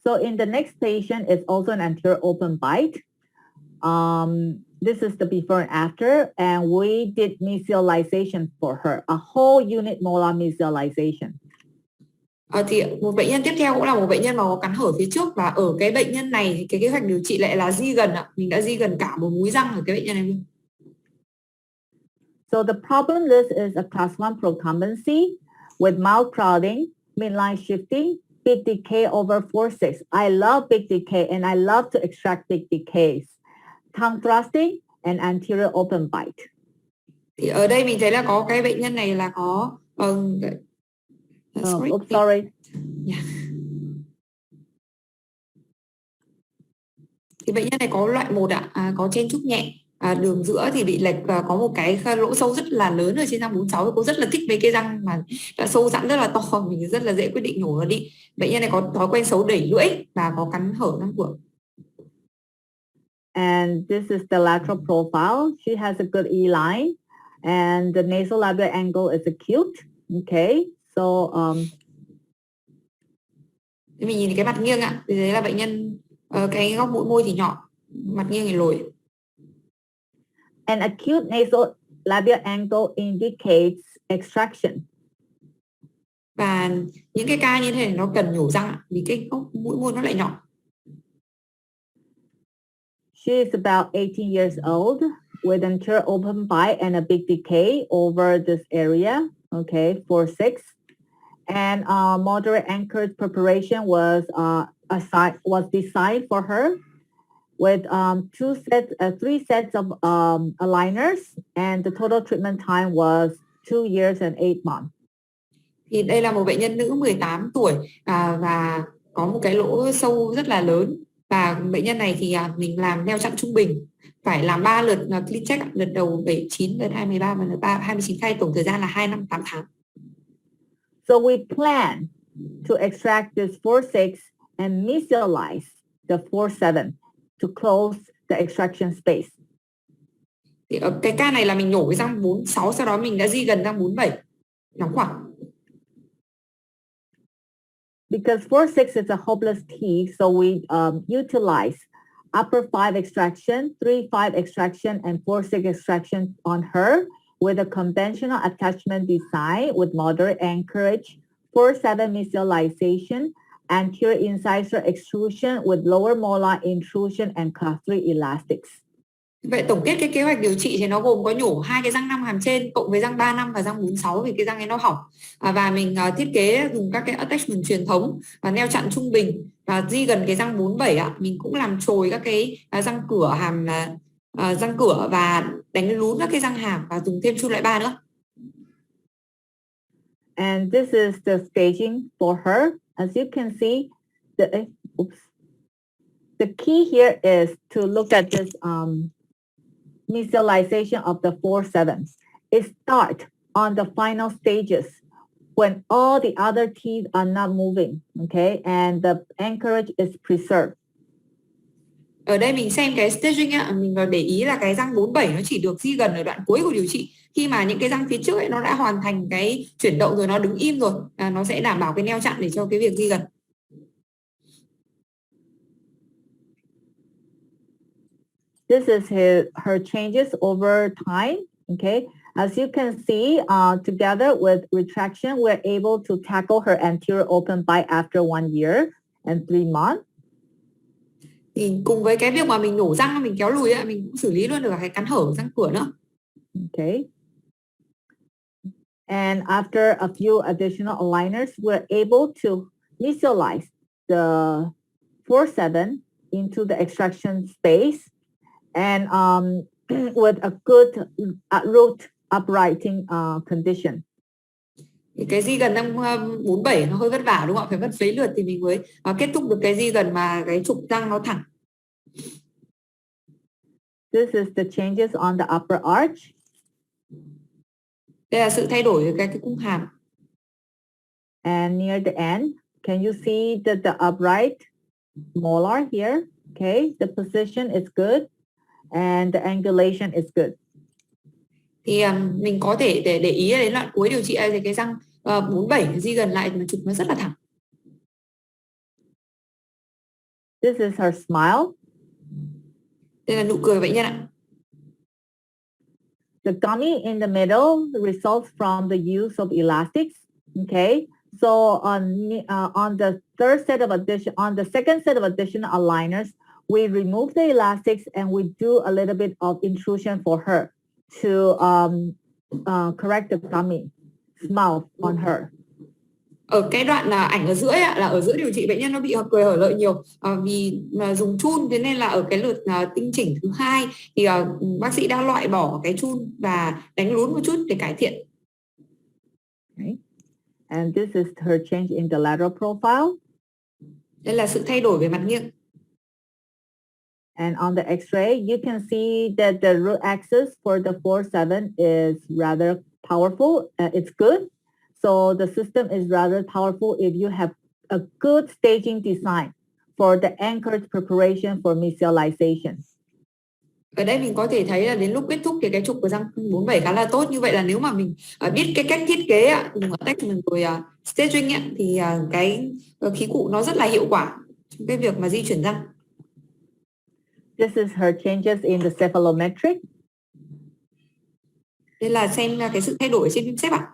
So in the next patient is also an anterior open bite. This is the before and after, and we did mesialization for her, a whole unit molar mesialization. Thì một bệnh nhân tiếp theo cũng là một bệnh nhân mà có cắn hở phía trước, và ở cái bệnh nhân này thì cái kế hoạch điều trị lại là di gần ạ. Mình đã di gần cả một múi răng ở cái bệnh nhân này luôn. So the problem list is a class 1 procumbency with mild crowding, midline shifting, big decay over 4-6. I love big decay and I love to extract big decays. Tongue thrusting and anterior open bite. Thì ở đây mình thấy là có cái bệnh nhân này là có Sorry. Yeah. Thì bệnh nhân này có loại 1 ạ, có chen chúc nhẹ, đường giữa thì bị lệch và có một cái lỗ sâu rất là lớn ở trên răng 46. Cô rất là thích mấy cái răng mà đã sâu giãn rất là to, mình rất là dễ quyết định nhổ nó đi. Bệnh nhân này có thói quen xấu đẩy lưỡi và có cắn hở răng cửa. And this is the lateral profile. She has a good E-line and the nasolabial angle is acute. Okay, so Thì mình nhìn cái mặt nghiêng ạ, thì đấy là bệnh nhân cái góc mũi môi thì nhỏ, mặt nghiêng thì lồi. An acute nasolabial angle indicates extraction. Và những cái ca như thế này nó cần nhổ răng ạ, vì cái góc mũi môi nó lại nhỏ. She is about 18 years old with anterior open bite and a big decay over this area. Okay, 4-6. And moderate anchored preparation was designed for her with 3 sets of aligners, and the total treatment time was 2 years and 8 months. Thì đây là một bệnh nhân nữ 18 tuổi và có một cái lỗ sâu rất là lớn, và bệnh nhân này thì mình làm neo chặn trung bình, phải làm 3 lượt clean check, lượt đầu 79, lượt 23 và lượt 29 khay, tổng thời gian là 2 năm 8 tháng. So we plan to extract this 4-6 and mesialize the 4-7 to close the extraction space. Thì ở cái ca này là mình nhổ cái răng 46, sau đó mình đã di gần răng 47, đóng khoảng. Because 4-6 is a hopeless teeth, so we utilize upper 5 extraction, 3-5 extraction, and 4-6 extraction on her with a conventional attachment design with moderate anchorage, 4-7 mesialization, anterior incisor extrusion with lower molar intrusion and class 3 elastics. Vậy tổng kết cái kế hoạch điều trị thì nó gồm có nhổ 2 cái răng 5 hàm trên cộng với răng 35 và răng 46 vì cái răng ấy nó hỏng, và mình thiết kế dùng các cái attachment truyền thống và neo chặn trung bình và di gần cái răng 47 ạ. Mình cũng làm trồi các cái răng cửa hàm răng cửa và đánh lún các cái răng hàm và dùng thêm chun loại 3 nữa. And this is the staging for her. As you can see, the key here is to look at this mesialization of the 4-7. It starts on the final stages when all the other teeth are not moving, okay, and the anchorage is preserved. Ở đây mình xem cái staging ạ, mình vào để ý là cái răng 47 nó chỉ được di gần ở đoạn cuối của điều trị. Khi mà những cái răng phía trước ấy nó đã hoàn thành cái chuyển động rồi, nó đứng im rồi, nó sẽ đảm bảo cái neo chặn để cho cái việc di gần. This is her changes over time, okay? As you can see, together with retraction, we're able to tackle her anterior open bite after 1 year and 3 months. Thì cùng với cái việc mà mình nổ răng, mình kéo lùi, mình cũng xử lý luôn được cái cắn hở răng cửa nữa. Okay. And after a few additional aligners, we're able to mesialize the 4-7 into the extraction space and with a good root uprighting condition. Thì cái di gần răng 47 nó hơi vất vả đúng không ạ? Phải mất mấy lượt thì mình mới kết thúc được cái di gần mà cái trục răng nó thẳng. This is the changes on the upper arch. Đây là sự thay đổi cái cung hàm. And near the end, can you see the upright molar here? Okay, the position is good and the angulation is good. Thì mình có thể để ý đến đoạn cuối điều trị thì cái răng 47 di gần lại mà trục nó rất là thẳng. This is her smile. Đây là nụ cười bệnh nhân ạ. The gummy in the middle results from the use of elastics. Okay, so on the second set of additional aligners, we remove the elastics and we do a little bit of intrusion for her to correct the gummy smile on her. Ở cái đoạn ảnh ở giữa là ở giữa điều trị bệnh nhân nó bị cười hở lợi nhiều vì dùng chun, thế nên là ở cái lượt tinh chỉnh thứ 2 thì bác sĩ đã loại bỏ cái chun và đánh lún một chút để cải thiện. Okay. And this is her change in the lateral profile. Đây là sự thay đổi về mặt nghiêng. And on the X-ray, you can see that the root axis for the 4-7 is rather powerful. It's good. So the system is rather powerful if you have a good staging design for the anchored preparation for mesialization. Ở đây mình có thể thấy là đến lúc kết thúc thì cái trục của răng 47 khá là tốt. Như vậy là nếu mà mình biết cái cách thiết kế cùng attachment rồi staging thì cái khí cụ nó rất là hiệu quả trong cái việc mà di chuyển răng. This is her changes in the cephalometric. Đây là xem cái sự thay đổi trên phim xếp ạ.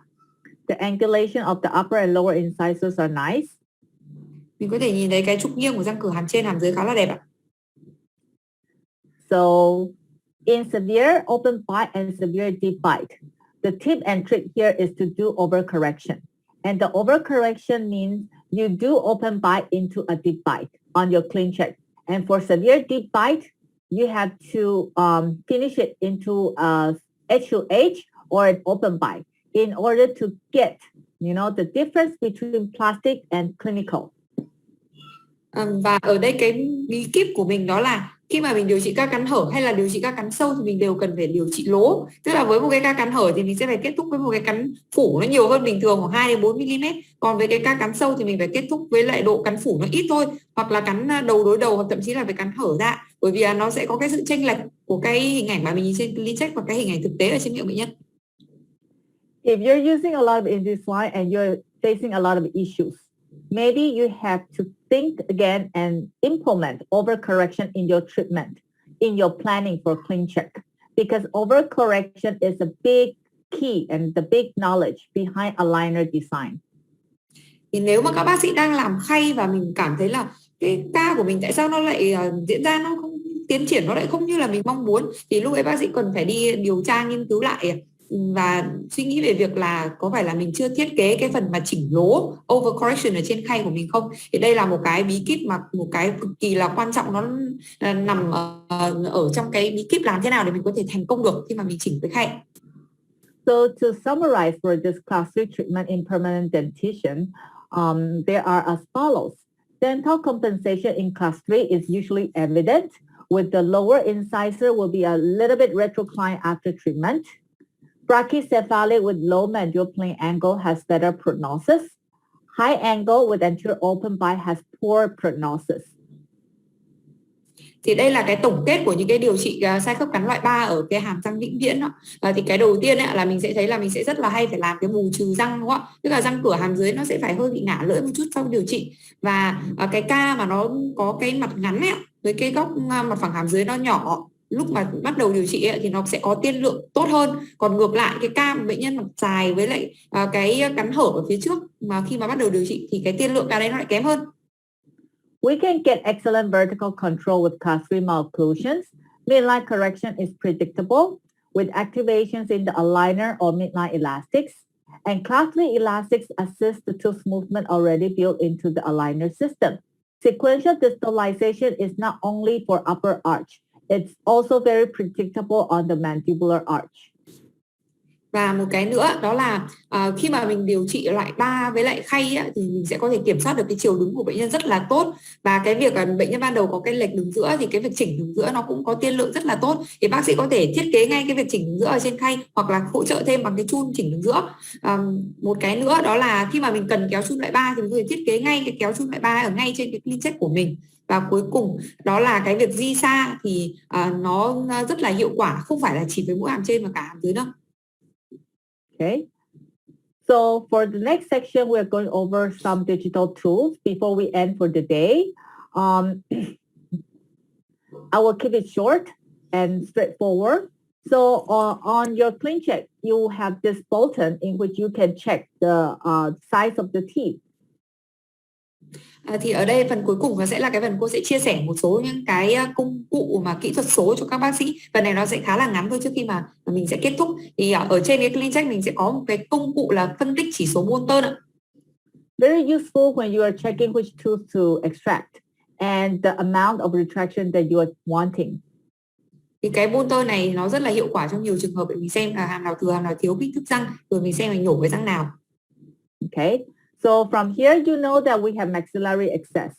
The angulation of the upper and lower incisors are nice. Mình có thể nhìn thấy cái trục nghiêng của răng cửa hàm trên hàm dưới khá là đẹp ạ. So in severe open bite and severe deep bite, the tip and trick here is to do overcorrection. And the overcorrection means you do open bite into a deep bite on your clean check. And for severe deep bite, you have to finish it into a HUH or an open bite in order to get, the difference between plastic and clinical. Và ở đây cái bí kíp của mình đó là khi mà mình điều trị các cắn hở hay là điều trị các cắn sâu thì mình đều cần phải điều trị lố. Tức là với một cái ca cắn hở thì mình sẽ phải kết thúc với một cái cắn phủ nó nhiều hơn bình thường khoảng 2 đến 4 mm. Còn với cái ca cắn sâu thì mình phải kết thúc với lại độ cắn phủ nó ít thôi, hoặc là cắn đầu đối đầu, hoặc thậm chí là phải cắn hở ra, bởi vì nó sẽ có cái sự chênh lệch của cái hình ảnh mà mình nhìn trên clean check và cái hình ảnh thực tế ở trên miệng bệnh nhân. If you're using a lot of Invisalign and you're facing a lot of issues, maybe you have to think again and implement overcorrection in your treatment, in your planning for clean check, because overcorrection is a big key and the big knowledge behind aligner design. Thì nếu mà các bác sĩ đang làm khay và mình cảm thấy là cái ca của mình tại sao nó lại diễn ra nó không tiến triển, nó lại không như là mình mong muốn, thì lúc ấy bác sĩ cần phải đi điều tra nghiên cứu lại và suy nghĩ về việc là có phải là mình chưa thiết kế cái phần mà chỉnh lố overcorrection ở trên khay của mình không. Thì đây là một cái bí kíp mà một cái cực kỳ là quan trọng, nó nằm ở trong cái bí kíp làm thế nào để mình có thể thành công được khi mà mình chỉnh cái khay. So to summarize for this class 3 treatment in permanent dentition, there are as follows. Dental compensation in class 3 is usually evident, with the lower incisor will be a little bit retroclined after treatment. Brachycephalic with low mandibular plane angle has better prognosis. High angle with anterior open bite has poor prognosis. Thì đây là cái tổng kết của những cái điều trị sai khớp cắn loại 3 ở cái hàm răng vĩnh viễn đó. Thì cái đầu tiên là mình sẽ thấy là mình sẽ rất là hay phải làm cái bù trừ răng, đúng không ạ? Tức là răng cửa hàm dưới nó sẽ phải hơi bị ngả lưỡi một chút sau điều trị. Và cái ca mà nó có cái mặt ngắn với cái góc mặt phẳng hàm dưới nó nhỏ, lúc mà bắt đầu điều trị thì nó sẽ có tiên lượng tốt hơn. Còn ngược lại cái ca bệnh nhân mặt dài với lại cái cắn hở ở phía trước mà khi mà bắt đầu điều trị thì cái tiên lượng ca đấy nó lại kém hơn. We can get excellent vertical control with class 3 malocclusions. Midline correction is predictable with activations in the aligner or midline elastics. And class 3 elastics assist the tooth movement already built into the aligner system. Sequential distalization is not only for upper arch, it's also very predictable on the mandibular arch. Và một cái nữa đó là khi mà mình điều trị loại 3 với lại khay thì mình sẽ có thể kiểm soát được cái chiều đứng của bệnh nhân rất là tốt. Và cái việc bệnh nhân ban đầu có cái lệch đứng giữa thì cái việc chỉnh đứng giữa nó cũng có tiên lượng rất là tốt. Thì bác sĩ có thể thiết kế ngay cái việc chỉnh đứng giữa ở trên khay hoặc là hỗ trợ thêm bằng cái chun chỉnh đứng giữa. Một cái nữa đó là khi mà mình cần kéo chun loại 3 thì mình có thể thiết kế ngay cái kéo chun loại 3 ở ngay trên cái clean check của mình. Và cuối cùng đó là cái việc di xa thì nó rất là hiệu quả, không phải là chỉ với mỗi hàm trên mà cả hàm dưới đâu. Okay. So for the next section, we're going over some digital tools before we end for the day. I will keep it short and straightforward. So on your clean check, you have this button in which you can check the size of the teeth. Thì ở đây phần cuối cùng nó sẽ là cái phần cô sẽ chia sẻ một số những cái công cụ mà kỹ thuật số cho các bác sĩ. Phần này nó sẽ khá là ngắn thôi trước khi mà mình sẽ kết thúc. Thì ở trên cái clean check mình sẽ có một cái công cụ là phân tích chỉ số Bolton ạ. Very useful when you are checking which tooth to extract and the amount of retraction that you are wanting. Thì cái Bolton này nó rất là hiệu quả trong nhiều trường hợp để mình xem là hàm nào thừa, hàm nào thiếu kích thước răng, rồi mình xem mình nhổ cái răng nào. Okay, so from here, you know that we have maxillary excess.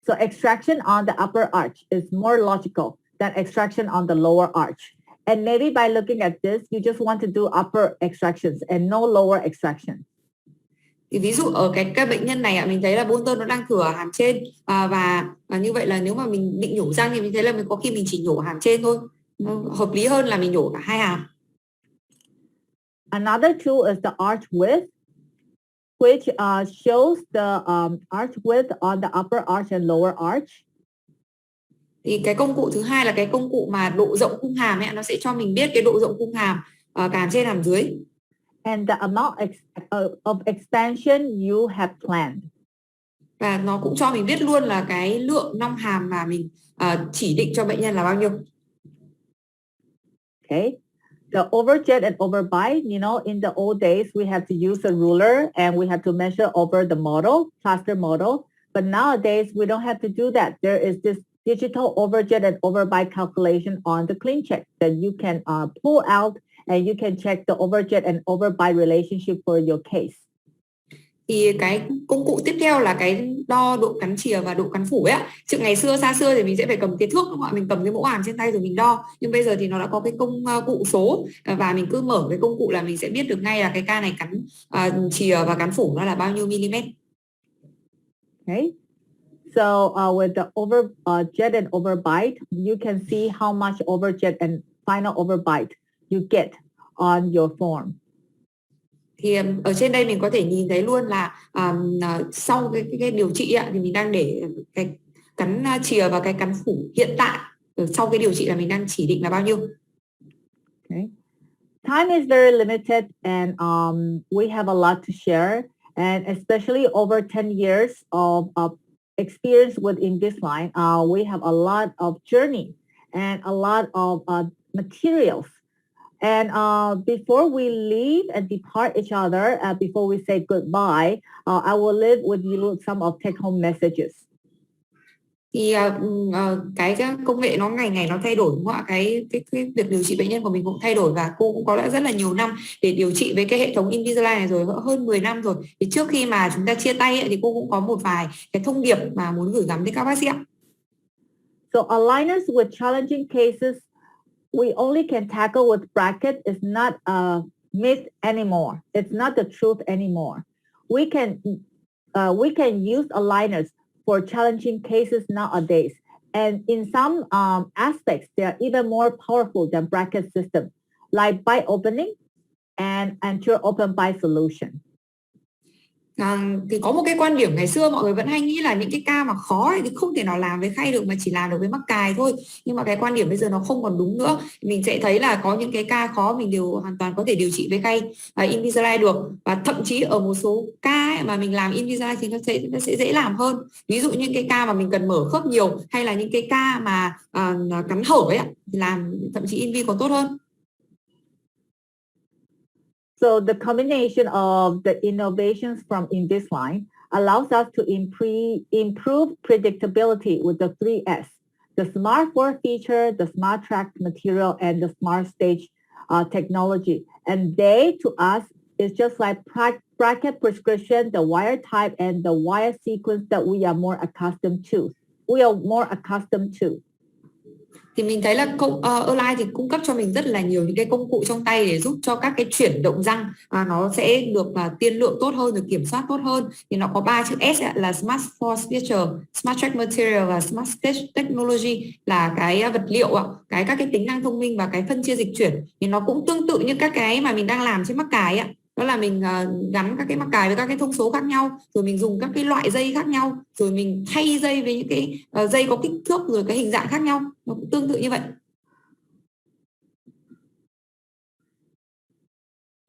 So extraction on the upper arch is more logical than extraction on the lower arch. And maybe by looking at this, you just want to do upper extractions and no lower extraction. Thì ví dụ ở cái bệnh nhân này mình thấy là Bolton nó đang thừa ở hàm trên và như vậy là nếu mà mình định nhổ răng thì mình thấy là có khi mình chỉ nhổ hàm trên thôi. Nó hợp lý hơn là mình nhổ cả hai hàm. Another tool is the arch width, which shows the arch width on the upper arch and lower arch. Thì cái công cụ thứ hai là cái công cụ mà độ rộng khung hàm ấy, nó sẽ cho mình biết cái độ rộng khung hàm cả hàm trên hàm dưới. And the amount of expansion you have planned. Và nó cũng cho mình biết luôn là cái lượng nong hàm mà mình chỉ định cho bệnh nhân là bao nhiêu. Okay. The overjet and overbite, you know, in the old days, we had to use a ruler and we had to measure over the model, plaster model. But nowadays, we don't have to do that. There is this digital overjet and overbite calculation on the CleanCheck that you can pull out and you can check the overjet and overbite relationship for your case. Thì cái công cụ tiếp theo là cái đo độ cắn chìa và độ cắn phủ ấy ạ. Chứ ngày xưa xa xưa thì mình sẽ phải cầm cái thước đúng không ạ? Mình cầm cái mẫu hàm trên tay rồi mình đo. Nhưng bây giờ thì nó đã có cái công cụ số và mình cứ mở cái công cụ là mình sẽ biết được ngay là cái ca này cắn chìa và cắn phủ nó là bao nhiêu mm. Okay. So with the overjet and overbite, you can see how much overjet and final overbite you get on your form. Thì ở trên đây mình có thể nhìn thấy luôn là sau cái điều trị thì mình đang để cái cắn chìa và cái cắn phủ hiện tại sau cái điều trị là mình đang chỉ định là bao nhiêu. Okay. Time is very limited and we have a lot to share, and especially over 10 years of experience with Invisalign, we have a lot of journey and a lot of materials. And before we leave and depart each other, before we say goodbye, I will leave with you some of take-home messages. Thì cái công nghệ nó ngày ngày nó thay đổi đúng không ạ? Cái việc điều trị bệnh nhân của mình cũng thay đổi và cô cũng có rất là nhiều năm để điều trị với cái hệ thống Invisalign này rồi, hơn 10 năm rồi. Thì trước khi mà chúng ta chia tay thì cô cũng có một vài cái thông điệp mà muốn gửi gắm đến các bác sĩ ạ. So aligners with challenging cases we only can tackle with bracket is not a myth anymore. It's not the truth anymore. We can use aligners for challenging cases nowadays. And in some aspects, they are even more powerful than bracket system, like bite opening and anterior open bite solution. Thì có một cái quan điểm ngày xưa mọi người vẫn hay nghĩ là những cái ca mà khó thì không thể nào làm với khay được mà chỉ làm được với mắc cài thôi. Nhưng mà cái quan điểm bây giờ nó không còn đúng nữa. Mình sẽ thấy là có những cái ca khó mình đều hoàn toàn có thể điều trị với khay Invisalign được. Và thậm chí ở một số ca mà mình làm Invisalign thì nó sẽ dễ làm hơn. Ví dụ những cái ca mà mình cần mở khớp nhiều hay là những cái ca mà cắn hở ấy thì làm thậm chí Invi còn tốt hơn. So the combination of the innovations from Invisalign allows us to improve predictability with the 3S, the Smart 4 feature, the Smart Track material, and the Smart Stage technology. And they, to us, is just like bracket prescription, the wire type, and the wire sequence that we are more accustomed to. Thì mình thấy là Align thì cung cấp cho mình rất là nhiều những cái công cụ trong tay để giúp cho các cái chuyển động răng nó sẽ được tiên lượng tốt hơn, được kiểm soát tốt hơn. Thì nó có 3 chữ S là Smart Force Feature, Smart Track Material và Smart Stage Technology là cái vật liệu các cái tính năng thông minh và cái phân chia dịch chuyển. Thì nó cũng tương tự như các cái mà mình đang làm trên mắc cài đó là mình gắn các cái mắc cài với các cái thông số khác nhau, rồi mình dùng các cái loại dây khác nhau, rồi mình thay dây với những cái dây có kích thước rồi cái hình dạng khác nhau, nó cũng tương tự như vậy.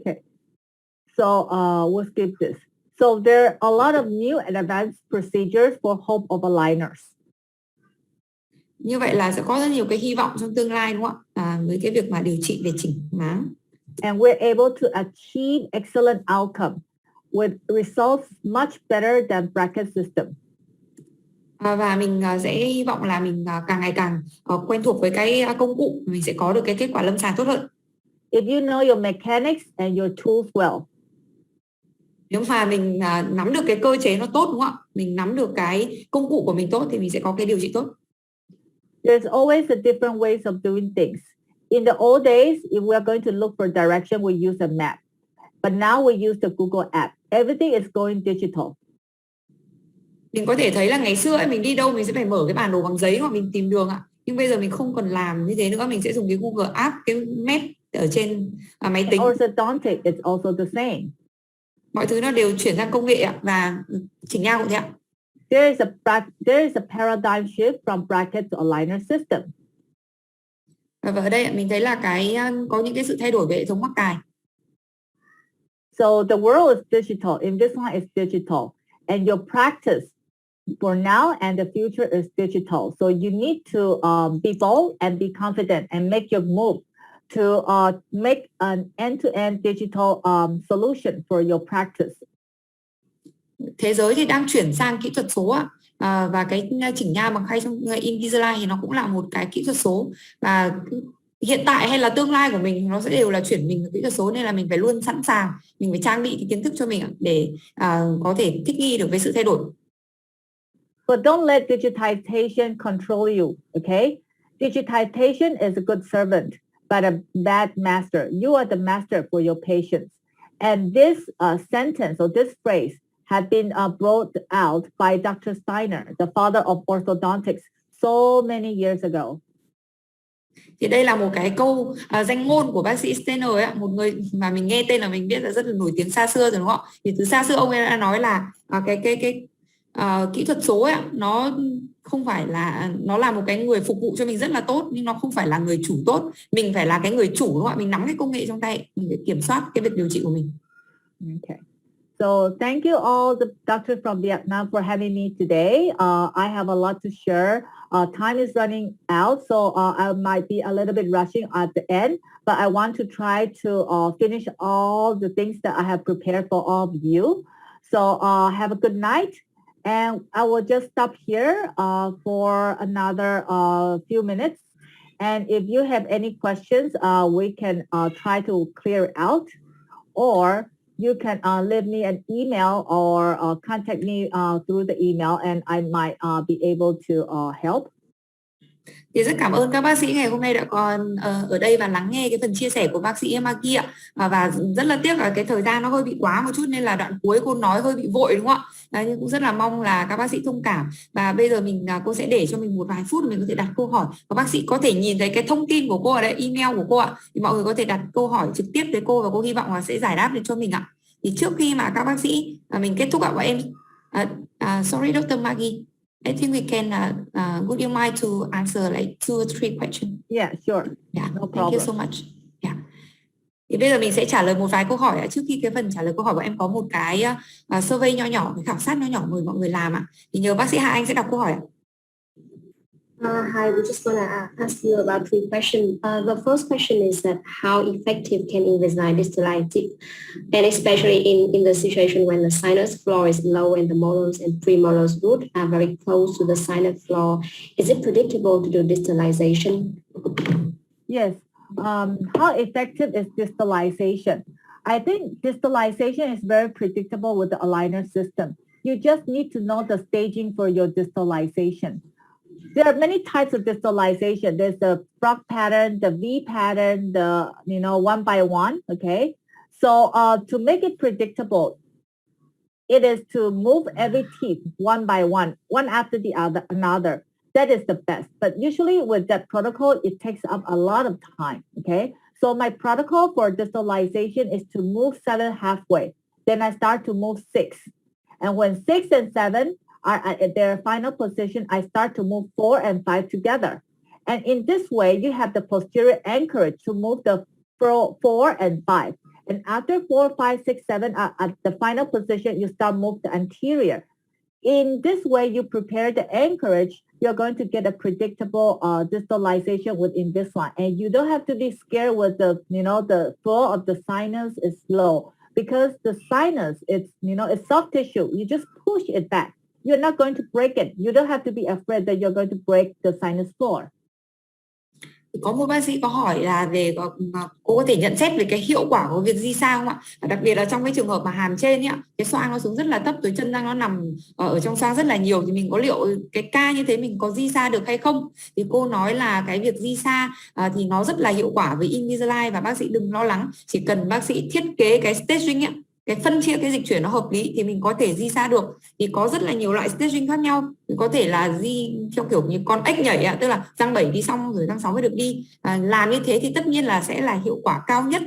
Okay, so we'll skip this. So there are a lot of new and advanced procedures for hope of aligners. Như vậy là sẽ có rất nhiều cái hy vọng trong tương lai đúng không ạ? Với cái việc mà điều trị về chỉnh máng. And we're able to achieve excellent outcome with results much better than bracket system. Và mình sẽ hy vọng là mình càng ngày càng quen thuộc với cái công cụ, mình sẽ có được cái kết quả lâm sàng tốt hơn. If you know your mechanics and your tools well. Nếu mà mình nắm được cái cơ chế nó tốt, đúng không ạ? Mình nắm được cái công cụ của mình tốt thì mình sẽ có cái điều trị tốt. There's always a different ways of doing things. In the old days, if we are going to look for direction, we use a map. But now we use the Google app. Everything is going digital. Mình có thể thấy là ngày xưa ấy, mình đi đâu mình sẽ phải mở cái bản đồ bằng giấy hoặc mình tìm đường ạ. Nhưng bây giờ mình không còn làm như thế nữa, mình sẽ dùng cái Google App, cái map ở trên máy tính. Orthodontic is also the same. Mọi thứ nó đều chuyển sang công nghệ ạ, và chỉnh nhau cũng thế ạ. There is a paradigm shift from bracket to aligner system. Và ở đây mình thấy là có những cái sự thay đổi về hệ thống mắc cài. So the world is digital. Invisalign is digital, and your practice for now and the future is digital. So you need to be bold and be confident and make your move to make an end-to-end digital solution for your practice. Thế giới thì đang chuyển sang kỹ thuật số ạ. Và cái chỉnh nha bằng khay trong Invisalign thì nó cũng là một cái kỹ thuật số, và hiện tại hay là tương lai của mình nó sẽ đều là chuyển mình kỹ thuật số, nên là mình phải luôn sẵn sàng, mình phải trang bị cái kiến thức cho mình để có thể thích nghi được với sự thay đổi. But don't let digitization control you, okay? Digitization is a good servant, but a bad master. You are the master for your patients. And this sentence or this phrase had been brought out by Dr. Steiner, the father of orthodontics, so many years ago. Thì đây là một cái câu danh ngôn của bác sĩ Steiner ấy, một người mà mình nghe tên là mình biết là rất là nổi tiếng xa xưa rồi, đúng không ạ? Thì từ xa xưa ông ấy đã nói là kỹ thuật số ấy, nó không phải là, nó là một cái người phục vụ cho mình rất là tốt, nhưng nó không phải là người chủ tốt. Mình phải là cái người chủ, đúng không ạ? Mình nắm cái công nghệ trong tay, mình phải kiểm soát cái việc điều trị của mình. Okay. So thank you all the doctors from Vietnam for having me today. I have a lot to share. Time is running out, so I might be a little bit rushing at the end, but I want to try to finish all the things that I have prepared for all of you. So have a good night, and I will just stop here for another few minutes. And if you have any questions, we can try to clear it out, or you can leave me an email or contact me through the email, and I might be able to help. Thì rất cảm ơn các bác sĩ ngày hôm nay đã còn ở đây và lắng nghe cái phần chia sẻ của bác sĩ Maggie ạ. Và rất là tiếc là cái thời gian nó hơi bị quá một chút, nên là đoạn cuối cô nói hơi bị vội, đúng không ạ? Nhưng cũng rất là mong là các bác sĩ thông cảm. Và bây giờ cô sẽ để cho mình một vài phút mình có thể đặt câu hỏi. Và bác sĩ có thể nhìn thấy cái thông tin của cô ở đây, email của cô ạ. Thì mọi người có thể đặt câu hỏi trực tiếp với cô, và cô hy vọng là sẽ giải đáp được cho mình ạ. Thì trước khi mà các bác sĩ mình kết thúc ạ, bọn em sorry Dr. Maggie, I think we can would you mind to answer like 2 or 3 questions? Yeah, sure. Yeah, No problem. Thank you so much. Yeah. Thì bây giờ mình sẽ trả lời một vài câu hỏi ạ. Trước khi cái phần trả lời câu hỏi, bọn em có một cái survey nho nhỏ, cái khảo sát nho nhỏ mời mọi người làm ạ. Thì nhờ bác sĩ Hạ Anh sẽ đọc câu hỏi ạ. Hi, we're just going to ask you about 3 questions. The first question is that how effective can Invisalign digitalize, and especially in the situation when the sinus floor is low and the molars and premolars root are very close to the sinus floor. Is it predictable to do digitalization? Yes. How effective is distalization? I think distalization is very predictable with the aligner system. You just need to know the staging for your distalization. There are many types of distalization. There's the frog pattern, the V pattern, the, one by one, okay? So to make it predictable, it is to move every teeth one by one after the another. That is the best. But usually with that protocol, it takes up a lot of time, okay? So my protocol for distalization is to move 7 halfway. Then I start to move 6. And when 6 and 7 are at their final position, I start to move 4 and 5 together. And in this way, you have the posterior anchorage to move the 4 and 5. And after 4, 5, 6, 7 are at the final position, you start move the anterior. In this way, you prepare the anchorage, you're going to get a predictable distalization with Invisalign. And you don't have to be scared with the flow of the sinus is low, because the sinus, it's soft tissue. You just push it back. You're not going to break it. You don't have to be afraid that you're going to break the sinus floor. Có một bác sĩ có hỏi là về cô có thể nhận xét về cái hiệu quả của việc di xa không ạ? Đặc biệt là trong cái trường hợp mà hàm trên ấy, cái xoang nó xuống rất là thấp, rồi chân răng nó nằm ở trong xoang rất là nhiều, thì mình có liệu cái ca như thế mình có di xa được hay không? Thì cô nói là cái việc di xa thì nó rất là hiệu quả với Invisalign, và bác sĩ đừng lo lắng, chỉ cần bác sĩ thiết kế cái staging ấy, cái phân chia cái dịch chuyển nó hợp lý thì mình có thể di xa được. Thì có rất là nhiều loại staging khác nhau, thì có thể là di theo kiểu như con ếch nhảy ạ, tức là răng 7 đi xong rồi răng 6 mới được đi. Làm như thế thì tất nhiên là sẽ là hiệu quả cao nhất,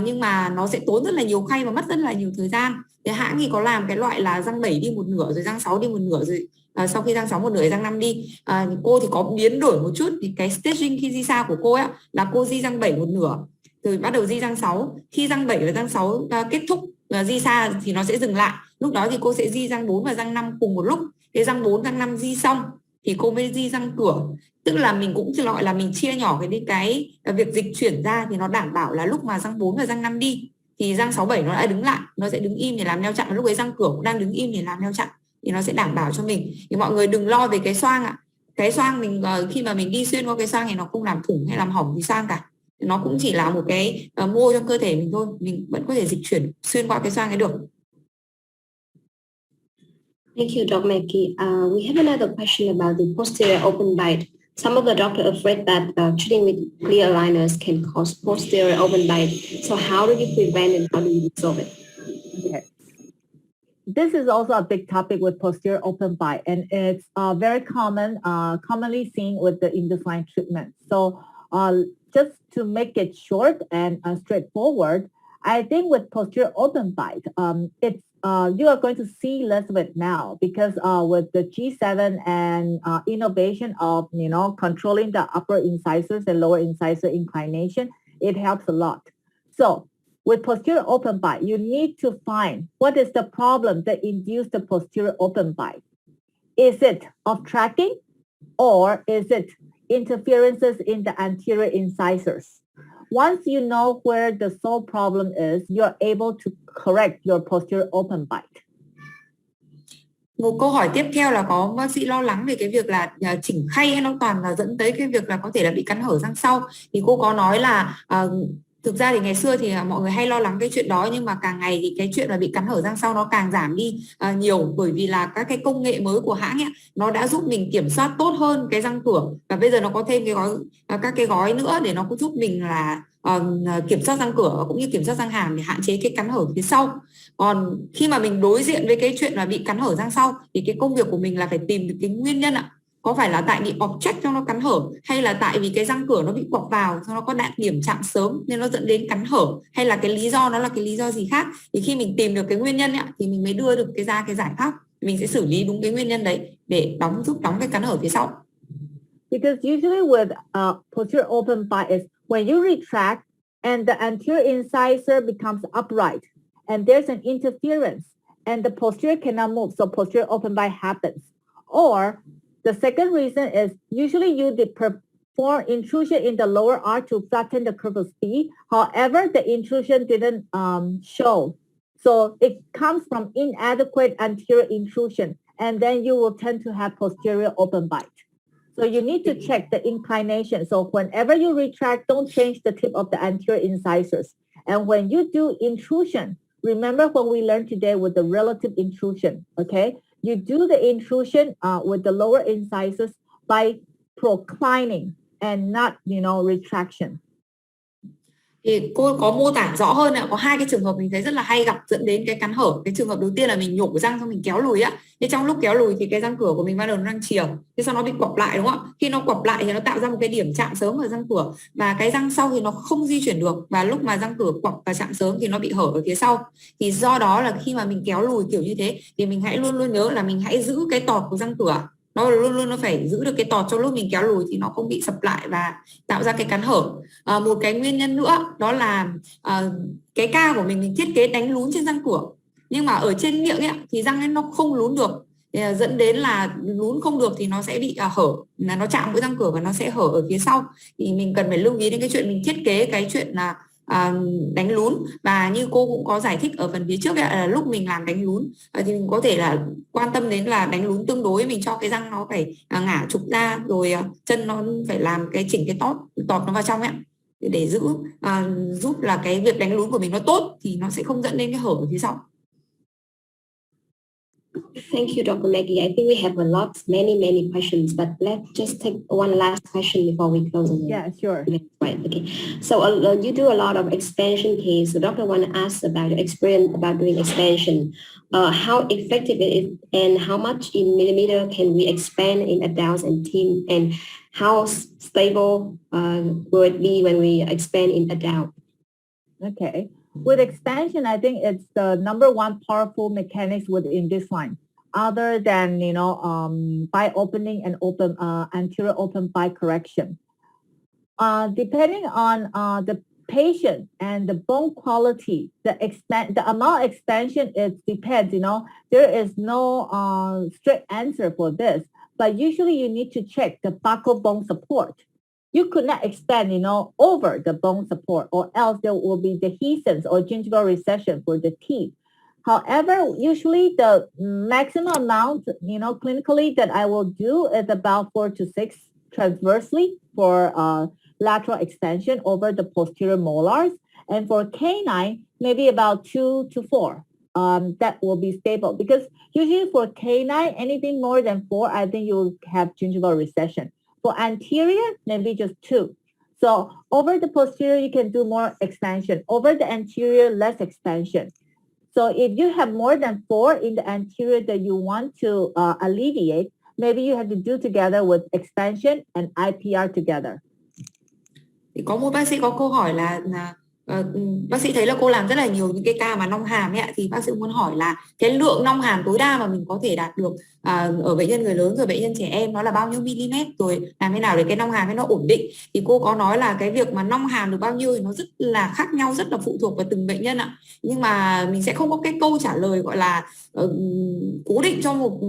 nhưng mà nó sẽ tốn rất là nhiều khay và mất rất là nhiều thời gian. Thì hãng thì có làm cái loại là răng 7 đi một nửa, rồi răng 6 đi một nửa, rồi sau khi răng 6 một nửa răng 5 đi. Cô thì có biến đổi một chút, thì cái staging khi di xa của cô ấy là cô di răng 7 một nửa, rồi bắt đầu di răng 6. Khi răng 7 và răng 6 kết thúc di xa thì nó sẽ dừng lại. Lúc đó thì cô sẽ di răng 4 và răng 5 cùng một lúc. Cái răng 4, răng 5 di xong thì cô mới di răng cửa. Tức là mình cũng gọi là mình chia nhỏ cái việc dịch chuyển ra, thì nó đảm bảo là lúc mà răng 4 và răng 5 đi thì răng 6, 7 nó đã đứng lại, nó sẽ đứng im để làm neo chặn. Và lúc ấy răng cửa cũng đang đứng im để làm neo chặn, thì nó sẽ đảm bảo cho mình. Thì mọi người đừng lo về cái xoang ạ. Cái xoang mình khi mà mình đi xuyên qua cái xoang thì nó không làm thủng hay làm hỏng gì xoang cả. Nó cũng chỉ là một cái mô trong cơ thể mình thôi, mình vẫn có thể dịch chuyển xuyên qua cái xoang ấy được. Thank you, Dr. Meki. We have another question about the posterior open bite. Some of the doctors are afraid that treating with clear aligners can cause posterior open bite. So how do you prevent and how do you resolve it? Okay. This is also a big topic with posterior open bite, and it's very commonly seen with the Invisalign treatment. So just to make it short and straightforward, I think with posterior open bite, you are going to see less of it now because with the G7 and innovation of controlling the upper incisors and lower incisor inclination, it helps a lot. So with posterior open bite, you need to find what is the problem that induced the posterior open bite. Is it of tracking, or is it interferences in the anterior incisors? Once you know where the sole problem is, you're able to correct your posterior open bite. Một câu hỏi tiếp theo là có bác sĩ lo lắng về cái việc là chỉnh khay hay nó toàn là dẫn tới cái việc là có thể là bị cắn hở răng sau. Thì cô có nói là thực ra thì ngày xưa thì mọi người hay lo lắng cái chuyện đó, nhưng mà càng ngày thì cái chuyện là bị cắn hở răng sau nó càng giảm đi nhiều, bởi vì là các cái công nghệ mới của hãng ấy, nó đã giúp mình kiểm soát tốt hơn cái răng cửa, và bây giờ nó có thêm cái gói các cái gói nữa để nó cũng giúp mình là kiểm soát răng cửa cũng như kiểm soát răng hàm để hạn chế cái cắn hở phía sau. Còn khi mà mình đối diện với cái chuyện là bị cắn hở răng sau thì cái công việc của mình là phải tìm được cái nguyên nhân ạ. Có phải là tại bị object cho nó cắn hở, hay là tại vì cái răng cửa nó bị quặp vào, nó có đạt điểm chạm sớm nên nó dẫn đến cắn hở, hay là cái lý do nó là cái lý do gì khác. Thì khi mình tìm được cái nguyên nhân ấy, thì mình mới đưa được cái giải pháp, mình sẽ xử lý đúng cái nguyên nhân đấy để giúp đóng cái cắn hở phía sau. Because usually with posterior open bite is when you retract and the anterior incisor becomes upright and there's an interference and the posterior cannot move, so posterior open bite happens. Or the second reason is usually you perform intrusion in the lower arch to flatten the curve of speed. However, the intrusion didn't show. So it comes from inadequate anterior intrusion, and then you will tend to have posterior open bite. So you need to check the inclination. So whenever you retract, don't change the tip of the anterior incisors. And when you do intrusion, remember what we learned today with the relative intrusion, okay? You do the intrusion with the lower incisors by proclining and not, retraction. Thì cô có mô tả rõ hơn ạ. Có hai cái trường hợp mình thấy rất là hay gặp dẫn đến cái cắn hở. Cái trường hợp đầu tiên là mình nhổ răng xong mình kéo lùi á. Thế trong lúc kéo lùi thì cái răng cửa của mình bắt đầu nó đang chìa. Thế sau nó bị quặp lại, đúng không ạ? Khi nó quặp lại thì nó tạo ra một cái điểm chạm sớm ở răng cửa, và cái răng sau thì nó không di chuyển được. Và lúc mà răng cửa quặp và chạm sớm thì nó bị hở ở phía sau. Thì do đó là khi mà mình kéo lùi kiểu như thế thì mình hãy luôn luôn nhớ là mình hãy giữ cái tọt của răng cửa. Nó luôn luôn nó phải giữ được cái tọt trong lúc mình kéo lùi thì nó không bị sập lại và tạo ra cái cắn hở. Một cái nguyên nhân nữa đó là cái ca của mình thiết kế đánh lún trên răng cửa, nhưng mà ở trên miệng ấy thì răng ấy nó không lún được, dẫn đến là lún không được thì nó sẽ bị hở, là nó chạm với răng cửa và nó sẽ hở ở phía sau. Thì mình cần phải lưu ý đến cái chuyện mình thiết kế cái chuyện là đánh lún. Và như cô cũng có giải thích ở phần phía trước là lúc mình làm đánh lún thì mình có thể là quan tâm đến là đánh lún tương đối, mình cho cái răng nó phải ngả trục ra, rồi chân nó phải làm cái chỉnh cái tọt nó vào trong ấy, để giúp là cái việc đánh lún của mình nó tốt, thì nó sẽ không dẫn đến cái hở ở phía sau. Thank you, Dr. Maggie. I think we have many questions, but let's just take one last question before we close. Yeah, sure. Right. Okay. So you do a lot of expansion case. So Dr. want to ask about your experience about doing expansion. How effective it is, and how much in millimeter can we expand in adults and teen, and how stable will it be when we expand in adult? Okay. With expansion, I think it's the number one powerful mechanics with Invisalign, other than bite opening and anterior open bite correction. Depending on the patient and the bone quality, the amount of expansion, it depends. There is no straight answer for this, but usually you need to check the buccal bone support. You could not expand, over the bone support, or else there will be dehiscence or gingival recession for the teeth. However, usually the maximum amount, clinically that I will do is about 4 to 6 transversely for lateral extension over the posterior molars. And for canine, maybe about 2 to 4. That will be stable, because usually for canine, anything more than 4, I think you will have gingival recession. For anterior, maybe just 2. So over the posterior, you can do more expansion. Over the anterior, less expansion. So if you have more than 4 in the anterior that you want to alleviate, maybe you have to do together with expansion and IPR together. Thì có một bác sĩ có câu hỏi là bác sĩ thấy là cô làm rất là nhiều những cái ca mà nong hàm ấy, thì bác sĩ muốn hỏi là cái lượng nong hàm tối đa mà mình có thể đạt được ở bệnh nhân người lớn rồi bệnh nhân trẻ em nó là bao nhiêu mm, rồi làm thế nào để cái nong hàm ấy nó ổn định. Thì cô có nói là cái việc mà nong hàm được bao nhiêu thì nó rất là khác nhau, rất là phụ thuộc vào từng bệnh nhân ạ. Nhưng mà mình sẽ không có cái câu trả lời gọi là cố định cho một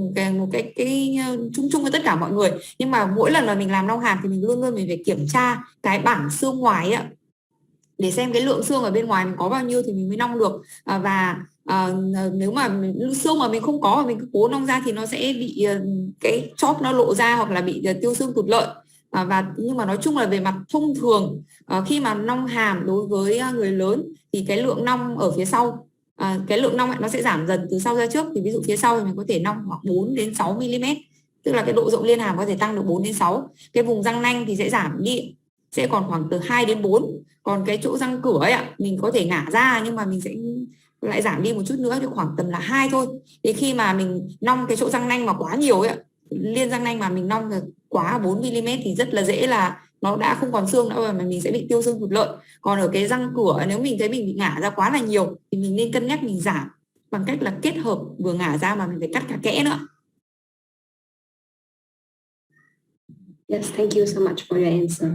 cái chung chung với tất cả mọi người. Nhưng mà mỗi lần mà mình làm nong hàm thì mình luôn luôn mình phải kiểm tra cái bảng xương ngoài ạ, để xem cái lượng xương ở bên ngoài mình có bao nhiêu thì mình mới nong được. Nếu mà xương mà mình không có mà mình cứ cố nong ra thì nó sẽ bị cái chóp nó lộ ra, hoặc là bị tiêu xương tụt lợi. Nhưng mà nói chung là về mặt thông thường, khi mà nong hàm đối với người lớn thì cái lượng nong ở phía sau, cái lượng nong nó sẽ giảm dần từ sau ra trước. Thì ví dụ phía sau thì mình có thể nong khoảng 4 đến 6 mm, tức là cái độ rộng liên hàm có thể tăng được 4 đến 6. Cái vùng răng nanh thì sẽ giảm đi, sẽ còn khoảng từ 2 đến 4. Còn cái chỗ răng cửa ấy ạ, mình có thể ngả ra nhưng mà mình sẽ lại giảm đi một chút nữa, thì khoảng tầm là 2 thôi. Thì khi mà mình nong cái chỗ răng nanh mà quá nhiều ấy ạ, liên răng nanh mà mình nong quá 4 mm thì rất là dễ là nó đã không còn xương nữa mà mình sẽ bị tiêu xương tụt lợi. Còn ở cái răng cửa, nếu mình thấy mình bị ngả ra quá là nhiều thì mình nên cân nhắc mình giảm bằng cách là kết hợp vừa ngả ra mà mình phải cắt cả kẽ nữa. Yes, thank you so much for your answer.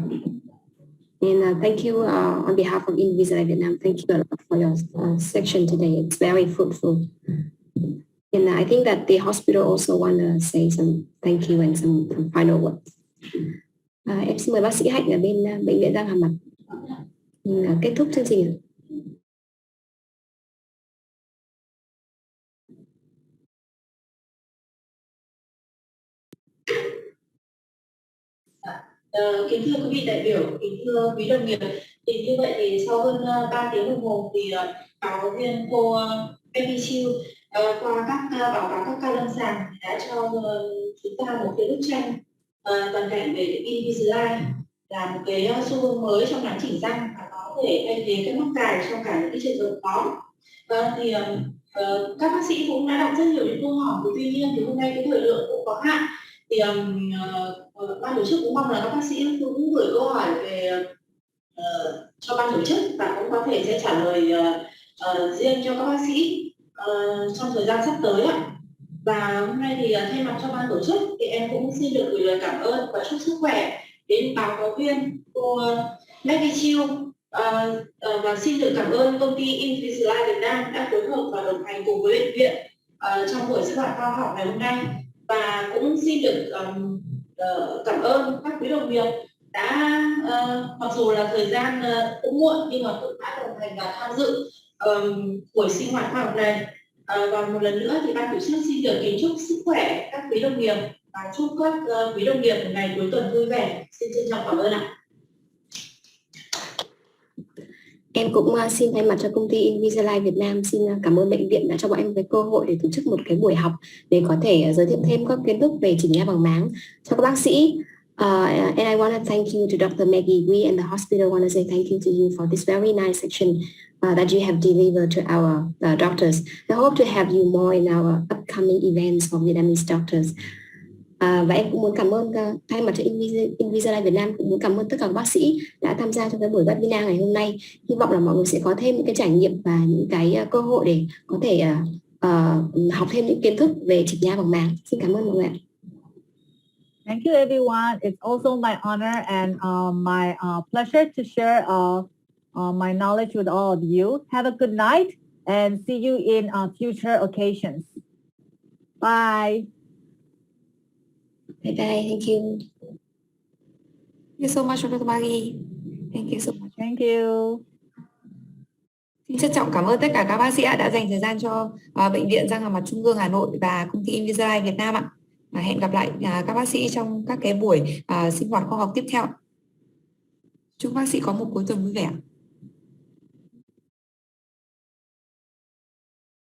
And thank you on behalf of Invisalign Vietnam. Thank you a lot for your section today. It's very fruitful. And I think that the hospital also want to say some thank you and some final words. Em xin mời bác sĩ Hạnh ở bên bệnh viện răng hàm mặt kết thúc chương trình. Kính thưa quý vị đại biểu, kính thưa quý đồng nghiệp, thì như vậy thì sau hơn 3 tiếng đồng hồ thì báo viên cô Peggy qua các báo cáo các ca lâm sàng đã cho chúng ta một cái bức tranh toàn cảnh về Invisalign là một cái xu hướng mới trong nắn chỉnh răng và có thể thay thế cái mắc cài trong cả những cái trường hợp đó. Thì các bác sĩ cũng đã đọc rất nhiều những câu hỏi, tuy nhiên thì hôm nay cái thời lượng cũng có hạn. Thì ban tổ chức cũng mong là các bác sĩ cũng gửi câu hỏi về cho ban tổ chức và cũng có thể sẽ trả lời riêng cho các bác sĩ trong thời gian sắp tới ạ. Và hôm nay thì thay mặt cho ban tổ chức thì em cũng xin được gửi lời cảm ơn và chúc sức khỏe đến báo cáo viên cô Maggie và xin được cảm ơn công ty Invisalign Việt Nam đã phối hợp và đồng hành cùng với bệnh viện trong buổi sinh hoạt khoa học ngày hôm nay. Và cũng xin được cảm ơn các quý đồng nghiệp đã mặc dù là thời gian cũng muộn nhưng mà cũng đã đồng hành và tham dự buổi sinh hoạt khoa học này. Và một lần nữa thì ban tổ chức xin được kính chúc sức khỏe các quý đồng nghiệp và chúc các quý đồng nghiệp một ngày cuối tuần vui vẻ. Xin trân trọng cảm ơn ạ. Em cũng xin thay mặt cho công ty Invisalign Việt Nam xin cảm ơn bệnh viện đã cho bọn em cái cơ hội để tổ chức một cái buổi học để có thể giới thiệu thêm các kiến thức về chỉnh nha bằng máng cho các bác sĩ. And I want to thank you to Dr. Maggie. We and the hospital want to say thank you to you for this very nice section that you have delivered to our doctors. I hope to have you more in our upcoming events for Vietnamese doctors. Và em cũng muốn cảm ơn thay mặt cho Invisalign Việt Nam cũng muốn cảm ơn tất cả các bác sĩ đã tham gia trong cái buổi webinar ngày hôm nay. Hy vọng là mọi người sẽ có thêm những cái trải nghiệm và những cái cơ hội để có thể học thêm những kiến thức về chỉnh nha bằng máng. Xin cảm ơn mọi người ạ. Thank you, everyone. It's also my honor and my pleasure to share my knowledge with all of you. Have a good night and see you in future occasions. Bye. Bye bye. Thank you. Thank you so much, Dr. Maggie. Thank you so much. Thank you. Xin trân trọng cảm ơn tất cả các bác sĩ đã dành thời gian cho Bệnh viện Răng Hàm Mặt Trung ương Hà Nội và công ty Invisalign Việt Nam ạ. Hẹn gặp lại các bác sĩ trong các cái buổi sinh hoạt khoa học tiếp theo. Chúc bác sĩ có một cuối tuần vui vẻ.